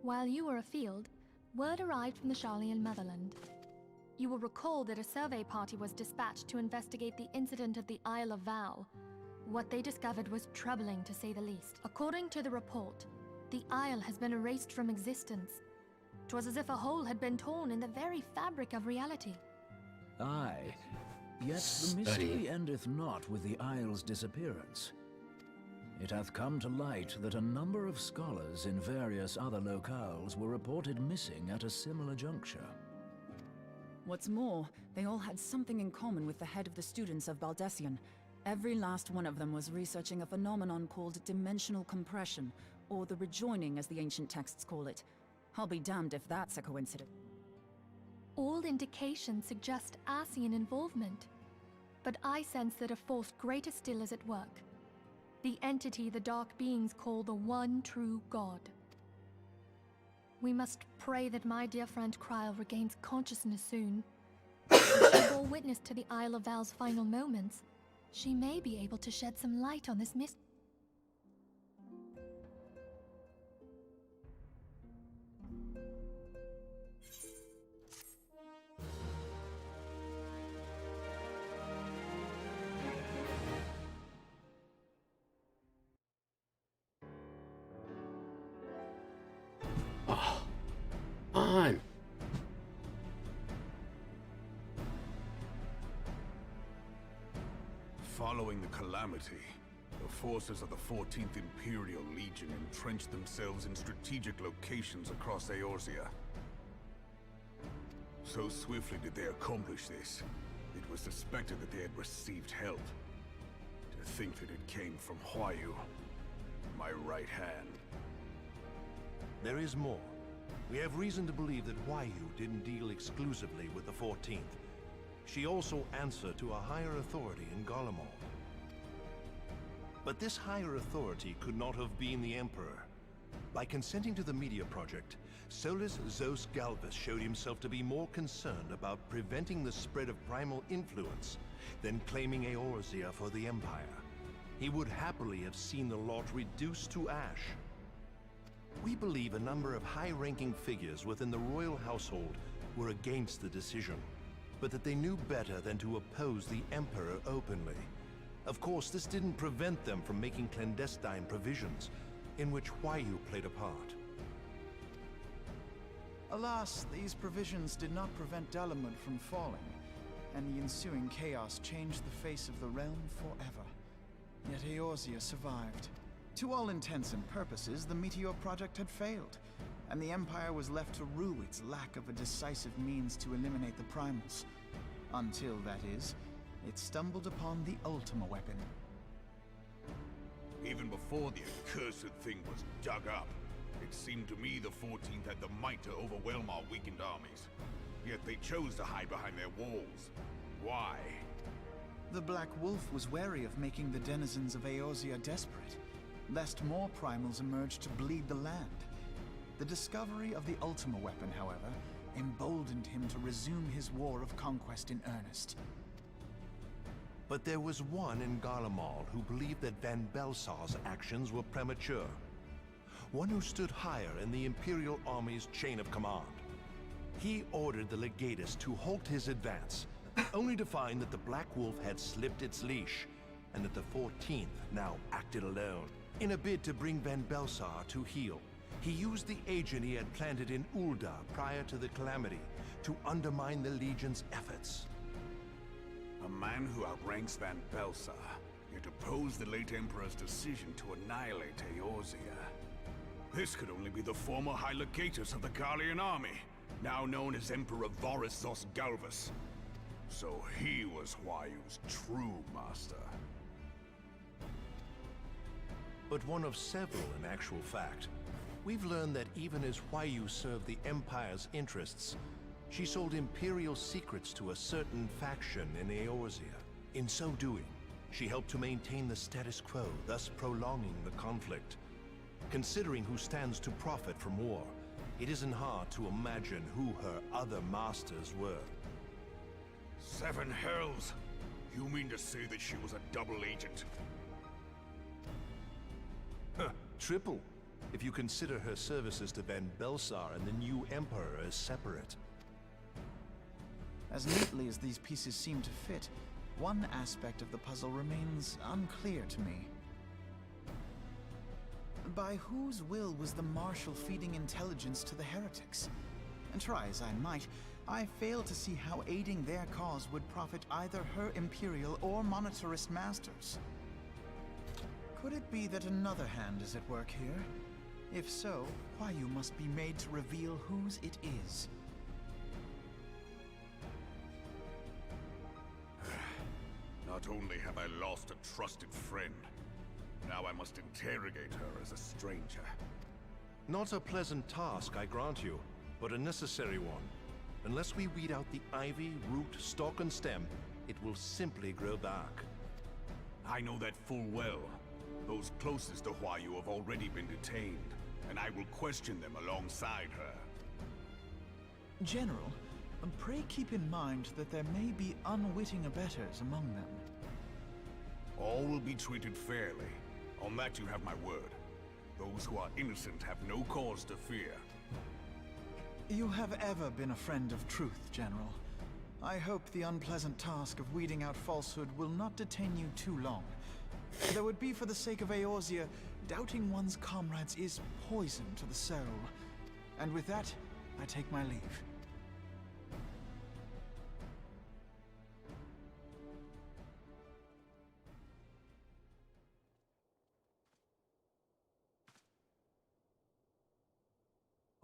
While you were afield, word arrived from the Garlean motherland. You will recall that a survey party was dispatched to investigate the incident at the Isle of Vow. What they discovered was troubling, to say the least. According to the report, the Isle has been erased from existence. 'Twas as if a hole had been torn in the very fabric of reality. Aye, yet the mystery endeth not with the Isle's disappearance. It hath come to light that a number of scholars in various other locales were reported missing at a similar juncture. What's more, they all had something in common with the head of the students of Baldessian. Every last one of them was researching a phenomenon called dimensional compression, or the rejoining as the ancient texts call it. I'll be damned if that's a coincidence. All indications suggest Ascian involvement, but I sense that a force greater still is at work. The entity the Dark Beings call the One True God. We must pray that my dear friend Kryl regains consciousness soon. If she bore witness to the Isle of Val's final moments, she may be able to shed some light on this mystery. On. Following the Calamity, the forces of the 14th Imperial Legion entrenched themselves in strategic locations across Eorzea. So swiftly did they accomplish this, it was suspected that they had received help. To think that it came from Huayu, my right hand. There is more. We have reason to believe that Huayu didn't deal exclusively with the 14th. She also answered to a higher authority in Garlemald. But this higher authority could not have been the Emperor. By consenting to the Media Project, Solus Zos Galvus showed himself to be more concerned about preventing the spread of primal influence than claiming Eorzea for the Empire. He would happily have seen the lot reduced to ash. We believe a number of high-ranking figures within the royal household were against the decision, but that they knew better than to oppose the Emperor openly. Of course, this didn't prevent them from making clandestine provisions, in which Huayu played a part. Alas, these provisions did not prevent Dalamud from falling, and the ensuing chaos changed the face of the realm forever. Yet Eorzea survived. To all intents and purposes, the Meteor Project had failed, and the Empire was left to rue its lack of a decisive means to eliminate the primals. Until, that is, it stumbled upon the Ultima weapon. Even before the accursed thing was dug up, it seemed to me the 14th had the might to overwhelm our weakened armies. Yet they chose to hide behind their walls. Why? The Black Wolf was wary of making the denizens of Eorzea desperate, lest more primals emerge to bleed the land. The discovery of the Ultima weapon, however, emboldened him to resume his war of conquest in earnest. But there was one in Garlemald who believed that Van Belsar's actions were premature. One who stood higher in the Imperial Army's chain of command. He ordered the Legatus to halt his advance, only to find that the Black Wolf had slipped its leash, and that the 14th now acted alone. In a bid to bring Van Belsar to heel, he used the agent he had planted in Ul'dah prior to the Calamity to undermine the Legion's efforts. A man who outranks Van Belsar, yet opposed the late Emperor's decision to annihilate Eorzea. This could only be the former High Legatus of the Garlean army, now known as Emperor Varys Osgalvus. So he was Huayu's true master. But one of several in actual fact. We've learned that even as Huayu served the Empire's interests, she sold Imperial secrets to a certain faction in Eorzea. In so doing, she helped to maintain the status quo, thus prolonging the conflict. Considering who stands to profit from war, it isn't hard to imagine who her other masters were. Seven hells! You mean to say that she was a double agent? Triple, if you consider her services to Van Belsar and the new Emperor as separate. As neatly as these pieces seem to fit, one aspect of the puzzle remains unclear to me. By whose will was the Marshal feeding intelligence to the Heretics? And try as I might, I fail to see how aiding their cause would profit either her Imperial or Monetarist masters. Could it be that another hand is at work here? If so, Huayu must be made to reveal whose it is. Not only have I lost a trusted friend, now I must interrogate her as a stranger. Not a pleasant task, I grant you, but a necessary one. Unless we weed out the ivy, root, stalk, and stem, it will simply grow back. I know that full well. Those closest to Huayu have already been detained, and I will question them alongside her. General, pray keep in mind that there may be unwitting abettors among them. All will be treated fairly. On that you have my word. Those who are innocent have no cause to fear. You have ever been a friend of truth, General. I hope the unpleasant task of weeding out falsehood will not detain you too long. Though it be for the sake of Eorzea, doubting one's comrades is poison to the soul. And with that, I take my leave.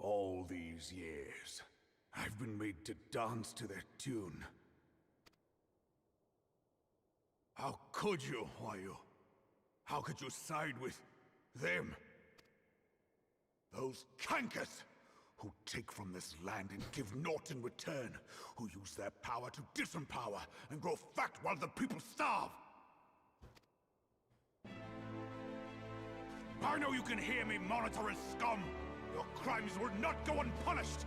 All these years, I've been made to dance to their tune. How could you, Huayu? How could you side with them? Those cankers who take from this land and give naught in return, who use their power to disempower and grow fat while the people starve. I know you can hear me, monetarist scum! Your crimes will not go unpunished!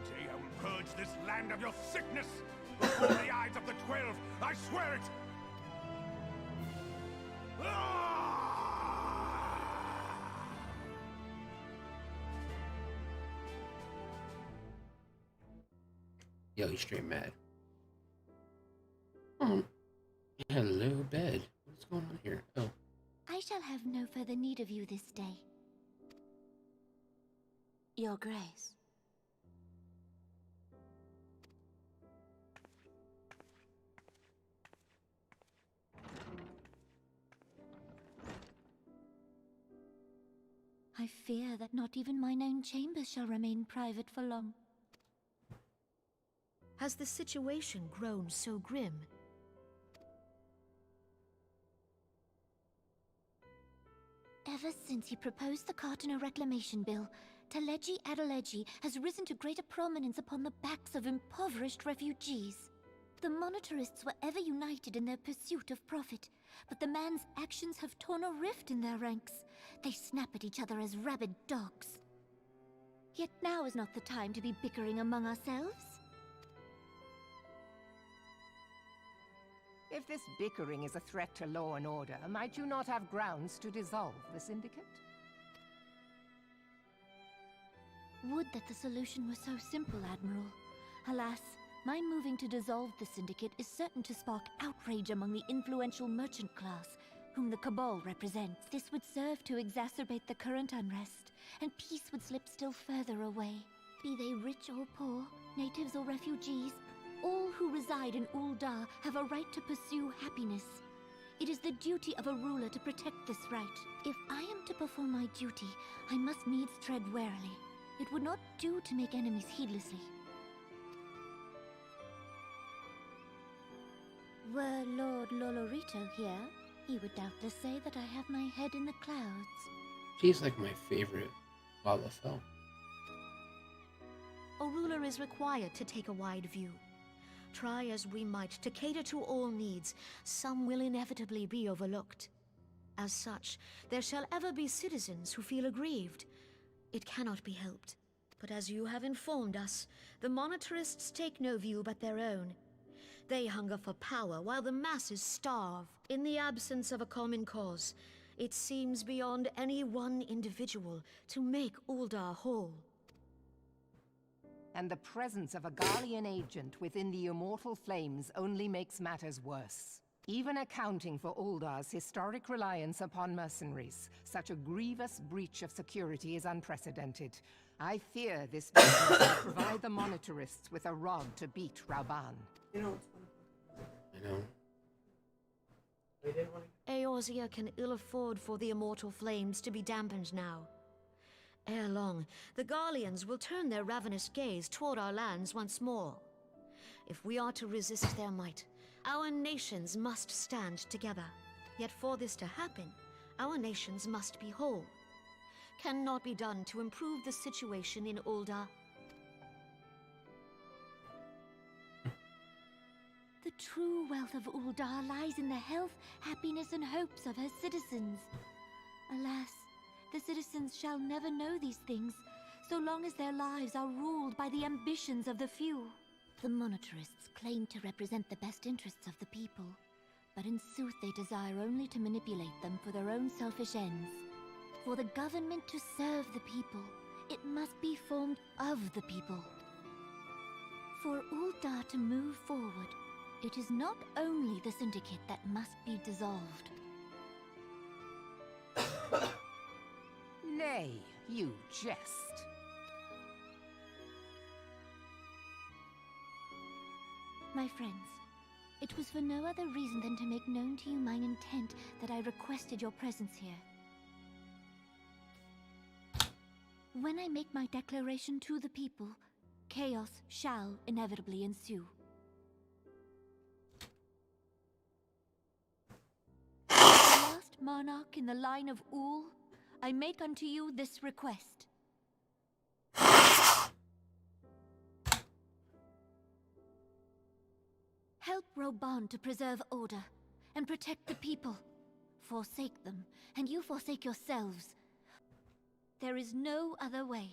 Today I will purge this land of your sickness! Before the eyes of the 12, I swear it! Yo, he's straight mad. Hello, bed. What's going on here? Oh. I shall have no further need of you this day. Your Grace. I fear that not even mine own chambers shall remain private for long. Has the situation grown so grim? Ever since he proposed the Cartiner Reclamation Bill, Teleji Adeleji has risen to greater prominence upon the backs of impoverished refugees. The monetarists were ever united in their pursuit of profit, but the man's actions have torn a rift in their ranks. They snap at each other as rabid dogs. Yet now is not the time to be bickering among ourselves. If this bickering is a threat to law and order, might you not have grounds to dissolve the Syndicate? Would that the solution were so simple, Admiral. Alas, my moving to dissolve the Syndicate is certain to spark outrage among the influential merchant class, whom the Cabal represents. This would serve to exacerbate the current unrest, and peace would slip still further away. Be they rich or poor, natives or refugees, all who reside in Ul'dah have a right to pursue happiness. It is the duty of a ruler to protect this right. If I am to perform my duty, I must needs tread warily. It would not do to make enemies heedlessly. Were Lord Lolorito here, he would doubtless say that I have my head in the clouds. She's like my favorite Lalafell. A ruler is required to take a wide view. Try as we might to cater to all needs, some will inevitably be overlooked. As such, there shall ever be citizens who feel aggrieved. It cannot be helped. But as you have informed us, the monetarists take no view but their own. They hunger for power while the masses starve. In the absence of a common cause, it seems beyond any one individual to make Ul'dah whole. And the presence of a Garlean agent within the immortal flames only makes matters worse. Even accounting for Ul'dah's historic reliance upon mercenaries, such a grievous breach of security is unprecedented. I fear this business will provide the monetarists with a rod to beat Rauban. I know. Eorzea can ill afford for the immortal flames to be dampened now. Ere long, the Garleans will turn their ravenous gaze toward our lands once more. If we are to resist their might, our nations must stand together. Yet for this to happen, our nations must be whole. Cannot be done to improve the situation in Ul'dah. The true wealth of Ul'dah lies in the health, happiness, and hopes of her citizens. Alas, the citizens shall never know these things, so long as their lives are ruled by the ambitions of the few. The monetarists claim to represent the best interests of the people, but in sooth they desire only to manipulate them for their own selfish ends. For the government to serve the people, it must be formed of the people. For Ul'dah to move forward, it is not only the Syndicate that must be dissolved. Nay, you jest. My friends, it was for no other reason than to make known to you mine intent that I requested your presence here. When I make my declaration to the people, chaos shall inevitably ensue. As the last monarch in the line of Ul, I make unto you this request. Help Rauban to preserve order and protect the people. Forsake them, and you forsake yourselves. There is no other way.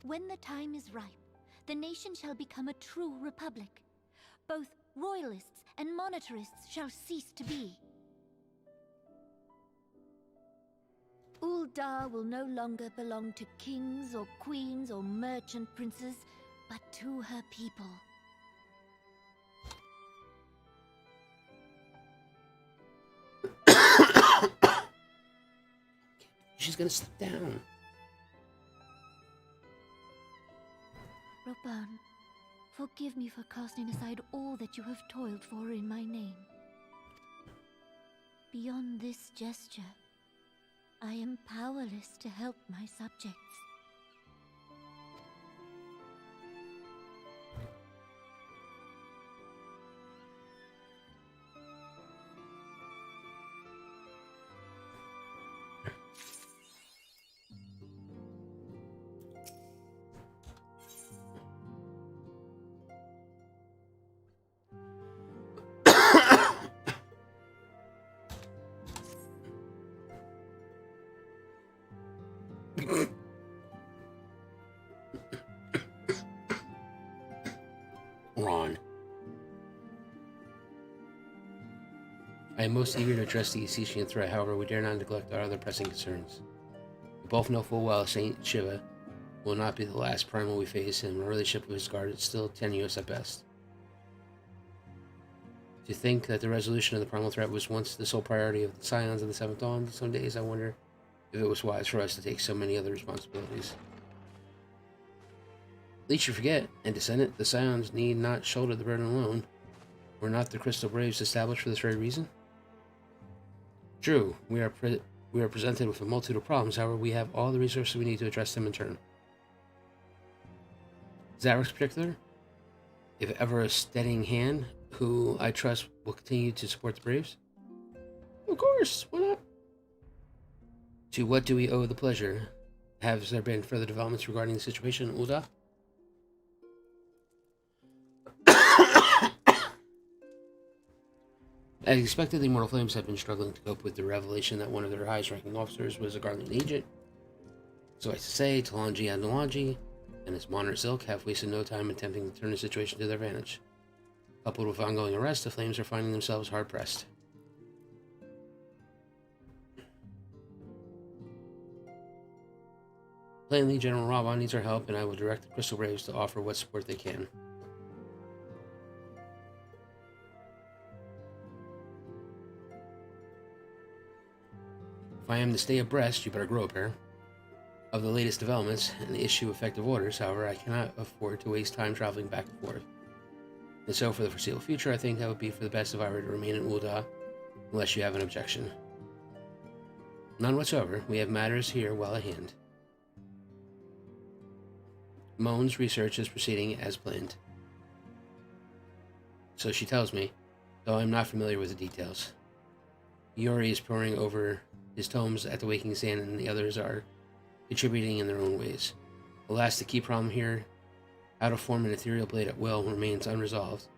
When the time is ripe, the nation shall become a true republic. Both royalists and monetarists shall cease to be. Ul'dah will no longer belong to kings or queens or merchant princes, but to her people. She's gonna sit down. Rauban, forgive me for casting aside all that you have toiled for in my name. Beyond this gesture, I am powerless to help my subjects. Ron. am most eager to address the Ecesian threat, however, we dare not neglect our other pressing concerns. We both know full well Saint Shiva will not be the last primal we face, and our relationship with his guard is still tenuous at best. To think that the resolution of the primal threat was once the sole priority of the Scions of the Seventh Dawn, some days I wonder if it was wise for us to take so many other responsibilities. Least you forget, and Descendant, the Scions need not shoulder the burden alone. Were not the Crystal Braves established for this very reason? True, we are presented with a multitude of problems, however, we have all the resources we need to address them in turn. Zaverax in particular, if ever a steadying hand, who I trust will continue to support the Braves? Of course, why not? To what do we owe the pleasure? Has there been further developments regarding the situation in Ul'dah? As expected, the Immortal Flames have been struggling to cope with the revelation that one of their highest-ranking officers was a Garlean agent. So I say, Talanji and Nalanji and his monarch Silk have wasted no time attempting to turn the situation to their advantage. Coupled with ongoing arrests, the Flames are finding themselves hard-pressed. Plainly, General Raban needs our help, and I will direct the Crystal Braves to offer what support they can. If I am to stay abreast, you better grow a pair, of the latest developments and issue effective orders. However, I cannot afford to waste time traveling back and forth. And so, for the foreseeable future, I think that would be for the best if I were to remain in Ul'dah, unless you have an objection. None whatsoever. We have matters here well at hand. Moan's research is proceeding as planned. So she tells me, though I'm not familiar with the details. Yuri is poring over his tomes at the Waking Sand, and the others are contributing in their own ways. Alas, the key problem here, how to form an ethereal blade at will, remains unsolved.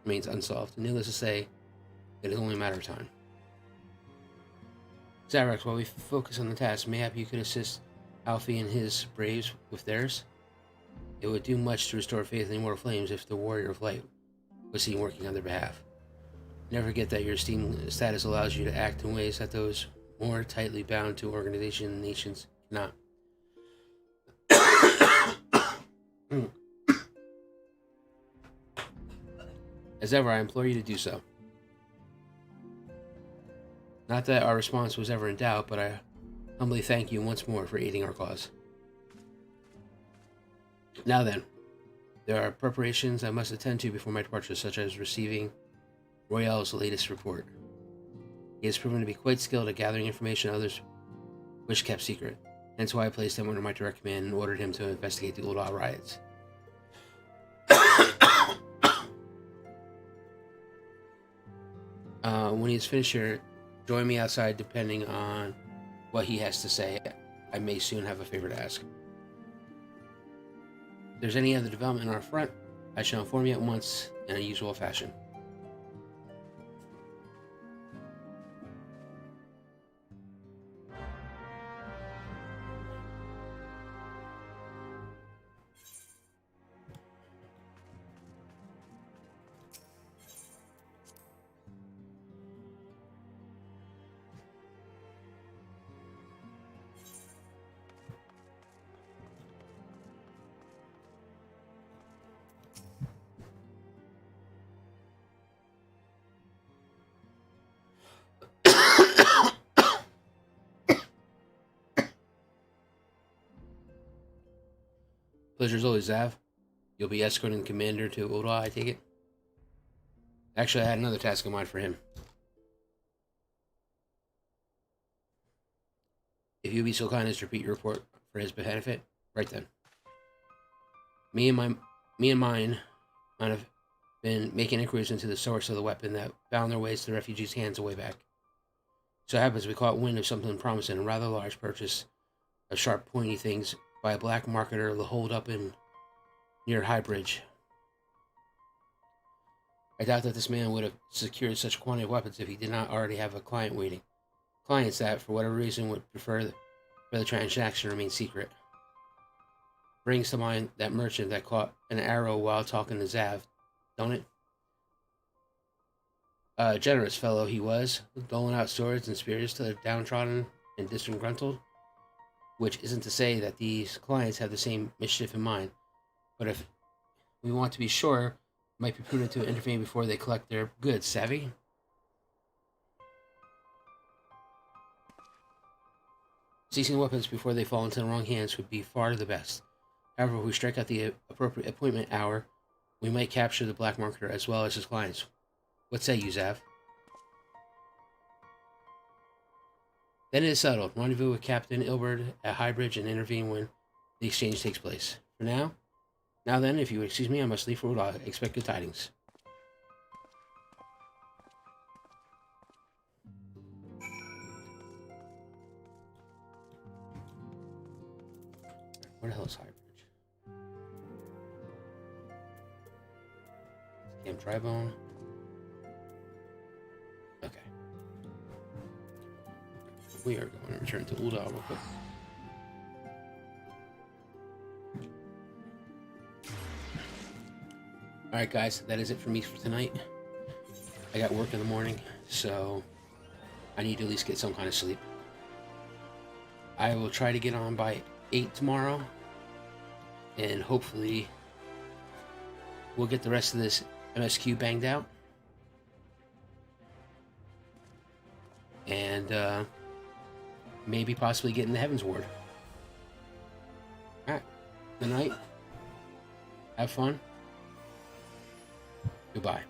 Needless to say, it is only a matter of time. Zaverax, while we focus on the task, mayhap you could assist Alfie and his Braves with theirs? It would do much to restore faith in the Immortal Flames if the Warrior of Light was seen working on their behalf. Never forget that your esteemed status allows you to act in ways that those more tightly bound to organization and nations cannot. As ever, I implore you to do so. Not that our response was ever in doubt, but I humbly thank you once more for aiding our cause. Now then, there are preparations I must attend to before my departure, such as receiving Royale's latest report. He has proven to be quite skilled at gathering information others wish kept secret, hence why I placed him under my direct command and ordered him to investigate the Ul'dah riots. When he's finished here, join me outside. Depending on what he has to say, I may soon have a favor to ask. If there's any other development on our front, I shall inform you at once in a usual fashion. Pleasure's always, Zav. You'll be escorting the commander to Ul'dah, I take it? Actually, I had another task in mind for him. If you'd be so kind as to repeat your report for his benefit, right then. Me and mine might have been making inquiries into the source of the weapon that found their ways to the refugees' hands a way back. So it happens we caught wind of something promising, a rather large purchase of sharp, pointy things by a black marketer holed up in near High Bridge. I doubt that this man would have secured such a quantity of weapons if he did not already have a client waiting. Clients that, for whatever reason, would prefer for the transaction to remain secret. Brings to mind that merchant that caught an arrow while talking to Zav, don't it? Generous fellow he was, doling out swords and spears to the downtrodden and disgruntled. Which isn't to say that these clients have the same mischief in mind, but if we want to be sure, it might be prudent to intervene before they collect their goods, savvy? Seizing weapons before they fall into the wrong hands would be far the best. However, if we strike out the appropriate appointment hour, we might capture the black marketer as well as his clients. What say you, Zav? Then it is settled. Rendezvous with Captain Ilbert at Highbridge and intervene when the exchange takes place. For now then, if you would excuse me, I must leave for what I expect good tidings. Where the hell is Highbridge? Camp Tribone. Okay. We are going to return to Ul'dah real quick. Alright guys, that is it for me for tonight. I got work in the morning, so I need to at least get some kind of sleep. I will try to get on by 8 tomorrow, and hopefully we'll get the rest of this MSQ banged out. And maybe possibly get in the Heavens Ward. Alright, good night. Have fun. Goodbye.